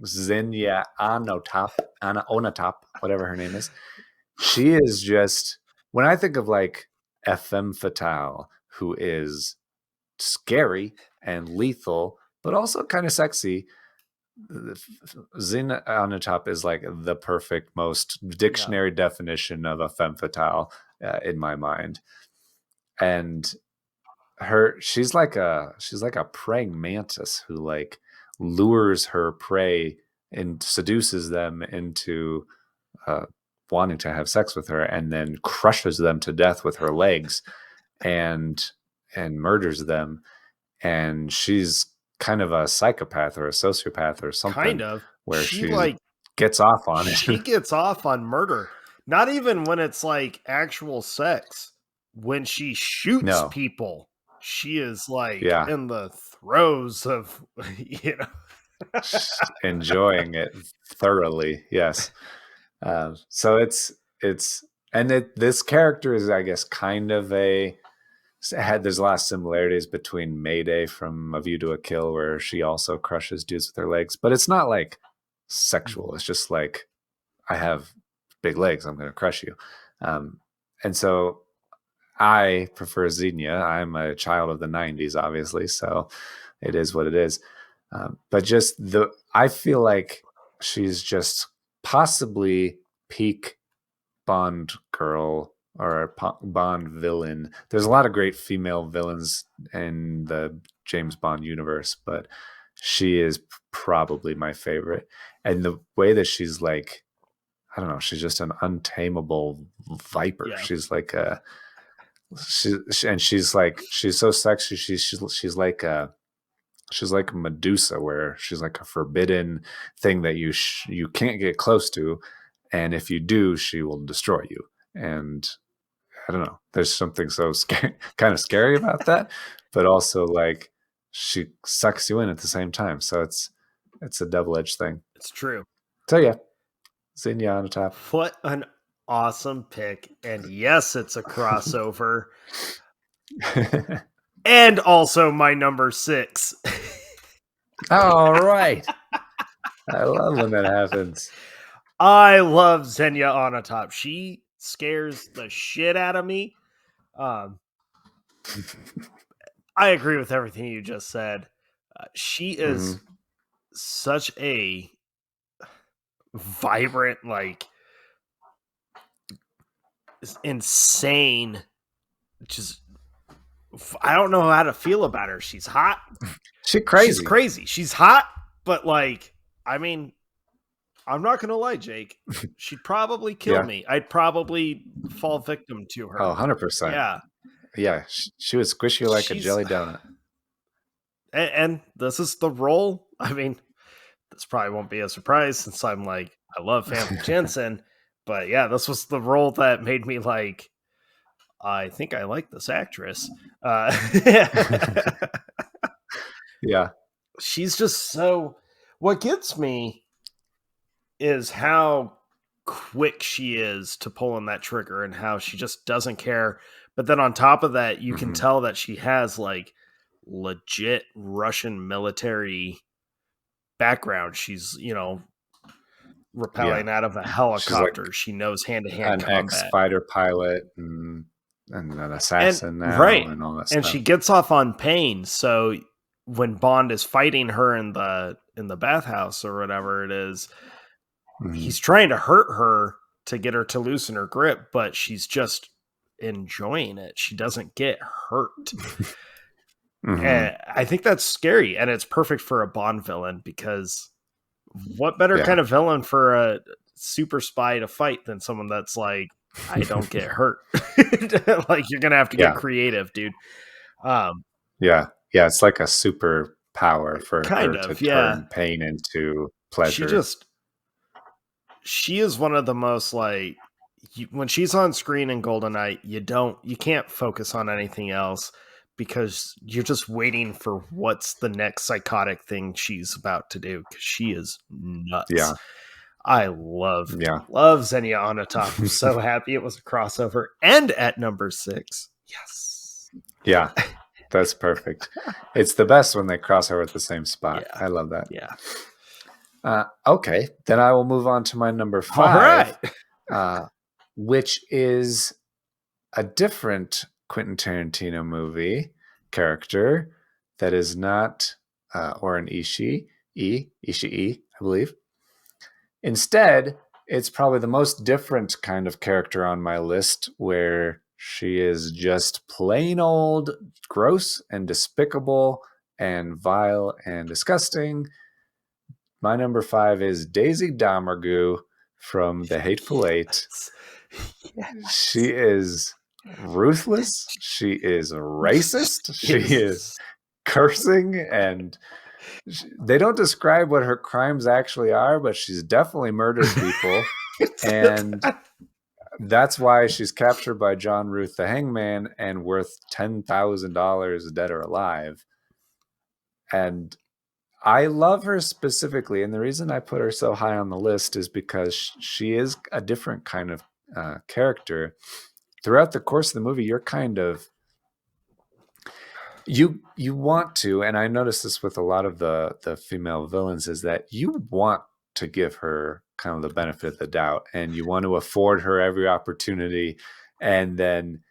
Xenia Onatop, whatever her name is. She is just when I think of like a femme fatale who is scary and lethal, but also kind of sexy. Xena on the top is like the perfect, most Yeah. dictionary definition of a femme fatale in my mind. And she's like a praying mantis who like lures her prey and seduces them into uh, wanting to have sex with her, and then crushes them to death with her legs, and murders them. And she's kind of a psychopath or a sociopath or Kind something, of. where She she like gets off on it. she gets off on murder. Not even when it's like actual sex. When she shoots No, people, she is like yeah, in the throes of enjoying it thoroughly. Yes. So it's and this character is, I guess, kind of there's a lot of similarities between Mayday from A View to a Kill, where she also crushes dudes with her legs, but it's not like sexual. Mhm. It's just like, I have big legs, I'm going to crush you. And so I prefer Xenia. I'm a child of the 90s, obviously, so it is what it is. But just I feel like she's just possibly peak Bond girl or Bond villain. There's a lot of great female villains in the James Bond universe, but she is probably my favorite. And the way that she's like, I don't know, she's just an untamable viper. Yeah, She's like and she's so sexy. She's like Medusa, where she's like a forbidden thing that you can't get close to, and if you do, she will destroy you. And I don't know. There's something so kind of scary about that, but also like she sucks you in at the same time. So it's a double edged thing. it's true. So yeah, Xenia on the top. What an awesome pick. And yes, it's a crossover. And also my number 6. All right. I love when that happens. I love Xenia Onatop. She scares the shit out of me. Um, I agree with everything you just said. She is Mhm. such a vibrant, like insane. Just I don't know how to feel about her. She's hot. She She's crazy. crazy. She's hot, but like, I mean, I'm not gonna lie, Jake. She'd probably kill Yeah. me. I'd probably fall victim to Oh, her. 100%. Yeah, Yeah. She would squish you like a she's jelly donut. and this is the role. I mean, this probably won't be a surprise since I'm like I love Famke Jensen, but yeah, this was the role that made me like I think I like this actress. Yeah. She's just so. What gets me is how quick she is to pulling that trigger and how she just doesn't care. But then on top of that, you can Mhm. tell that she has like legit Russian military background. She's, Yeah. rappelling out of a She's like helicopter. She knows hand to hand an ex combat. fighter pilot, and an And assassin now, right. and all that And she stuff. gets off on pain. So when Bond is fighting her in the bathhouse or whatever it is, he's Mhm. trying to hurt her to get her to loosen her grip, but she's just enjoying it. She doesn't get hurt. Mhm. And I think that's scary, and it's perfect for a Bond villain because what better Yeah. kind of villain for a super spy to fight than someone that's like, I don't get hurt. Like you're gonna have to get Yeah. creative, dude. Um, Yeah. Yeah. It's like a superpower for kind her to of, yeah. turn pain into She pleasure. just she is one of the most like when she's on screen in Goldeneye, you can't focus on anything else because you're just waiting for what's the next psychotic thing she's about to do because she is nuts. Yeah. I love Xenia Onatop. I'm Yeah. so happy it was a crossover and at number 6. Yes. Yeah. That's perfect. It's the best when they cross over at the same spot. Yeah. I love that. Yeah. Okay, then I will move on to my number All right. 5, uh, which is a different Quentin Tarantino movie character that is not Oren Ishii, Ishii, I believe. Instead, it's probably the most different kind of character on my list, where she is just plain old gross and despicable and vile and disgusting. My number 5 is Daisy Domergue from The Hateful Eight. Yes. Yes. She is ruthless. She is racist. She is cursing, and they don't describe what her crimes actually are, but she's definitely murdered people. And that's why she's captured by John Ruth the Hangman and worth $10,000 dead or alive. And I love her specifically, and the reason I put her so high on the list is because she is a different kind of character. Throughout the course of the movie, you're kind of you want to, and I notice this with a lot of the female villains, is that you want to give her kind of the benefit of the doubt, and you want to afford her every opportunity, and then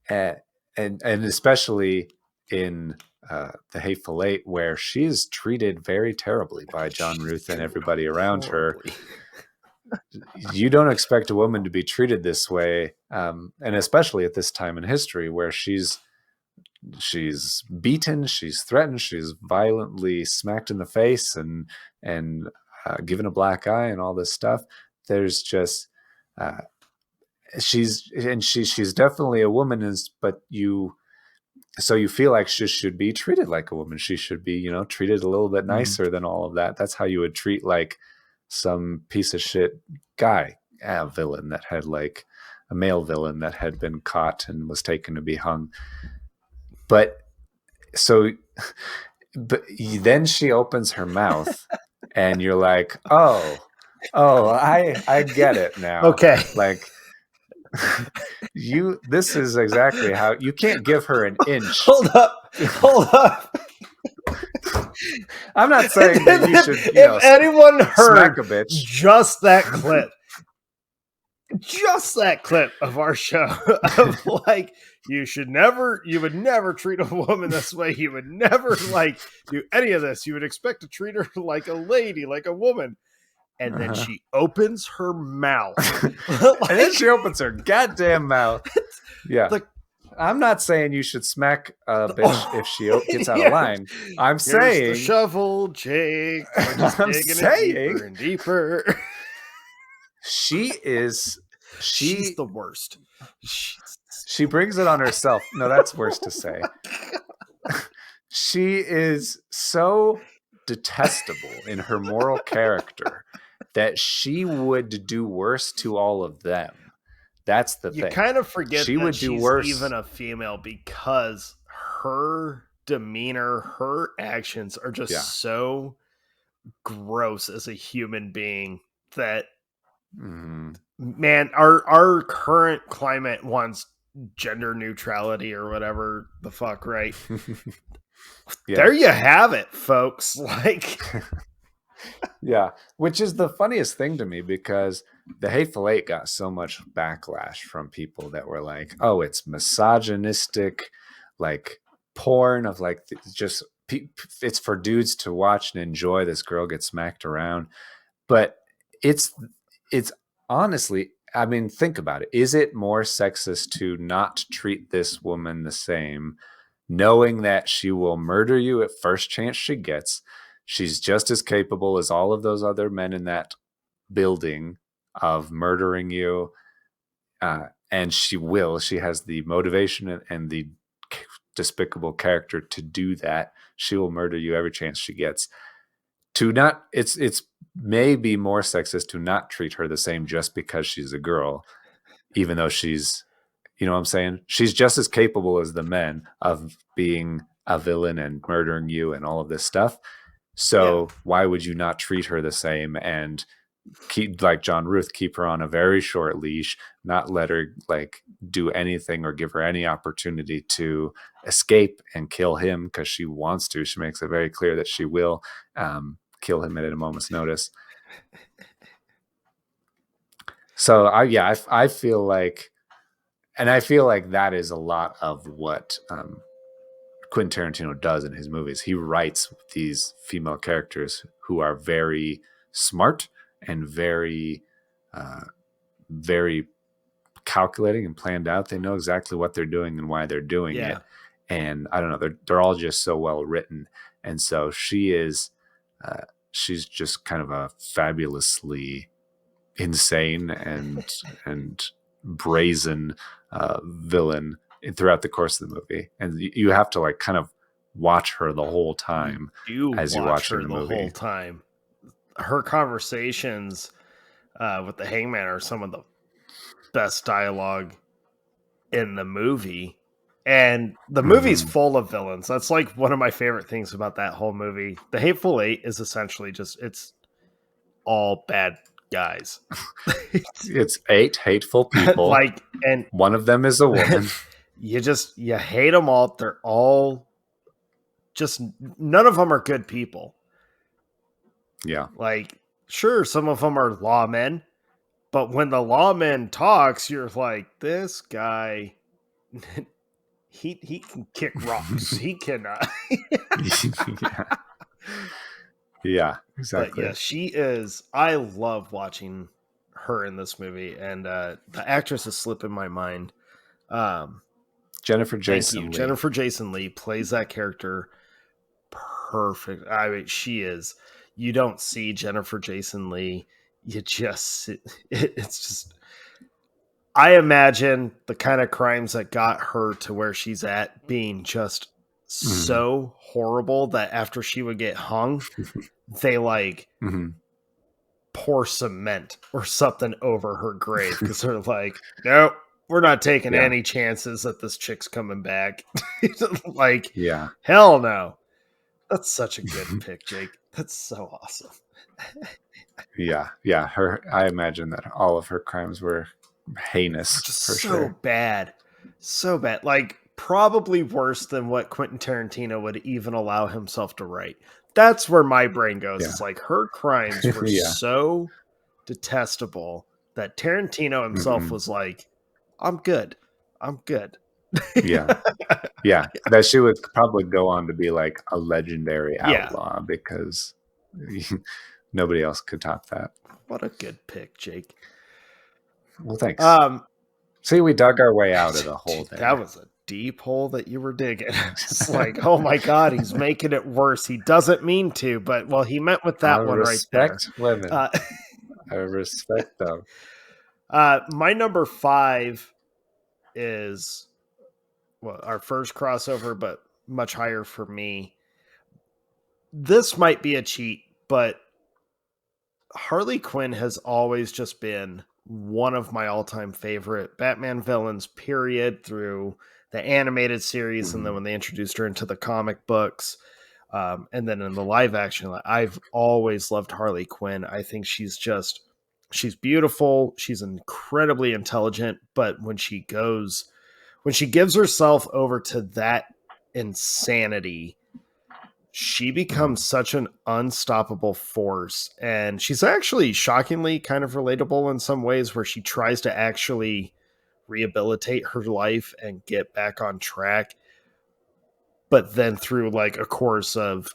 and especially in The Hateful Eight, where she's treated very terribly by John Ruth and everybody around her. You don't expect a woman to be treated this way, and especially at this time in history, where she's beaten, she's threatened, she's violently smacked in the face, and given a black eye, and all this stuff. There's just she's definitely a woman, but you feel like she should be treated like a woman. She should be, treated a little bit nicer than all of that. That's how you would treat like some piece of shit guy, villain that had like a male villain that had been caught and was taken to be hung. But then she opens her mouth and you're like, oh, I get it now. Okay. Like, this is exactly how you can't give her an inch. Hold up. I'm not saying that you should, if anyone heard smack a bitch. just that clip of our show of like, you would never treat a woman this way. You would never like do any of this. You would expect to treat her like a lady, like a woman. And then she opens her mouth. And then she opens her goddamn mouth. Yeah. I'm not saying you should smack a bitch if she gets out of line. I'm saying the shovel, Jake. I'm saying deeper and deeper. She's the worst. She brings it on herself. No, that's worse to say. She is so detestable in her moral character that she would do worse to all of them. That's the thing. You kind of forget she would do worse. Even a female, because her demeanor, her actions are just so gross as a human being that, man, our current climate wants gender neutrality or whatever the fuck, right? There you have it, folks. Like, yeah, which is the funniest thing to me, because The Hateful Eight got so much backlash from people that were like, oh, it's misogynistic, like porn of like just it's for dudes to watch and enjoy this girl get smacked around. But it's honestly, I mean, think about it. Is it more sexist to not treat this woman the same, knowing that she will murder you at first chance she gets? She's just as capable as all of those other men in that building of murdering you. And she has the motivation and the despicable character to do that. She will murder you every chance she gets. It's maybe more sexist to not treat her the same just because she's a girl, even though she's, you know what I'm saying? She's just as capable as the men of being a villain and murdering you and all of this stuff. So why would you not treat her the same and keep, like John Ruth, keep her on a very short leash, not let her like do anything or give her any opportunity to escape and kill him because she wants to. She makes it very clear that she will kill him at a moment's notice. So I feel like, and I feel like that is a lot of what Quentin Tarantino does in his movies. He writes these female characters who are very smart and very calculating and planned out. They know exactly what they're doing and why they're doing Yeah. it. And I don't know, they're all just so well written. And so she's just kind of a fabulously insane and brazen villain throughout the course of the movie. And you have to like kind of watch her the whole time You as you're watch watching her the the whole movie. time. Her conversations with the Hangman are some of the best dialogue in the movie. And the movie's Mm-hmm. full of villains. That's like one of my favorite things about that whole movie. The Hateful Eight is essentially it's all bad guys. It's 8 hateful people. Like, and One of them is a woman. you hate them all. They're all just, none of them are good people. Yeah. Like, sure, some of them are lawmen, but when the lawman talks, you're like, this guy, he can kick rocks. He cannot. yeah. Yeah, But exactly. yeah, she is. I love watching her in this movie, and the actress is slipping my mind. Um, Jennifer Thank you. Jason Leigh. Jennifer Jason Leigh plays that character perfect. I mean, she is. You don't see Jennifer Jason Leigh. You just, it's just, I imagine the kind of crimes that got her to where she's at being just Mm-hmm. so horrible that after she would get hung, they like Mm-hmm. pour cement or something over her grave because they're like, nope, we're not taking Yeah. any chances that this chick's coming back. Like, Yeah. hell no. That's such a good pick, Jake. That's so awesome. Yeah. Yeah. I imagine that all of her crimes were heinous Just for so sure. bad. So bad. Like, probably worse than what Quentin Tarantino would even allow himself to write. That's where my brain goes. Yeah. It's like her crimes were Yeah. so detestable that Tarantino himself Mm-mm. was like, I'm good. I'm good. Yeah. Yeah. That she would probably go on to be like a legendary Yeah. outlaw because nobody else could top that. What a good pick, Jake. Well, thanks. Um, See, we dug our way out of the hole dude, that there. was a deep hole that you were digging. It's like, oh my God, he's making it worse. He doesn't mean to, but well, he meant with I that one right there. respect women. Uh, I respect them. my number 5 is, well, our first crossover, but much higher for me. This might be a cheat, but Harley Quinn has always just been one of my all-time favorite Batman villains, period, through the animated series, and then Mhm. when they introduced her into the comic books, and then in the live action. I've always loved Harley Quinn. I think she's beautiful. She's incredibly intelligent, but when she gives herself over to that insanity, she becomes such an unstoppable force. And she's actually shockingly kind of relatable in some ways, where she tries to actually rehabilitate her life and get back on track. But then through like a course of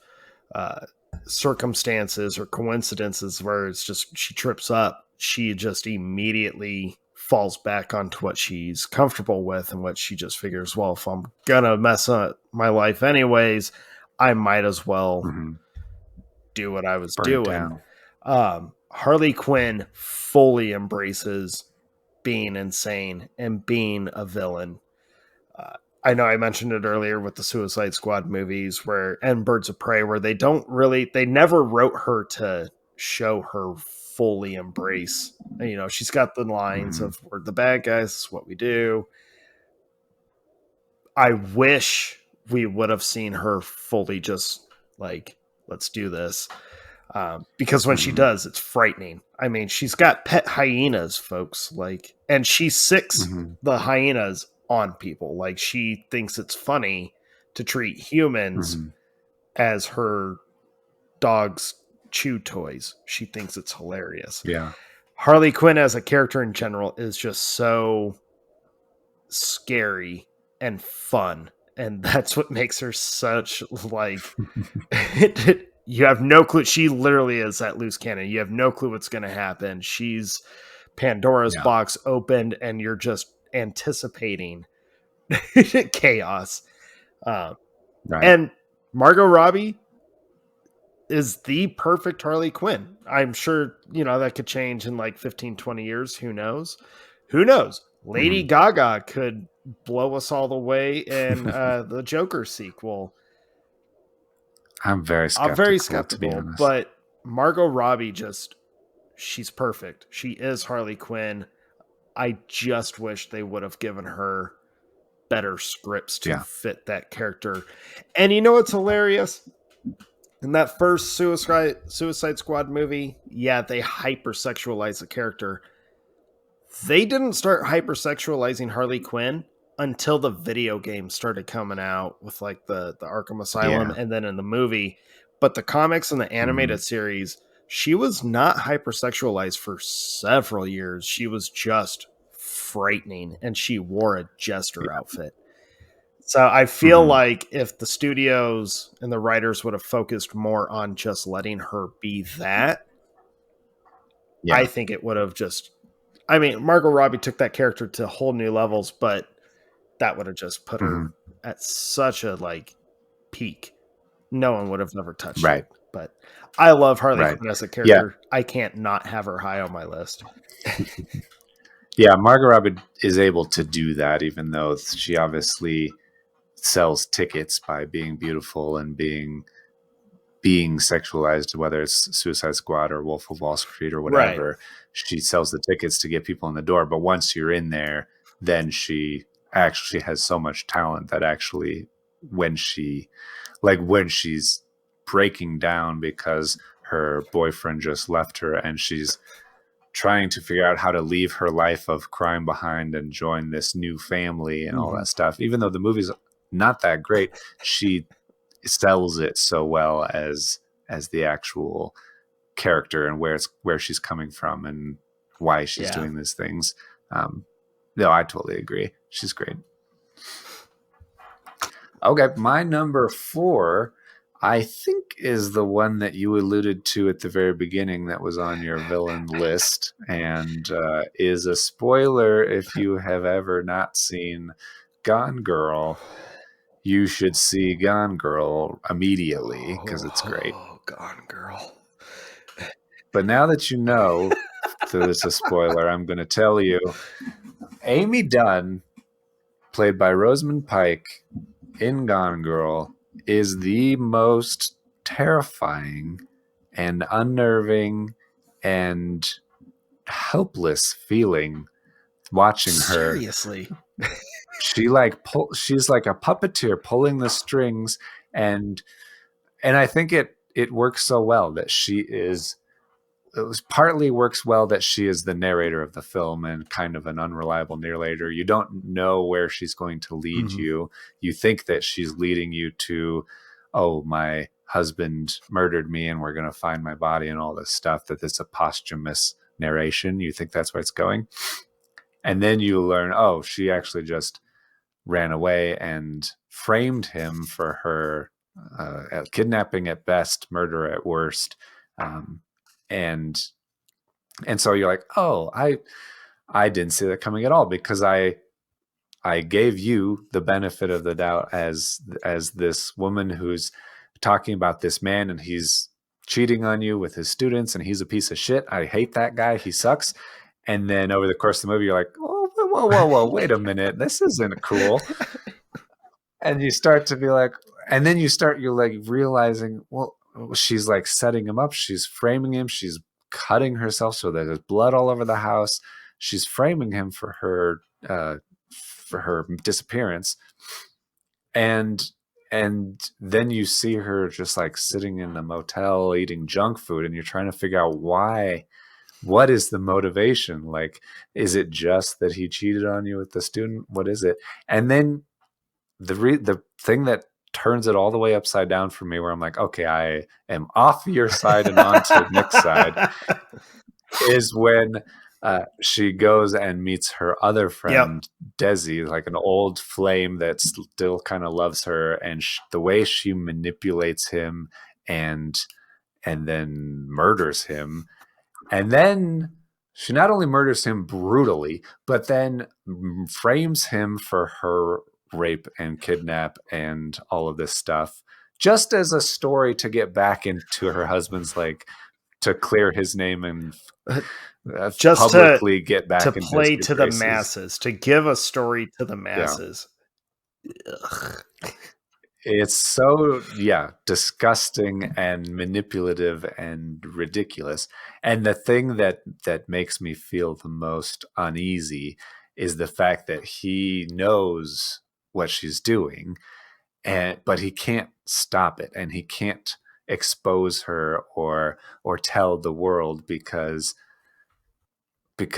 uh, circumstances or coincidences where it's just she trips up, she just immediately falls back onto what she's comfortable with and what she just figures, well, if I'm gonna mess up my life anyways, I might as well Mhm. do what I was Burn it doing. down. Harley Quinn fully embraces being insane and being a villain. I know I mentioned it earlier with the Suicide Squad movies and Birds of Prey, where they never wrote her to show her fully embrace. She's got the lines Mhm. of, we're the bad guys, this is what we do. I wish we would have seen her fully just like, let's do this. Because when she Mhm. does, it's frightening. I mean, she's got pet hyenas, folks, and she sicks Mhm. the hyenas on people. Like, she thinks it's funny to treat humans Mhm. as her dog's chew toys. She thinks it's hilarious. Yeah. Harley Quinn as a character in general is just so scary and fun and that's what makes her such like you have no clue. She literally is that loose cannon. You have no clue what's going to happen. She's Pandora's Yeah. box opened, and you're just anticipating chaos. Uh, Right. and Margot Robbie is the perfect Harley Quinn. I'm sure, that could change in like 15, 20 years. Who knows? Who knows? Lady Mhm. Gaga could blow us all the way in the Joker sequel. I'm very I'm very skeptical, to be skeptical, honest. but Margot Robbie she's perfect. She is Harley Quinn. I just wish they would have given her better scripts to Yeah. fit that character. And you know what's hilarious? In that first Suicide Squad movie, yeah, they hypersexualize the character. They didn't start hypersexualizing Harley Quinn until the video game started coming out with like the Arkham Asylum Yeah. and then in the movie. But the comics and the Mhm. animated series, she was not hypersexualized for several years. She was just frightening and she wore a jester Yeah. outfit. So I feel Mhm. like if the studios and the writers would have focused more on just letting her be that, I Yeah. think it would have just. I mean, Margot Robbie took that character to whole new levels, but that would have just put her Mhm. at such a like peak. No one would have never touched Right. it. But I love Harley Right. Quinn as a Yeah. character. I can't not have her high on my list. Yeah. Margot Robbie is able to do that, even though she obviously sells tickets by being beautiful and being sexualized, whether it's Suicide Squad or Wolf of Wall Street or Right. whatever. She sells the tickets to get people in the door. But once you're in there, then she actually has so much talent that actually, when she's breaking down because her boyfriend just left her and she's trying to figure out how to leave her life of crime behind and join this new family and all Mm-hmm. that stuff. Even though the movie's not that great, she sells it so well as the actual character and where she's coming from and why she's Yeah. doing these things. No, I totally agree. She's great. Okay, my number 4, I think, is the one that you alluded to at the very beginning that was on your villain list, and is a spoiler if you have ever not seen Gone Girl. You should see Gone Girl immediately because it's great. Oh, Gone Girl. But now that you know that it's a spoiler, I'm going to tell you Amy Dunn, played by Rosamund Pike in Gone Girl, is the most terrifying and unnerving and helpless feeling watching her. Seriously. She's like a puppeteer pulling the strings, and I think it works so well that she is it was partly works well that she is the narrator of the film and kind of an unreliable narrator. You don't know where she's going to lead Mm-hmm. you. You think that she's leading you to, oh, my husband murdered me and we're going to find my body and all this stuff, that it's a posthumous narration. You think that's where it's going. And then you learn, oh, she actually just ran away and framed him for her kidnapping at best, murder at worst. Um, and so you're like, oh, I didn't see that coming at all because I gave you the benefit of the doubt as this woman who's talking about this man and he's cheating on you with his students and he's a piece of shit. I hate that guy. He sucks. And then over the course of the movie, you're like, oh, whoa, wait a minute, this isn't cool. And you start to be like, and then you're like realizing, well, she's like setting him up, she's framing him, she's cutting herself so that there's blood all over the house, she's framing him for her disappearance, and then you see her just like sitting in a motel eating junk food and you're trying to figure out why. What is the motivation? Like, is it just that he cheated on you with the student? What is it? And then the thing that turns it all the way upside down for me, where I'm like, okay, I am off your side and onto Nick's side, is when she goes and meets her other Yep. friend Desi, like an old flame that still kind of loves her, and the way she manipulates him and then murders him, and then she not only murders him brutally, but then frames him for her rape and kidnap and all of this stuff, just as a story to get back into her husband's, like, to clear his name and Just publicly get to back into his play good to the graces. masses, to give a story to the Yeah. masses. Ugh. It's so, yeah, disgusting and manipulative and ridiculous. And the thing that makes me feel the most uneasy is the fact that he knows what she's doing, and but he can't stop it, and he can't expose her or tell the world because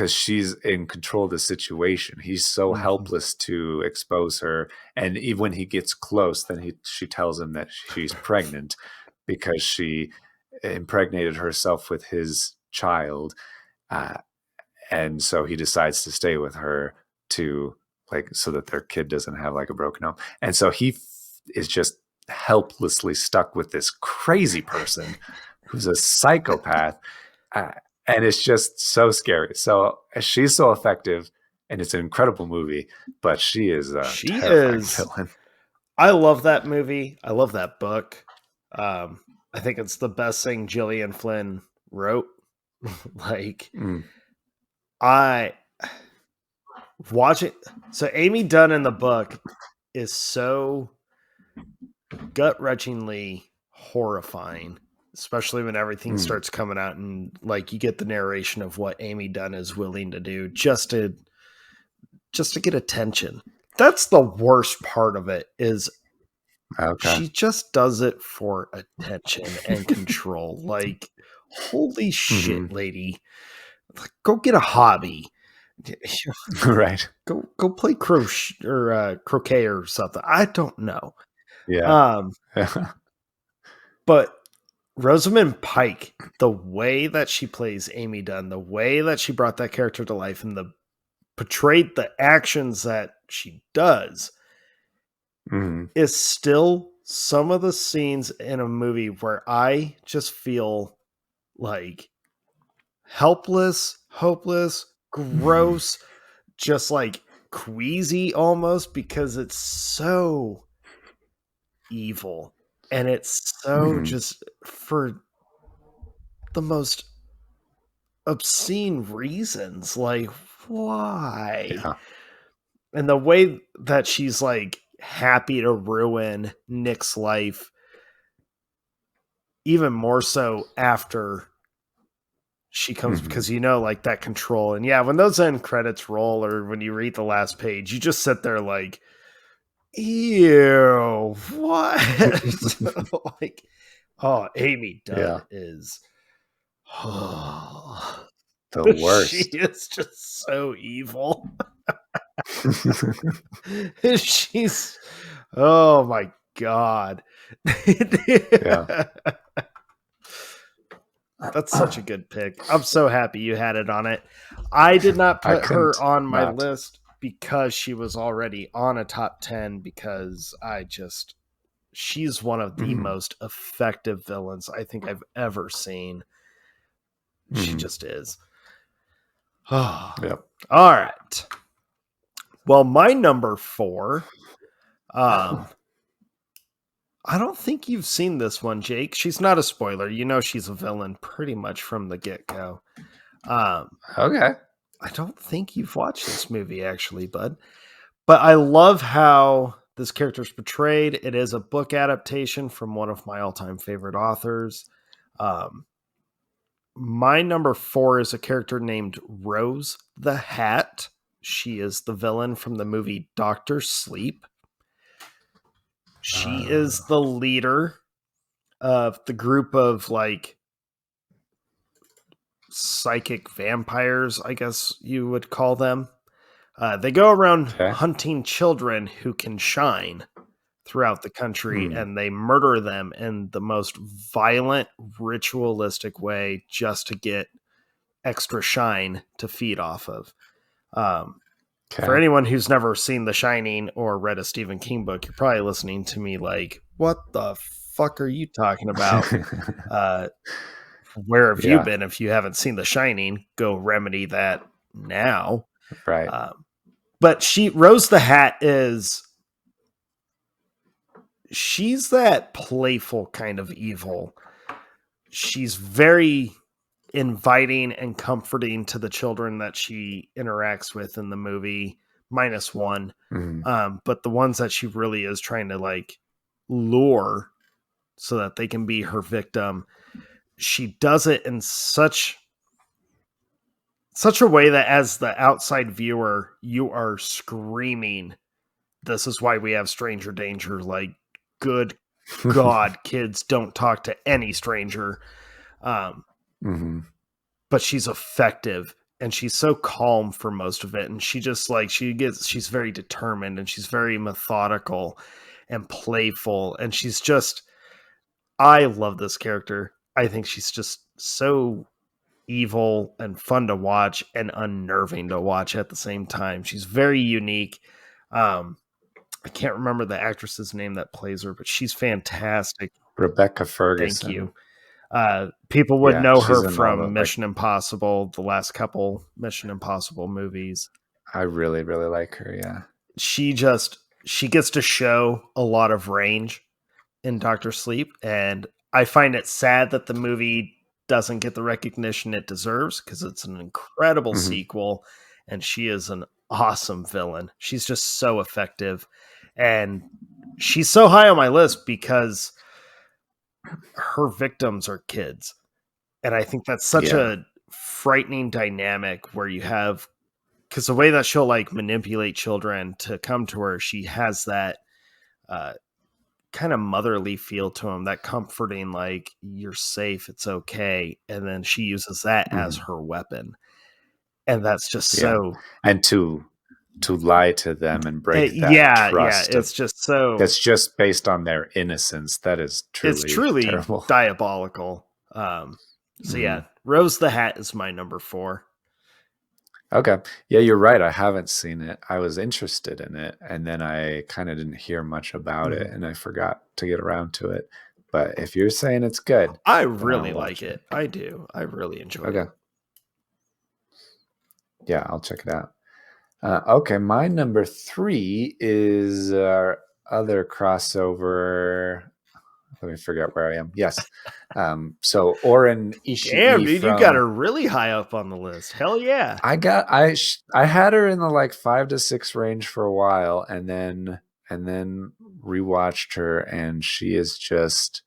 she's in control of the situation. He's so Mhm. helpless to expose her, and even when he gets close, then she tells him that she's pregnant because she impregnated herself with his child, uh, and so he decides to stay with her to, like, so that their kid doesn't have like a broken home, and so is just helplessly stuck with this crazy person who's a psychopath, uh, and it's just so scary. So she's so effective, and it's an incredible movie, but she is a She terrifying is. villain. I love that movie. I love that book. Um, I think it's the best thing Gillian Flynn wrote. Like, Mm, I watch it. So Amy Dunn in the book is so gut wrenchingly horrifying, especially when everything mm, starts coming out and like you get the narration of what Amy Dunn is willing to do just to get attention. That's the worst part of it is okay. she just does it for attention and control. Like, holy Hmm. shit, lady. Like, go get a hobby. Right. Go play crochet or croquet or something. I don't know. Yeah. Um, but Rosamund Pike, the way that she plays Amy Dunn, the way that she brought that character to life and the portrayed the actions that she does Hmm. is still some of the scenes in a movie where I just feel like helpless, hopeless, gross, just like queasy almost because it's so evil and it's so Hmm. just for the most obscene reasons. Like, why? Yeah. And the way that she's like happy to ruin Nick's life, even more so after she comes, Hmm. because like that control. And yeah, when those end credits roll or when you read the last page, you just sit there like, ew, what? Like, oh, Amy Dunn Yeah. is. Oh, The she worst. is just so evil. She's, oh my god. Yeah. That's such a good pick. I'm so happy you had it on it. I did not I put her couldn't on my not. list because she was already on a top 10 because she's one of the Hmm. most effective villains I think I've ever seen. She Hmm. just is. Oh, Yep. all right. Well, my number 4, um, I don't think you've seen this one, Jake. She's not a spoiler. You know she's a villain pretty much from the get-go. Um, Okay. I don't think you've watched this movie actually, bud. But I love how this character's portrayed. It is a book adaptation from one of my all-time favorite authors. Um, my number 4 is a character named Rose the Hat. She is the villain from the movie Doctor Sleep. She is Uh, the leader of the group of like psychic vampires, I guess you would call them. They go around okay. hunting children who can shine throughout the country Hmm. and they murder them in the most violent, ritualistic way just to get extra shine to feed off of. Um, for Okay. anyone who's never seen The Shining or read a Stephen King book, you're probably listening to me like, what the fuck are you talking about? Uh, where have you Yeah. been? If you haven't seen The Shining, go remedy that now. Right. Um, but Rose the Hat she's that playful kind of evil. She's very inviting and comforting to the children that she interacts with in the movie, minus one. Mhm. But the ones that she really is trying to like lure so that they can be her victim, she does it in such a way that as the outside viewer, you are screaming, "This is why we have stranger danger." Like, good God, kids don't talk to any stranger. Um, Mhm. but she's effective and she's so calm for most of it. And she just like, she's very determined and she's very methodical and playful. And I love this character. I think she's just so evil and fun to watch and unnerving to watch at the same time. She's very unique. Um, I can't remember the actress's name that plays her, but she's fantastic. Rebecca Thank Ferguson. you. People would Yeah, know her she's in all from the like Mission Impossible, the last couple Mission Impossible movies. I really, really like her, yeah. She gets to show a lot of range in Doctor Sleep, and I find it sad that the movie doesn't get the recognition it deserves because it's an incredible Mhm. sequel, and she is an awesome villain. She's just so effective, and she's so high on my list because her victims are kids. And I think that's such Yeah. a frightening dynamic where you have, because the way that she'll like manipulate children to come to her, she has that uh, kind of motherly feel to him, that comforting, like, you're safe, it's okay. And then she uses that as Mhm. her weapon. And that's just Yeah. so, And to lie to them and break that yeah, trust of it's just so, that's just based on their innocence. That is it's truly truly terrible. diabolical. So Mhm. yeah, Rose the Hat is my number four. Okay. Yeah, you're right. I haven't seen it. I was interested in it, and then I kind of didn't hear much about it, Mhm. and I forgot to get around to it. But if you're saying it's good, I then I'll really like watch it. it. I do. I really enjoy it. Okay. Yeah, I'll check it out. Okay, my number three is our other crossover. Let me figure out where I am. Yes. So Oren Damn, Ishii dude, you got from her really high up on the list. Hell yeah. I had her in the like 5 to 6 range for a while, and then rewatched her, and she is just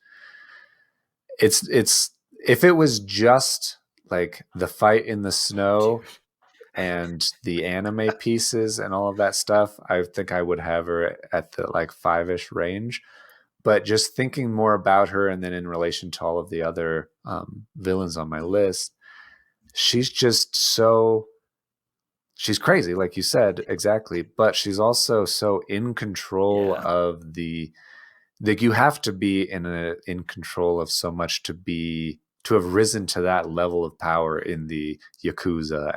it's if it was just like the fight in the Dude. snow and the anime pieces and all of that stuff, I think I would have her at the like 5-ish range. But just thinking more about her, and then in relation to all of the other villains on my list, she's just so she's crazy, like you said, exactly. But she's also so in control Yeah. of like you have to be in control of so much to have risen to that level of power in the Yakuza,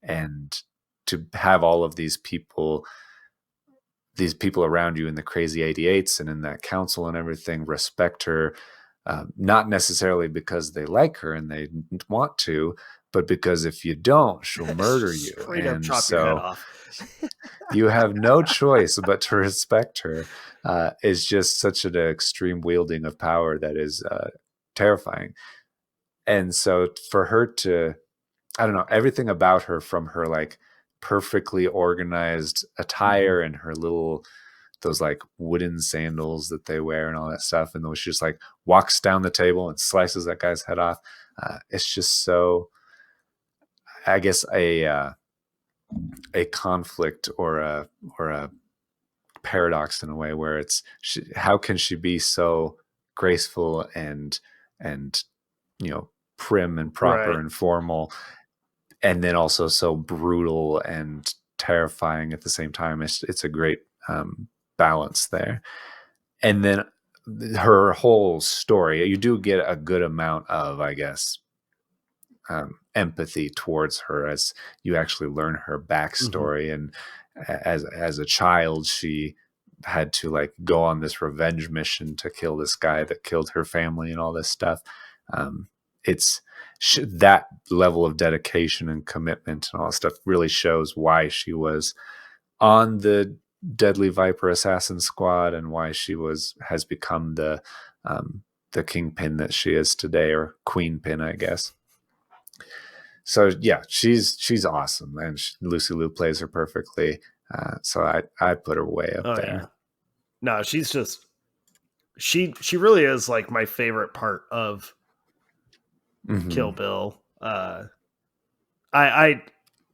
and to have all of these people around you in the crazy 88s and in that council and everything respect her, not necessarily because they like her and they want to, but because if you don't, she'll murder you. Straight up And chop your head so off. you have no choice but to respect her. Is just such an extreme wielding of power that is terrifying. And so for her to, I don't know, everything about her, from her like perfectly organized Mhm. attire and her little those like wooden sandals that they wear and all that stuff, and then she just like walks down the table and slices that guy's head off. It's just so, I guess, a conflict or a paradox in a way where how can she be so graceful and prim and proper Right. and formal, and then also so brutal and terrifying at the same time. It's a great balance there. And then her whole story, you do get a good amount of, I guess, empathy towards her as you actually learn her Mhm. backstory. And as a child, she had to like go on this revenge mission to kill this guy that killed her family and all this stuff. It's that level of dedication and commitment and all that stuff really shows why she was on the Deadly Viper Assassin Squad and why she has become the kingpin that she is today, or queen pin, I guess. So yeah, she's awesome, and Lucy Liu plays her perfectly. So I put her way up Oh yeah. there. No, she's just she really is like my favorite part of Kill Hmm. Bill. I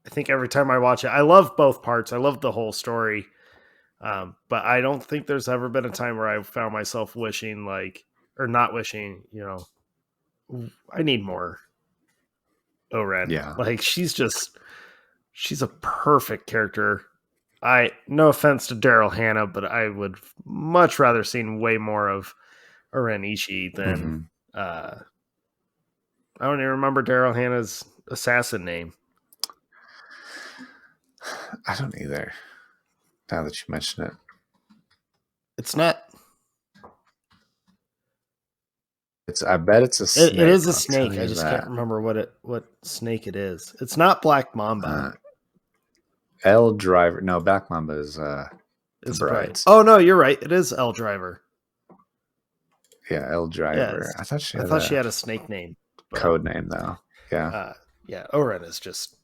think every time I watch it, I love both parts. I love the whole story. But I don't think there's ever been a time where I found myself wishing like or not wishing, I need more Oren. Yeah. Like she's a perfect character. I no offense to Daryl Hannah, but I would much rather seen way more of Oren Ishii than Hmm. uh I don't even remember Daryl Hannah's assassin name. I don't either. Now that you mention it, It's not I bet it's a it snake. is a I'll tell snake. I you just can't that. remember what snake it is. It's not Black Mamba. Uh, L Driver. No, Back Mamba is the Is the bride. bride's. Oh no, you're right. It is L Driver. Yeah, L Driver. Yes. I thought she I had thought she a had a snake name, but code name though. Yeah. yeah, Oren is just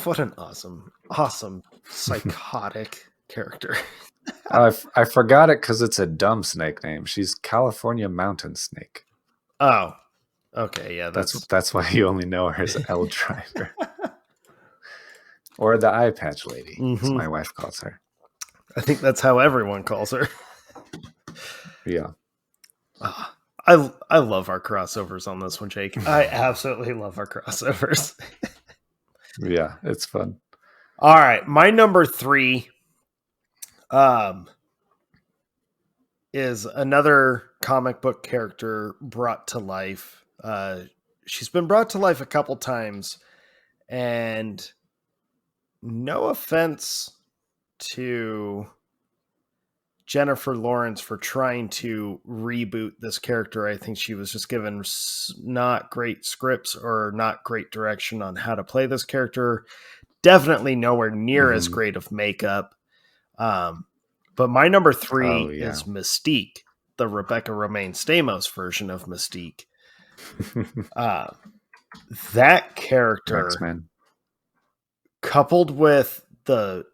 what an awesome psychotic character. I forgot it because it's a dumb snake name. She's California Mountain Snake. Oh, okay, yeah, That's why you only know her as L Driver. Or the eye patch lady, as hmm my wife calls her. I think that's how everyone calls her. Yeah. Ah, I love our crossovers on this one, Jake. I absolutely love our crossovers. Yeah, it's fun. All right, my number 3 um is another comic book character brought to life. She's been brought to life a couple times, and no offense to Jennifer Lawrence for trying to reboot this character. I think she was just given not great scripts or not great direction on how to play this character. Definitely nowhere near as Hmm. great of makeup. Um, but my number Oh 3 yeah. is Mystique, the Rebecca Romaine Stamos version of Mystique. Uh, that X character, Men. coupled with the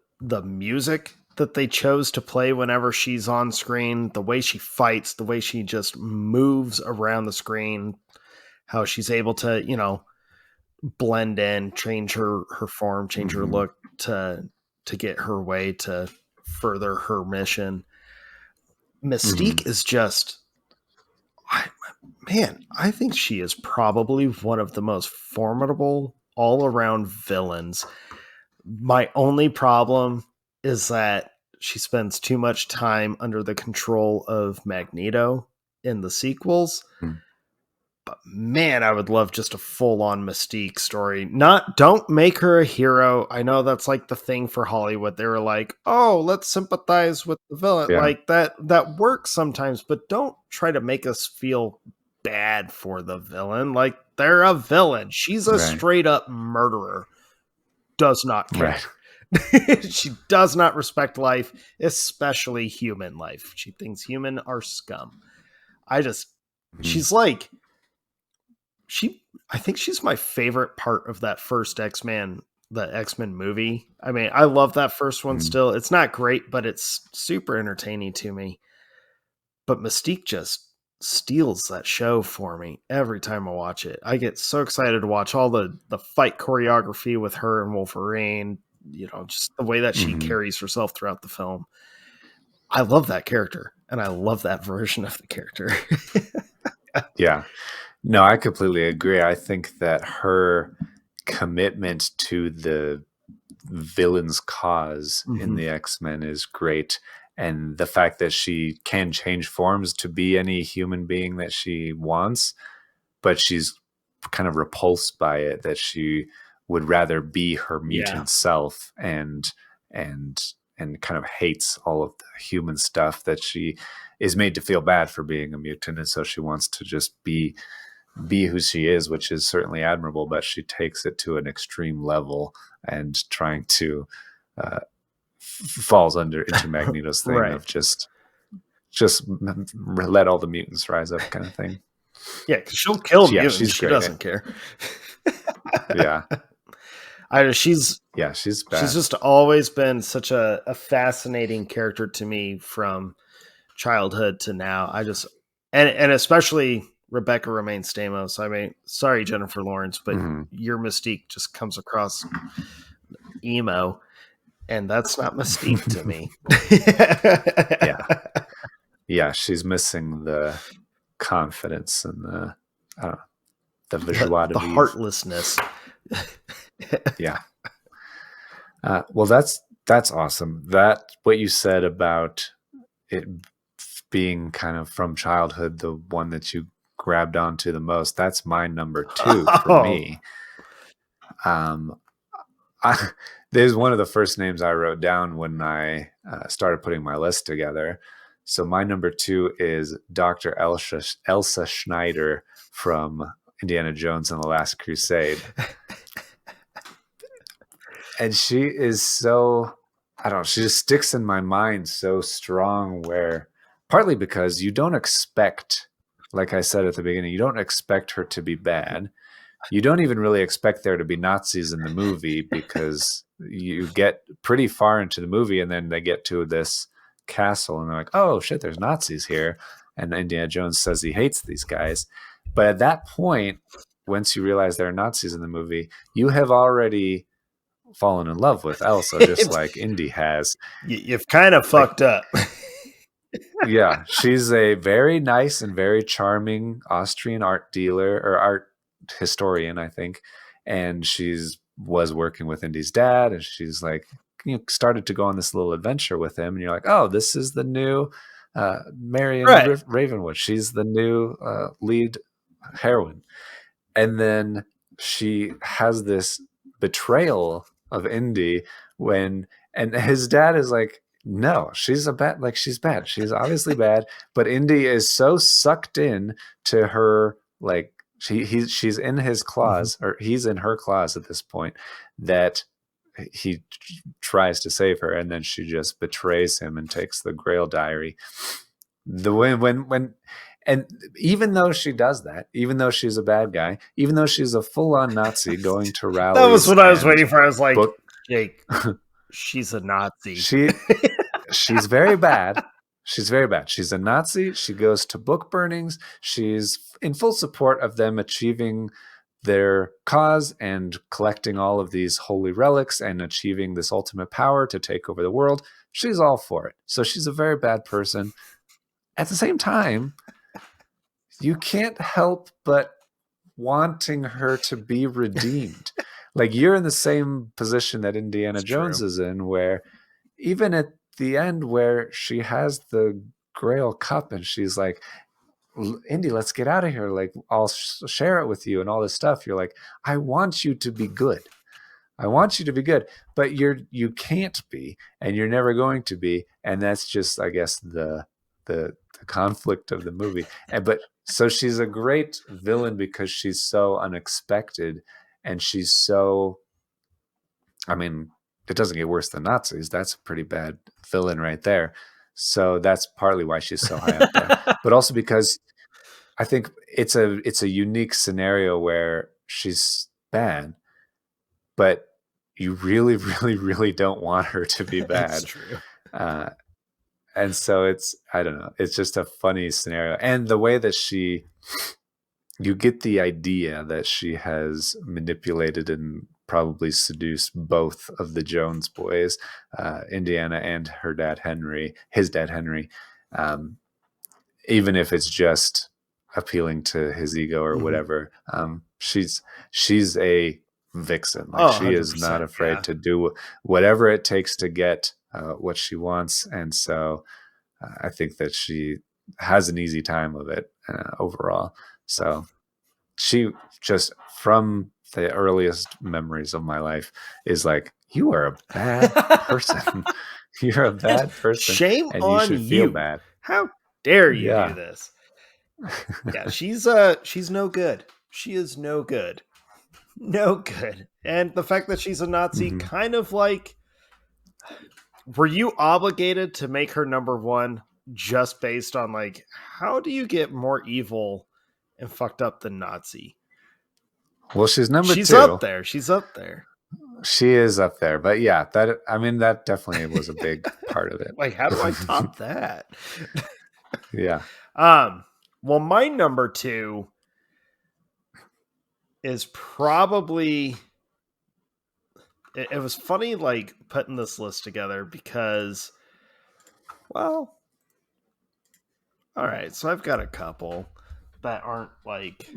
music that they chose to play whenever she's on screen, the way she fights, the way she just moves around the screen, how she's able to, blend in, change her form, change her Hmm. look to get her way to further her mission. Hmm. Mystique is just I, man, I think she is probably one of the most formidable all-around villains. My only problem is that she spends too much time under the control of Magneto in the sequels. But man, I would love just a full-on Mystique story. Not don't make her a hero. I know that's like the thing for Hollywood. They were like, "Oh, let's sympathize with the villain." Yeah. Like that works sometimes, but don't try to make us feel bad for the villain. Like they're a villain. She's a Right. straight up murderer. Does not care. Right. She does not respect life, especially human life. She thinks human are scum. I just Hmm. she's like she I think she's my favorite part of that first X-Men, the X-Men movie. I mean, I love that first one Hmm. still. It's not great, but it's super entertaining to me. But Mystique just steals that show for me every time I watch it. I get so excited to watch all the fight choreography with her and Wolverine, just the way that she Hmm. carries herself throughout the film. I love that character and I love that version of the character. Yeah. No, I completely agree. I think that her commitment to the villain's cause in hmm the X-Men is great. And the fact that she can change forms to be any human being that she wants, but she's kind of repulsed by it, that she would rather be her Yeah. mutant self, and and kind of hates all of the human stuff, that she is made to feel bad for being a mutant, and so she wants to just be who she is, which is certainly admirable, but she takes it to an extreme level, and trying to falls into Magneto's thing Right. of just let all the mutants rise up kind of thing. Yeah, 'cause she'll kill Yeah, mutants. she's She great. doesn't care. Yeah, She's yeah, she's she's bad. just always been such a fascinating character to me from childhood to now. And especially Rebecca Romaine Stamos. I mean, sorry, Jennifer Lawrence, but Mhm. your Mystique just comes across emo, and that's not Mystique to me. Yeah, yeah, she's missing the confidence and I don't know, the joie de The vivre. heartlessness. Yeah. Well, that's awesome. That what you said about it being kind of from childhood, the one that you grabbed onto the most. That's my number two for Oh, me. Um, I, there's one of the first names I wrote down when I started putting my list together. So my number two is Dr. Elsa Schneider from Indiana Jones and the Last Crusade. And she is so, I don't know, she just sticks in my mind so strong, where partly because you don't expect, like I said at the beginning, you don't expect her to be bad. You don't even really expect there to be Nazis in the movie, because you get pretty far into the movie and then they get to this castle and they're like, oh shit, there's Nazis here. And Indiana Jones says he hates these guys. But at that point, once you realize there are Nazis in the movie, you have already fallen in love with Elsa, just it's, like Indy has. you've kind of Like, fucked up. yeah, she's a very nice and very charming Austrian art dealer, or art historian, I think. And she's was working with Indy's dad, and she's like, started to go on this little adventure with him. And you're like, oh, this is the new Marion Right. Ravenwood. She's the new lead heroine. And then she has this betrayal of Indy when, and his dad is like, no, she's a bad, like, she's bad, she's obviously bad. But Indy is so sucked in to her, like, she's in his Mhm. claws, or he's in her claws at this point, that he tries to save her, and then she just betrays him and takes the Grail diary. The when And even though she does that, even though she's a bad guy, even though she's a full-on Nazi going to That was rallies what I was and waiting for. I was like, book, Jake, she's a Nazi. she she's very bad. She's very bad. She's a Nazi. She goes to book burnings. She's in full support of them achieving their cause and collecting all of these holy relics and achieving this ultimate power to take over the world. She's all for it. So she's a very bad person. At the same time, you can't help but wanting her to be redeemed. Like, you're in the same position that Indiana It's Jones true. is in, where even at the end, where she has the Grail cup and she's like, Indy, let's get out of here. Like, I'll share it with you and all this stuff. You're like, I want you to be good. I want you to be good, but you can't be, and you're never going to be, and that's just, I guess, the conflict of the movie. And but so she's a great villain because she's so unexpected, and she's so, I mean, it doesn't get worse than Nazis. That's a pretty bad villain right there. So that's partly why she's so high up there, but also because I think it's a unique scenario where she's bad, but you really, really, really don't want her to be It's bad. true. Uh, and so it's, I don't know, it's just a funny scenario. And the way that you get the idea that she has manipulated and probably seduced both of the Jones boys, Indiana and her dad, Henry, his dad, Henry, um, even if it's just appealing to his ego or Mhm. whatever. She's a vixen. Like, Oh, she is not 100%. afraid Yeah. to do whatever it takes to get what she wants. And so I think that she has an easy time of it overall. So she just from the earliest memories of my life is like, you are a bad person. You're a And bad person shame and you on should feel you. bad. How dare you do Yeah. this? Yeah, she's no good. She is no good. No good. And the fact that she's a Nazi Mhm. kind of like, were you obligated to make her number one just based on like how do you get more evil and fucked up than Nazi? Well, she's number She's up two. there. She's up there. She is up there, but yeah, that I mean that definitely was a big part of Like, how do I it. top that? Yeah. um, well, my number two is probably it was funny like putting this list together because, well, all right, so I've got a couple that aren't like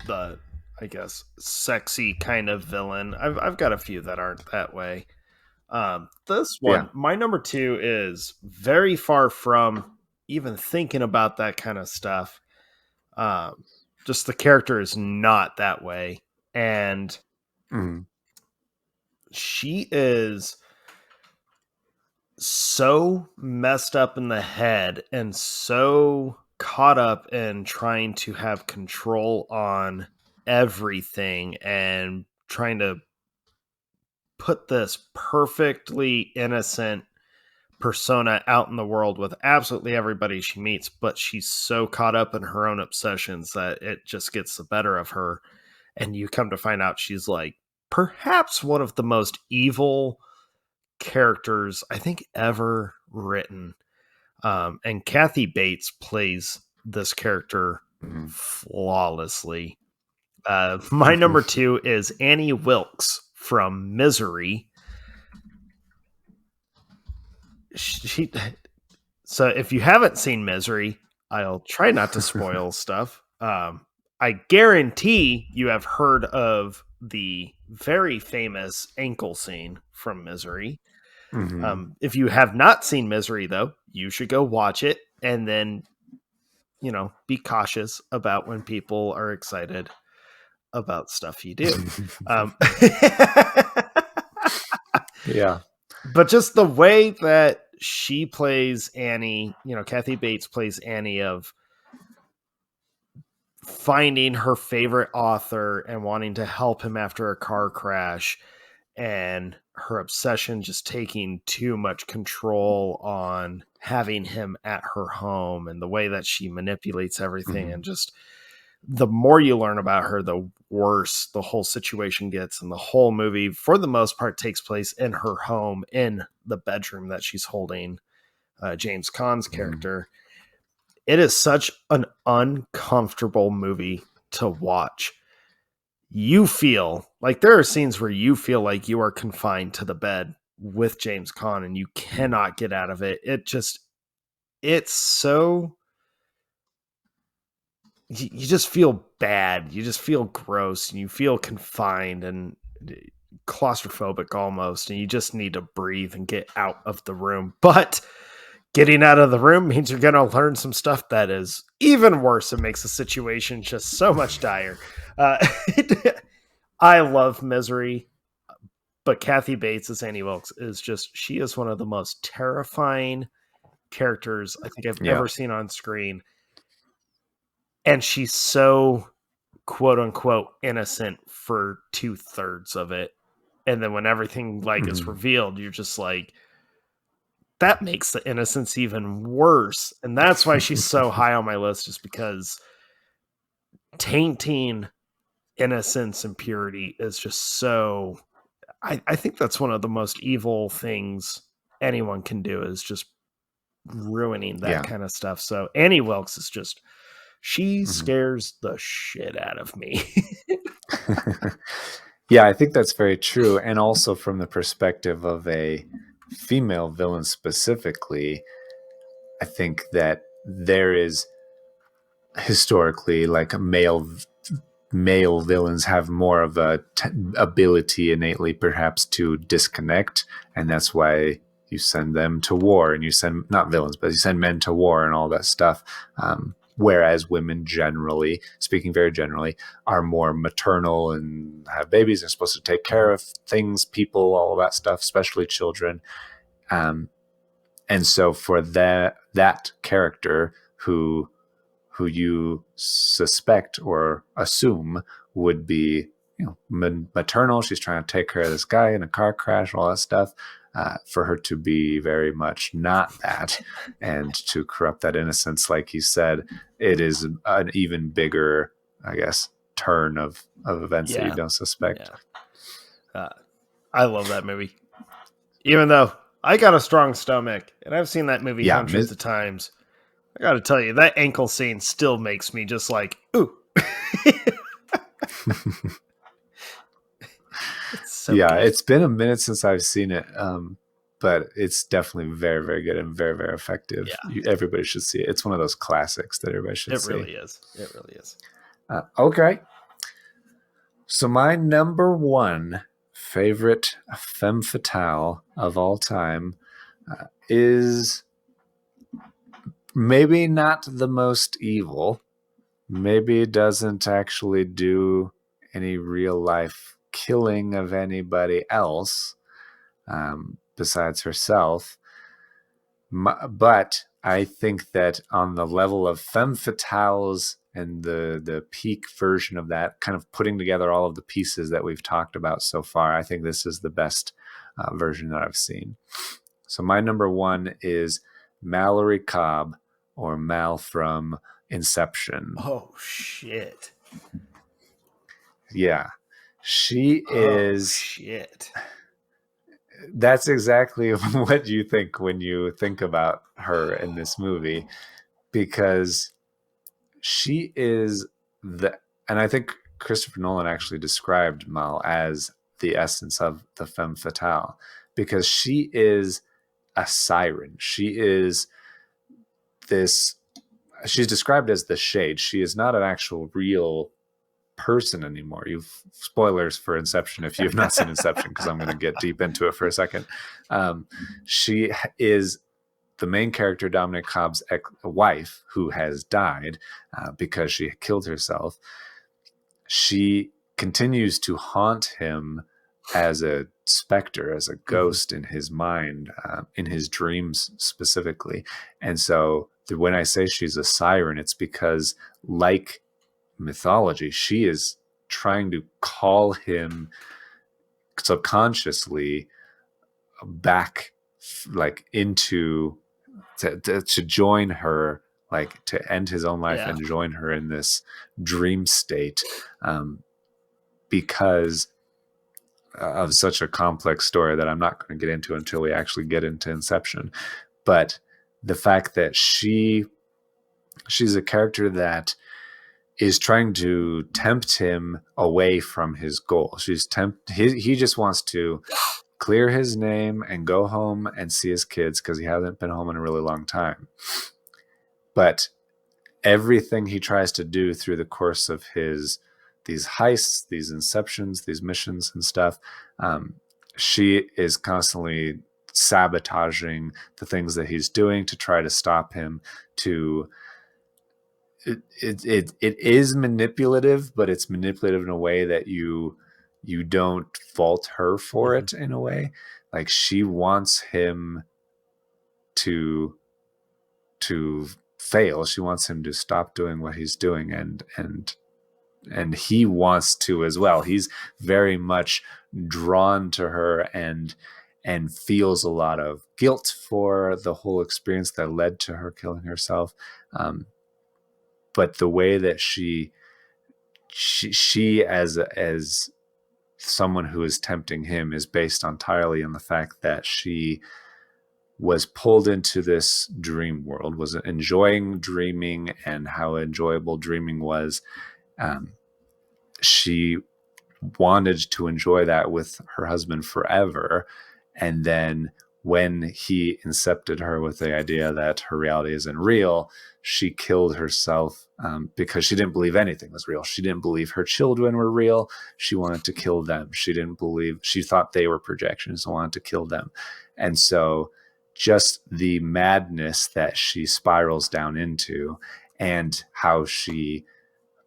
the, I guess, sexy kind of villain. I've got a few that aren't that way. This Yeah. one, my number two, is very far from even thinking about that kind of stuff. Um, just the character is not that way, and Mhm. she is so messed up in the head and so caught up in trying to have control on everything and trying to put this perfectly innocent persona out in the world with absolutely everybody she meets, but she's so caught up in her own obsessions that it just gets the better of her. And you come to find out she's like perhaps one of the most evil characters I think ever written. And Kathy Bates plays this character Mhm. flawlessly. My number two is Annie Wilkes from Misery. She So if you haven't seen Misery, I'll try not to spoil stuff. I guarantee you have heard of the very famous ankle scene from Misery. Mhm. If you have not seen Misery, though, you should go watch it and then, be cautious about when people are excited about stuff you do. Um, Yeah. but just the way that she plays Annie, Kathy Bates plays Annie, of finding her favorite author and wanting to help him after a car crash, and her obsession just taking too much control on having him at her home, and the way that she manipulates everything, and Mhm. just the more you learn about her, the worse the whole situation gets. And the whole movie for the most part takes place in her home, in the bedroom that she's holding James Caan's Mhm. character. It is such an uncomfortable movie to watch. You feel like there are scenes where you feel like you are confined to the bed with James Caan and you cannot get out of it. It's so, you just feel bad. You just feel gross and you feel confined and claustrophobic almost. And you just need to breathe and get out of the room. But getting out of the room means you're going to learn some stuff that is even worse and makes the situation just so much dire. Uh, I love Misery, but Kathy Bates as Annie Wilkes is just, she is one of the most terrifying characters I think I've Yeah. ever seen on screen. And she's so quote unquote innocent for 2/3 of it. And then when everything like is Mhm. revealed, you're just like, that makes the innocence even worse. And that's why she's so high on my list, is because tainting innocence and purity is just so, I think that's one of the most evil things anyone can do, is just ruining that Yeah. kind of stuff. So Annie Wilkes is just, she Mhm. scares the shit out of me. Yeah, I think that's very true. And also from the perspective of a female villain specifically, I think that there is historically like a male villains have more of a ability innately perhaps to disconnect, and that's why you send them to war and you send not villains but you send men to war and all that stuff. whereas women generally, speaking very generally, are more maternal and have babies. They're supposed to take care of things, people, all of that stuff, especially children. Um, and so for that character who you suspect or assume would be, maternal. She's trying to take care of this guy in a car crash, all that stuff. For her to be very much not that, and to corrupt that innocence, like he said, it is an even bigger, I guess, turn of events that you Yeah. don't suspect. Yeah. I love that movie. Even though I got a strong stomach and I've seen that movie Yeah, hundreds of times, I gotta tell you, that ankle scene still makes me just like, ooh. It's so yeah, good. it's been a minute since I've seen it, but it's definitely very, very good and very, very effective. Yeah, Everybody should see it. It's one of those classics that everybody should it see. really is. It really is. Okay, so my number one favorite femme fatale of all time is maybe not the most evil. Maybe it doesn't actually do any real life killing of anybody else, besides herself. But I think that on the level of femme fatales and the peak version of that, kind of putting together all of the pieces that we've talked about so far, I think this is the best version that I've seen. So my number one is Mallory Cobb, or Mal from Inception. Oh shit. Yeah, she Oh is. shit. That's exactly what you think when you think about her in this movie, because she is the, and I think Christopher Nolan actually described Mal as the essence of the femme fatale, because she is a siren. She is this, she's described as the shade. She is not an actual real person anymore. You've spoilers for Inception if you have not seen Inception, because I'm going to get deep into it for a second. She is the main character, Dominic Cobb's wife, who has died because she killed herself. She continues to haunt him as a specter, as a ghost in his mind, in his dreams specifically. And so when I say she's a siren, it's because, like mythology, she is trying to call him subconsciously back, like into to join her, like to end his own life Yeah. and join her in this dream state, because of such a complex story that I'm not going to get into until we actually get into Inception. But the fact that she's a character that is trying to tempt him away from his goal. He just wants to clear his name and go home and see his kids, because he hasn't been home in a really long time. But everything he tries to do through the course of these heists, these inceptions, these missions and stuff, she is constantly sabotaging the things that he's doing to try to stop him. It is manipulative, but it's manipulative in a way that you don't fault her for it, in a way. Like, she wants him to fail. She wants him to stop doing what he's doing, and he wants to as well. He's very much drawn to her, and feels a lot of guilt for the whole experience that led to her killing herself. But the way that she as someone who is tempting him is based entirely on the fact that she was pulled into this dream world, was enjoying dreaming, and how enjoyable dreaming was. She wanted to enjoy that with her husband forever. And then when he incepted her with the idea that her reality isn't real, she killed herself, because she didn't believe anything was real. She didn't believe her children were real. She wanted to kill them. She thought they were projections and wanted to kill them. And so just the madness that she spirals down into, and how she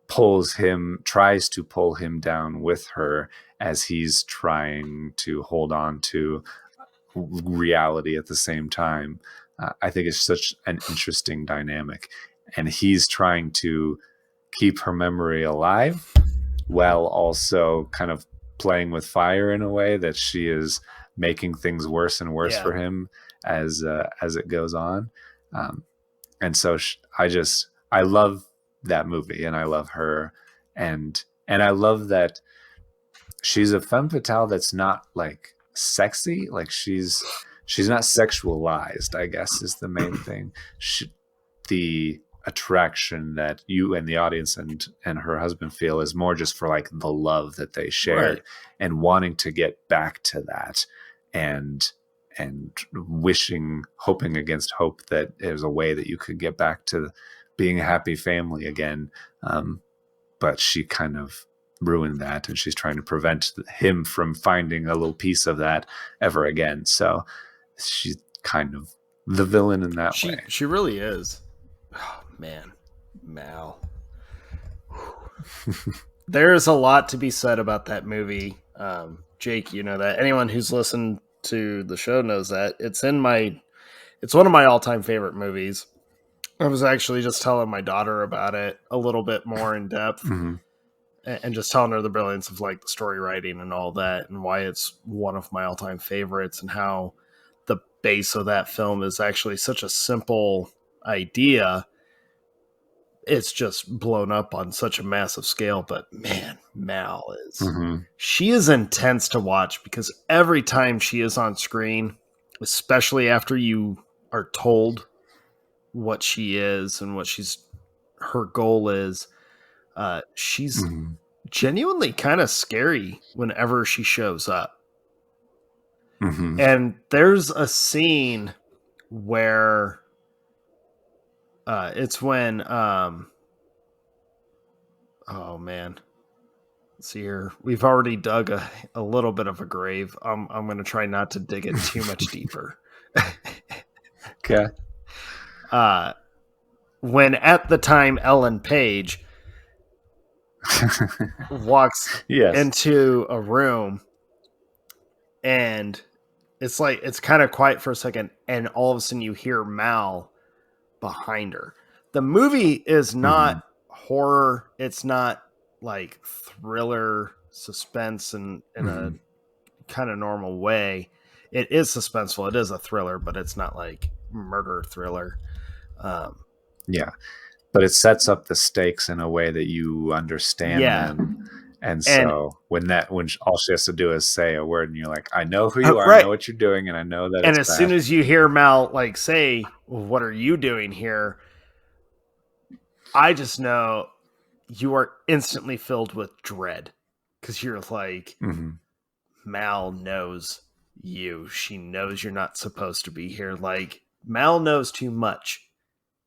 tries to pull him down with her as he's trying to hold on to reality at the same time. I think it's such an interesting dynamic. And he's trying to keep her memory alive while also kind of playing with fire in a way that she is making things worse and worse for him as it goes on. And so I love that movie, and I love her, and I love that she's a femme fatale that's not like sexy, like she's not sexualized, I guess, is the main thing. The attraction that you and the audience and her husband feel is more just for like the love that they shared, Right. and wanting to get back to that, and hoping against hope that there's a way that you could get back to being a happy family again. But she kind of ruined that, and she's trying to prevent him from finding a little piece of that ever again. So she's kind of the villain in that way. She really is. Oh man, Mal. There's a lot to be said about that movie. Jake, you know that. Anyone who's listened to the show knows that. It's one of my all-time favorite movies. I was actually just telling my daughter about it a little bit more in depth, Mm-hmm. and just telling her the brilliance of like the story writing and all that, and why it's one of my all-time favorites, and how the base of that film is actually such a simple idea. It's just blown up on such a massive scale. But man, Mal she is intense to watch, because every time she is on screen, especially after you are told what she is and what her goal is, she's genuinely kind of scary whenever she shows up. Mm-hmm. And there's a scene where it's when oh man, let's see here, we've already dug a little bit of a grave. I'm going to try not to dig it too much deeper. Okay. When at the time Ellen Page walks into a room, and it's like, it's kind of quiet for a second, and all of a sudden you hear Mal behind her. The movie is not horror. It's not like thriller suspense in a kind of normal way. It is suspenseful. It is a thriller, but it's not like murder thriller. Yeah. But it sets up the stakes in a way that you understand them. And so when all she has to do is say a word, and you're like, I know who you are, I know what you're doing, and I know that and it's as bad. soon as you hear Mal like say, well, what are you doing here? I just know you are instantly filled with dread, because you're like, Mal knows you. She knows you're not supposed to be here. Like, Mal knows too much,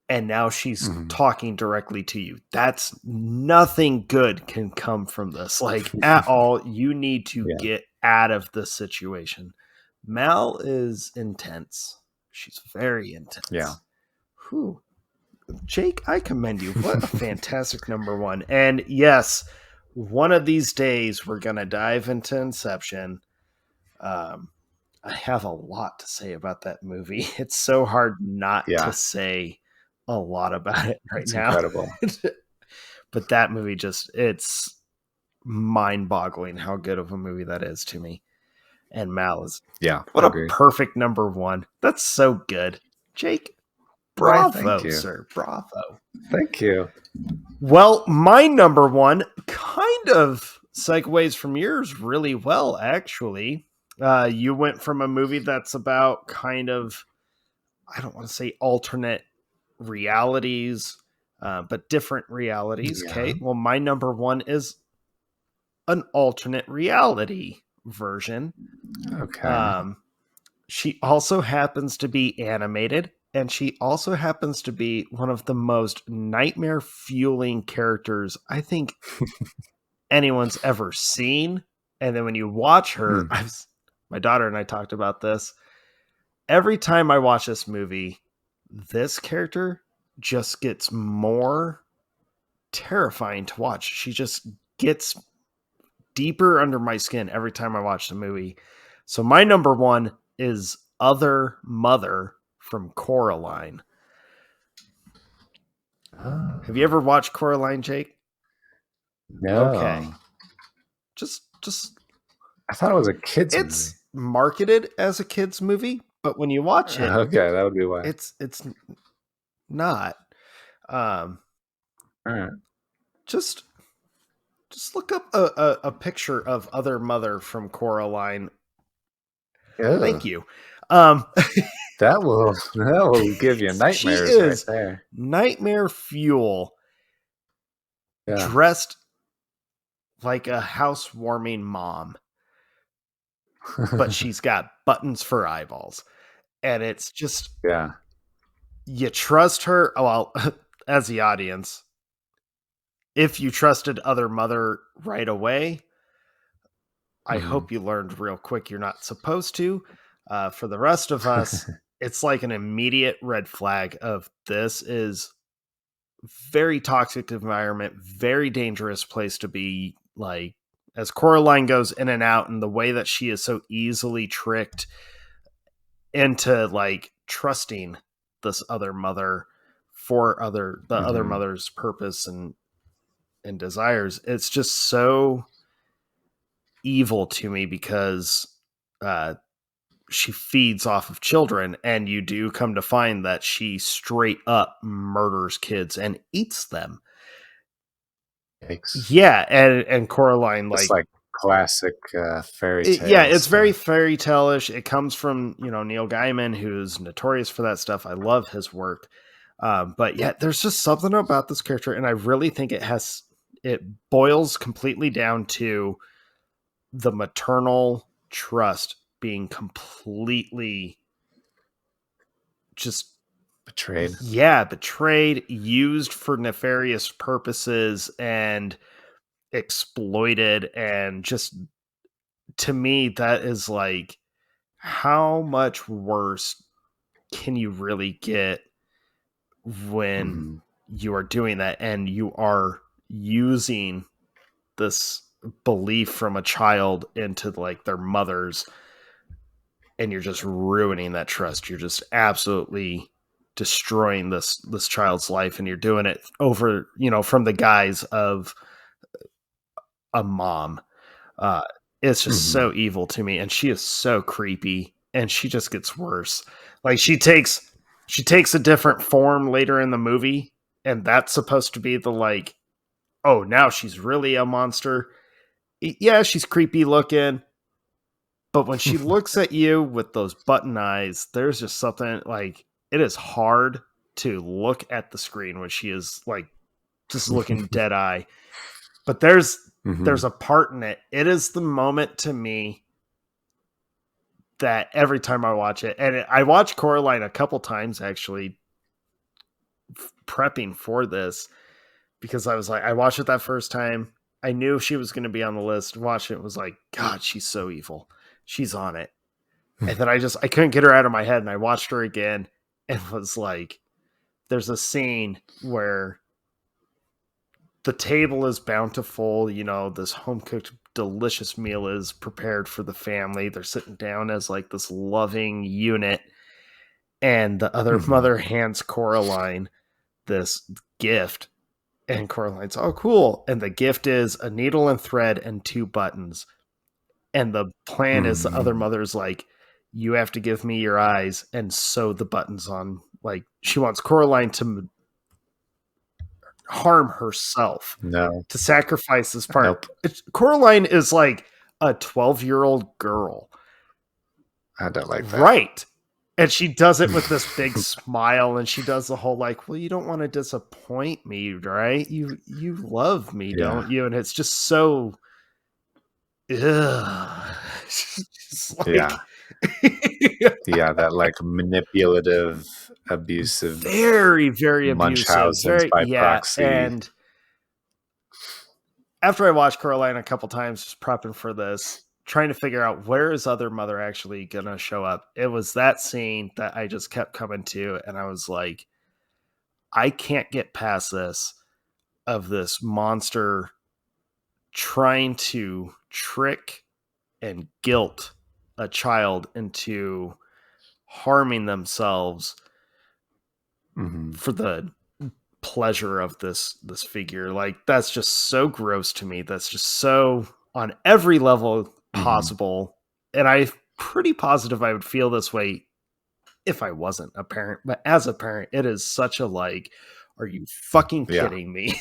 and now she's talking directly to you. That's nothing good can come from this, like, at all. You need to get out of the situation. Mal is intense. She's very intense. Yeah. Whew. Jake, I commend you. What a fantastic number one. And yes, one of these days we're going to dive into Inception. I have a lot to say about that movie. It's so hard not to say a lot about it right now. Incredible. But that movie it's mind-boggling how good of a movie that is to me. And Mal is what a perfect number one. That's so good. Jake, bravo, sir. Bravo. Thank you. Well, my number one kind of segues from yours really well, actually. You went from a movie that's about kind of, I don't want to say alternate realities, but different realities. Yeah. Okay. Well, my number one is an alternate reality version. Okay. She also happens to be animated, and she also happens to be one of the most nightmare fueling characters I think anyone's ever seen. And then when you watch her, my daughter and I talked about this. Every time I watch this movie, this character just gets more terrifying to watch. She just gets deeper under my skin every time I watch the movie. So my number one is Other Mother from Coraline. Have you ever watched Coraline, Jake? Okay. No. Just I thought it was a kids movie. it's marketed as a kids movie, but when you watch it, Okay, that would be why. it's not. Um All right. just look up a picture of Other Mother from Coraline. Ew. Thank you. Um That will give you she nightmares right is there. nightmare fuel, Yeah. dressed like a housewarming mom, but she's got buttons for eyeballs. And it's just, Yeah. you trust her. Well, as the audience, if you trusted Other Mother right away, I Mhm. hope you learned real quick you're not supposed to. For the rest of us, it's like an immediate red flag of this is very toxic environment, very dangerous place to be. Like, as Coraline goes in and out, and the way that she is so easily tricked into like trusting this other mother for the other Mhm. mother's purpose and desires, it's just so evil to me because uh she feeds off of children, and you do come to find that she straight up murders kids and eats them. Yikes. Yeah, and Coraline, It's like, like classic fairy yeah, tale it's very stuff. fairy tale-ish. It comes from, Neil Gaiman, who's notorious for that stuff. I love his work. But yeah, there's just something about this character, and I really think it boils completely down to the maternal trust being completely just, Betrayed. yeah, betrayed, used for nefarious purposes, and exploited. And just, to me, that is like, how much worse can you really get when Mhm. you are doing that, and you are using this belief from a child into like their mothers, and you're just ruining that trust. You're just absolutely destroying this child's life, and you're doing it over, from the guise of a mom. uh it's just Mhm. so evil to me, and she is so creepy, and she just gets worse. Like, she takes a different form later in the movie, and that's supposed to be the, like, oh, now she's really a monster. Yeah, she's creepy looking, but when she looks at you with those button eyes, there's just something, like, it is hard to look at the screen when she is like just looking dead eye. But there's Mhm. a part in it. It is the moment to me that every time I watch it, and I watched Coraline a couple times actually, prepping for this, because I was like, I watched it that first time. I knew she was going to be on the list. Watched it, was like, God, she's so evil. She's on it. And then I couldn't get her out of my head, and I watched her again, and was like, there's a scene where the table is bountiful. This home cooked delicious meal is prepared for the family. They're sitting down as like this loving unit, and the other Mhm. mother hands Coraline this gift, and Coraline's, oh, cool. And the gift is a needle and thread and two buttons. And the plan is, the other Mhm. mother's like, you have to give me your eyes and sew the buttons on. Like, she wants Coraline to harm herself, No. to sacrifice this part. Nope. Coraline is like a 12-year-old girl. I don't like that. Right. And she does it with this big smile, and she does the whole like, well, you don't want to disappoint me, right? You love me, Yeah. don't you? And it's just so, ugh. Just like, Yeah. Yeah, that like manipulative, abusive very, very abusive. Munchausen's Very, by yeah. proxy. And after I watched Coraline a couple times, just prepping for this, trying to figure out where is other mother actually gonna show up, it was that scene that I just kept coming to, and I was like, I can't get past this of this monster trying to trick and guilt a child into harming themselves Mm-hmm. for the pleasure of this figure. Like that's just so gross to me. That's just so on every level Mm-hmm. possible. And I'm pretty positive I would feel this way if I wasn't a parent. But as a parent, it is such a like, are you fucking Yeah. kidding me?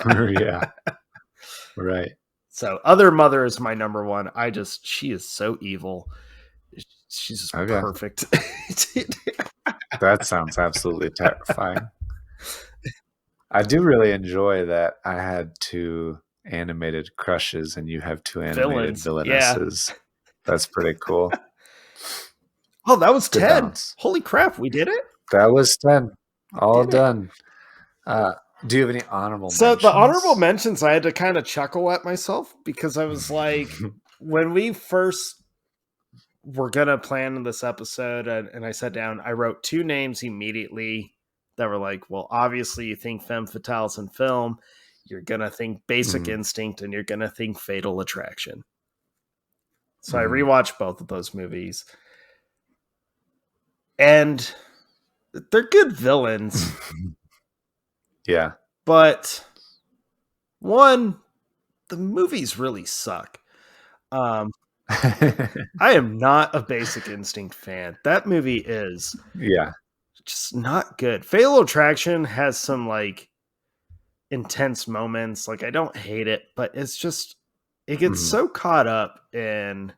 Yeah. Right. So other mother is my number one. She is so evil. She's just Okay. perfect. That sounds absolutely terrifying. I do really enjoy that I had two animated crushes and you have two animated Villains. Yeah. villainesses. That's pretty cool. Oh, that was Good 10. balance. Holy crap, we did it. That was 10. We All did it. done. Do you have any honorable So the honorable mentions? mentions, I had to kind of chuckle at myself because I was like, when we first were gonna plan this episode, and I sat down, I wrote two names immediately that were like, well, obviously you think Femme Fatales in film, you're gonna think Basic Mhm, Instinct, and you're gonna think Fatal Attraction. So I mhm. rewatched both of those movies, and they're good villains, Yeah. but one, the movies really suck. Um, I am not a Basic Instinct fan. That movie is Yeah. just not good. Fatal Attraction has some like intense moments. Like I don't hate it, but it's just it gets Mhm, so caught up in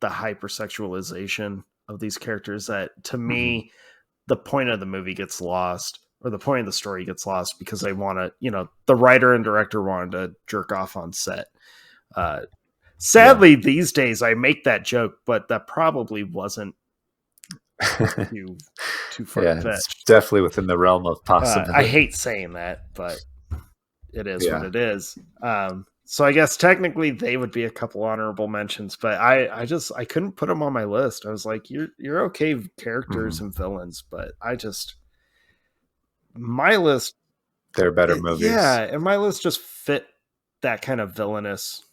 the hypersexualization of these characters that to mhm, me the point of the movie gets lost or the point of the story gets lost because they want to, the writer and director wanted to jerk off on set. Uh, yeah. Sadly, these days I make that joke, but that probably wasn't too too far Yeah, it's fetched. definitely within the realm of I possibility. hate saying that, but it is what Yeah. it is. So I guess technically they would be a couple honorable mentions, but I couldn't put them on my list. I was like, you're okay with characters Mhm. and villains, but my list, They're better yeah, movies. and my list just fit that kind of villainous,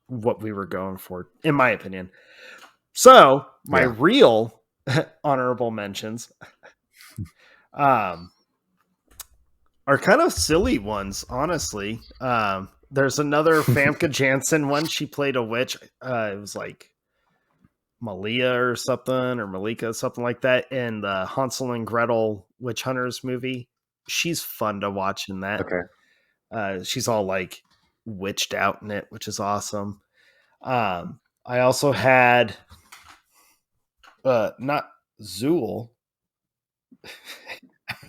what we were going for, in my opinion. So my Yeah. real honorable mentions, um, are kind of silly ones, honestly. There's another Famke Janssen one. She played a witch. It was like Malia or something, or Malika, something like that, in the Hansel and Gretel Witch Hunters movie. She's fun to watch in that. Okay. She's all like witched out in it, which is awesome. I also had not Zool.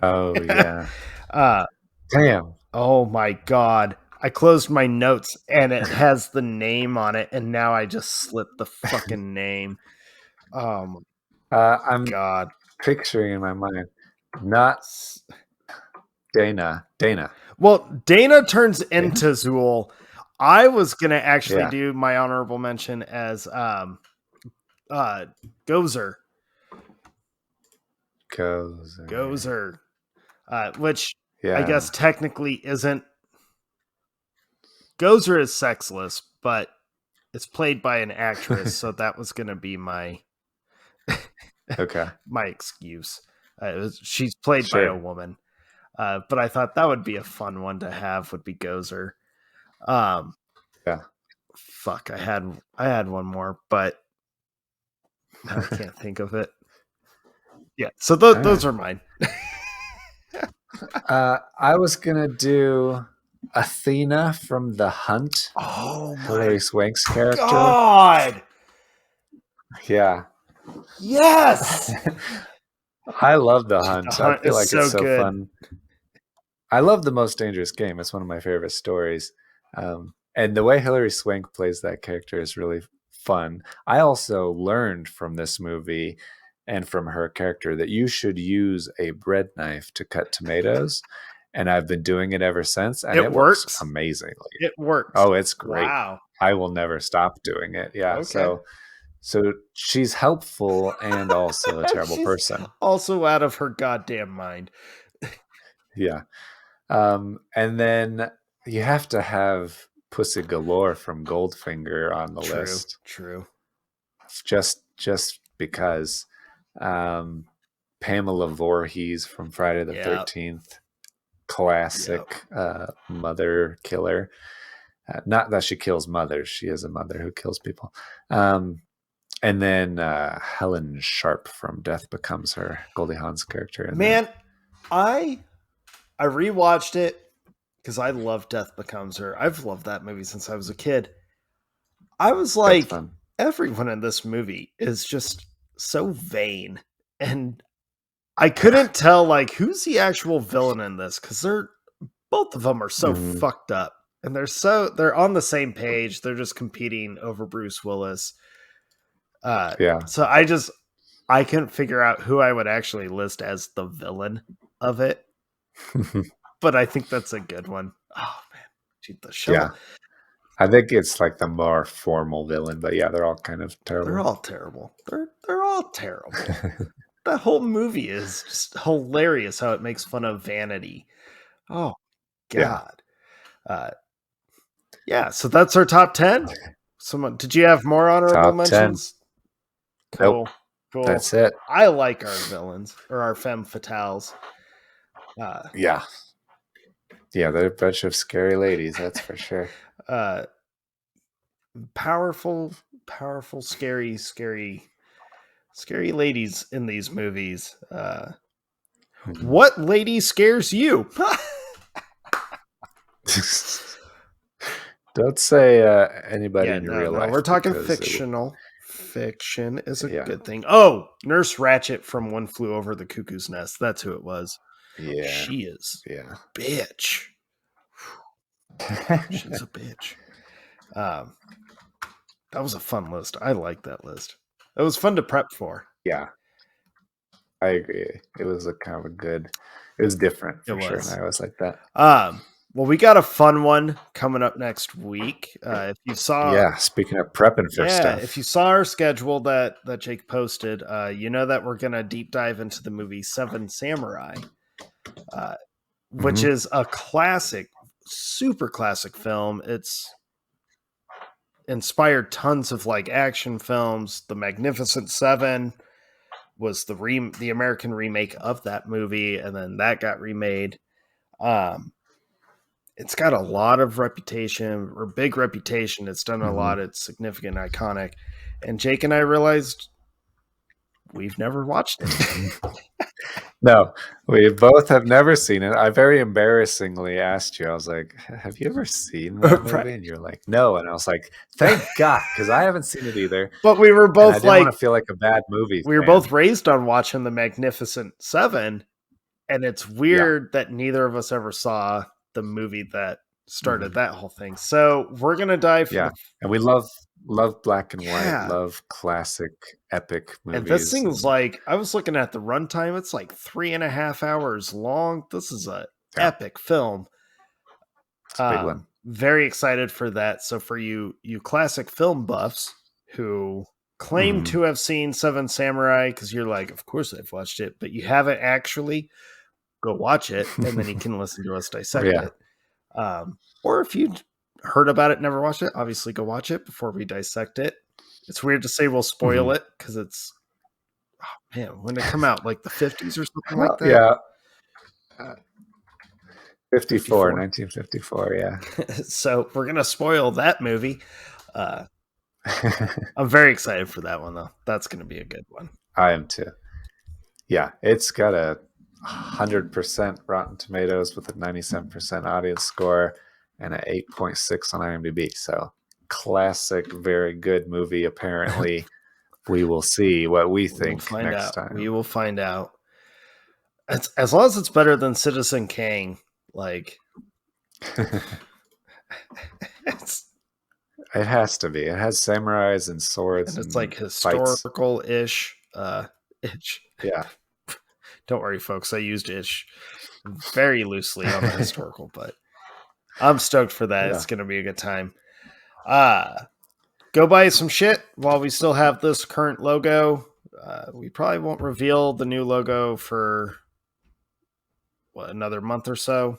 Oh, yeah. uh, Damn. Oh my god. I closed my notes and it has the name on it, and now I just slipped the fucking name. Oh my I'm god. picturing in my mind, not Dana. Dana. Well, Dana turns Dana? into Zool. I was gonna actually Yeah. do my honorable mention as uh Gozer. Gozer. Gozer. Which I guess Yeah. technically isn't, Gozer is sexless, but it's played by an actress, so that was gonna be Okay. my excuse. She's played by a Sure. woman, but I thought that would be a fun one to have. Would be Gozer. Um, Yeah. fuck, I had one more, but now I can't think of it. Yeah, so All right. those are mine. I was gonna do Athena from The Hunt, Oh my Hilary Swank's character. god! Yeah. Yes, I love The the Hunt. I hunt feel is like it's so so good. fun. I love The Most Dangerous Game. It's one of my favorite stories. And the way Hilary Swank plays that character is really fun. I also learned from this movie and from her character that you should use a bread knife to cut tomatoes. And I've been doing it ever since, and It it works works. amazingly. It works. Oh, it's great. Wow. I will never stop doing it. Yeah. Okay. So So she's helpful and also a terrible She's person. also out of her goddamn mind. Yeah. And then you have to have Pussy Galore from Goldfinger on the True, list, true. just because. Um, Pamela Voorhees from Friday the Yeah, 13th, yeah. classic mother killer. Not that she kills mothers; she is a mother who kills people. And then Helen Sharp from Death Becomes Her, Goldie Hawn's character in that. Man, I rewatched it because I love Death Becomes Her. I've loved that movie since I was a kid. I was That's like, fun. everyone in this movie is just so vain. And I couldn't tell like who's the actual villain in this because they're both of them are so Mhm. fucked up. And they're on the same page. They're just competing over Bruce Willis. Yeah. So I couldn't figure out who I would actually list as the villain of it. But I think that's a good one. Oh man, dude, the Yeah. shovel. I think it's like the more formal villain, but yeah, they're all kind of They're terrible. all terrible. They're all terrible. The whole movie is just hilarious how it makes fun of vanity. Oh Yeah. God. Yeah, so that's our top 10. Someone did you have more honorable Top 10. mentions? Nope. Cool. Cool. That's it. I like our villains or our femme fatales. Uh Yeah. Yeah, they're a bunch of scary ladies, that's for sure. uh powerful, powerful, scary ladies in these movies. Mhm. What lady scares you? Don't say anybody Yeah, in your no, real no, life we're talking because it fictional. Fiction is a yeah. good thing. Oh, Nurse Ratchet from One Flew Over the Cuckoo's Nest. That's who it was. Yeah. She is Yeah. a bitch. She's a bitch. Um, that was a fun list. I like that list. It was fun to prep for. Yeah. I agree. It was a kind of a good it was different It for sure, and I was. always like that. Well, we got a fun one coming up next week. If you saw, Yeah, speaking of prepping for yeah, if you stuff. saw our schedule that Jake posted, you know that we're gonna deep dive into the movie Seven Samurai, uh, which Mhm. is a classic, super classic film. It's inspired tons of like action films. The Magnificent Seven was the American remake of that movie, and then that got remade. Um, it's got a lot of reputation or big reputation. It's done a Mhm. lot. It's significant, iconic. And Jake and I realized we've never watched it. No, we both have never seen it. I very embarrassingly asked you. I was like, "Have you ever seen that Right. movie?" And you're like, "No." And I was like, "Thank God, because I haven't seen it either." But we were And I both didn't want like, to feel like a bad movie we were both fan. raised on watching The Magnificent Seven. And it's Yeah. weird that neither of us ever saw the movie that started Mhm. that whole thing. So we're going to dive for Yeah. the, And we love black and white, yeah. love classic epic And this movies, thing was and like, I was looking at the runtime. It's like 3.5 hours long. This is a yeah, epic film. it's a big one. Very excited for that. So for you classic film buffs who claim Mhm. to have seen Seven Samurai, because you're like, of course I've watched it, but you haven't actually, go watch it, and then you can listen to us dissect Yeah. it. Or if you heard about it, never watched it, obviously go watch it before we dissect it. It's weird to say we'll spoil Mhm. it because it's, oh man, when it come out like the 50s or something like Well, that. yeah. Uh, 54, 54. 1954, yeah. So we're gonna spoil that movie. Uh, I'm very excited for that one though. That's gonna be a good one. I am too. Yeah, it's got a 100% Rotten Tomatoes with a 97% audience score and an 8.6 on IMDb. So, classic, very good movie. Apparently, we will see what we We will think find next out. We time. will find out. As long as it's better than Citizen Kane, like it's It has to be. It has samurais and swords and it's and like fights. historical ish. Ish. Yeah. Don't worry, folks. I used ish very loosely on the historical, but I'm stoked for that. Yeah. It's gonna be a good time. Uh go buy some shit while we still have this current logo. We probably won't reveal the new logo for another month or so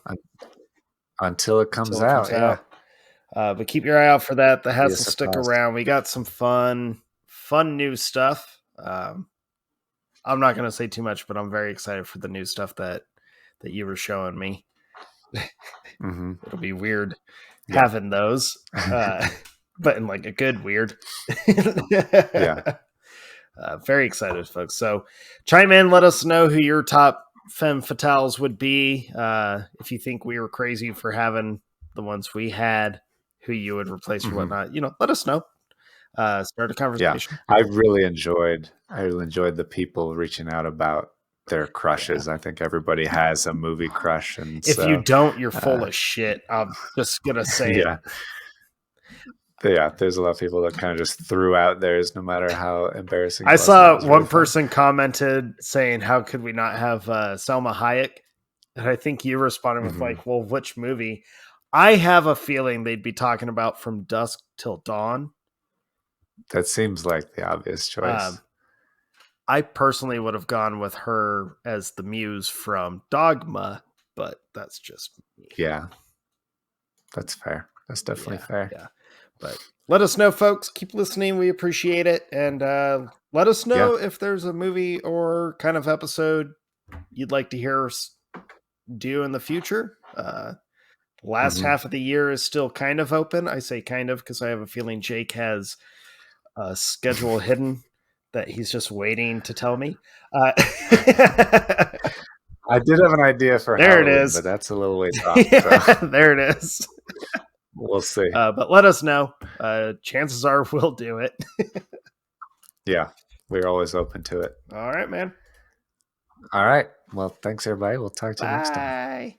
until it comes out. Yeah, but keep your eye out for that. The it'll be a hats will stick surprise. around. We got some fun new stuff. I'm not going to say too much, but I'm very excited for the new stuff that you were showing me. Mm-hmm. It'll be weird having those, but in like a good weird. Yeah. Very excited, folks. So chime in, let us know who your top Femme Fatales would be. If you think we were crazy for having the ones we had, who you would replace or whatnot, let us know. Start a conversation. Yeah, I really enjoyed the people reaching out about their crushes. I think everybody has a movie crush, and if so you don't, you're full of shit. I'm just gonna say it. Yeah, there's a lot of people that kind of just threw out theirs, no matter how embarrassing. I saw one really person commented saying, "How could we not have Selma Hayek?" And I think you responded with like, "Well, which movie?" I have a feeling they'd be talking about From Dusk Till Dawn. That seems like the obvious choice. I personally would have gone with her as the muse from Dogma, but that's just me. Yeah, that's fair. That's definitely fair. Yeah, but let us know, folks. Keep listening. We appreciate it. And let us know if there's a movie or kind of episode you'd like to hear us do in the future. Last half of the year is still kind of open. I say kind of because I have a feeling Jake has a schedule hidden that he's just waiting to tell me. I did have an idea for there Halloween, it is, but that's a little ways off. So. There it is. We'll see. But let us know. Chances are we'll do it. Yeah, we're always open to it. All right, man. All right. Well, thanks, everybody. We'll talk to you next time. Bye.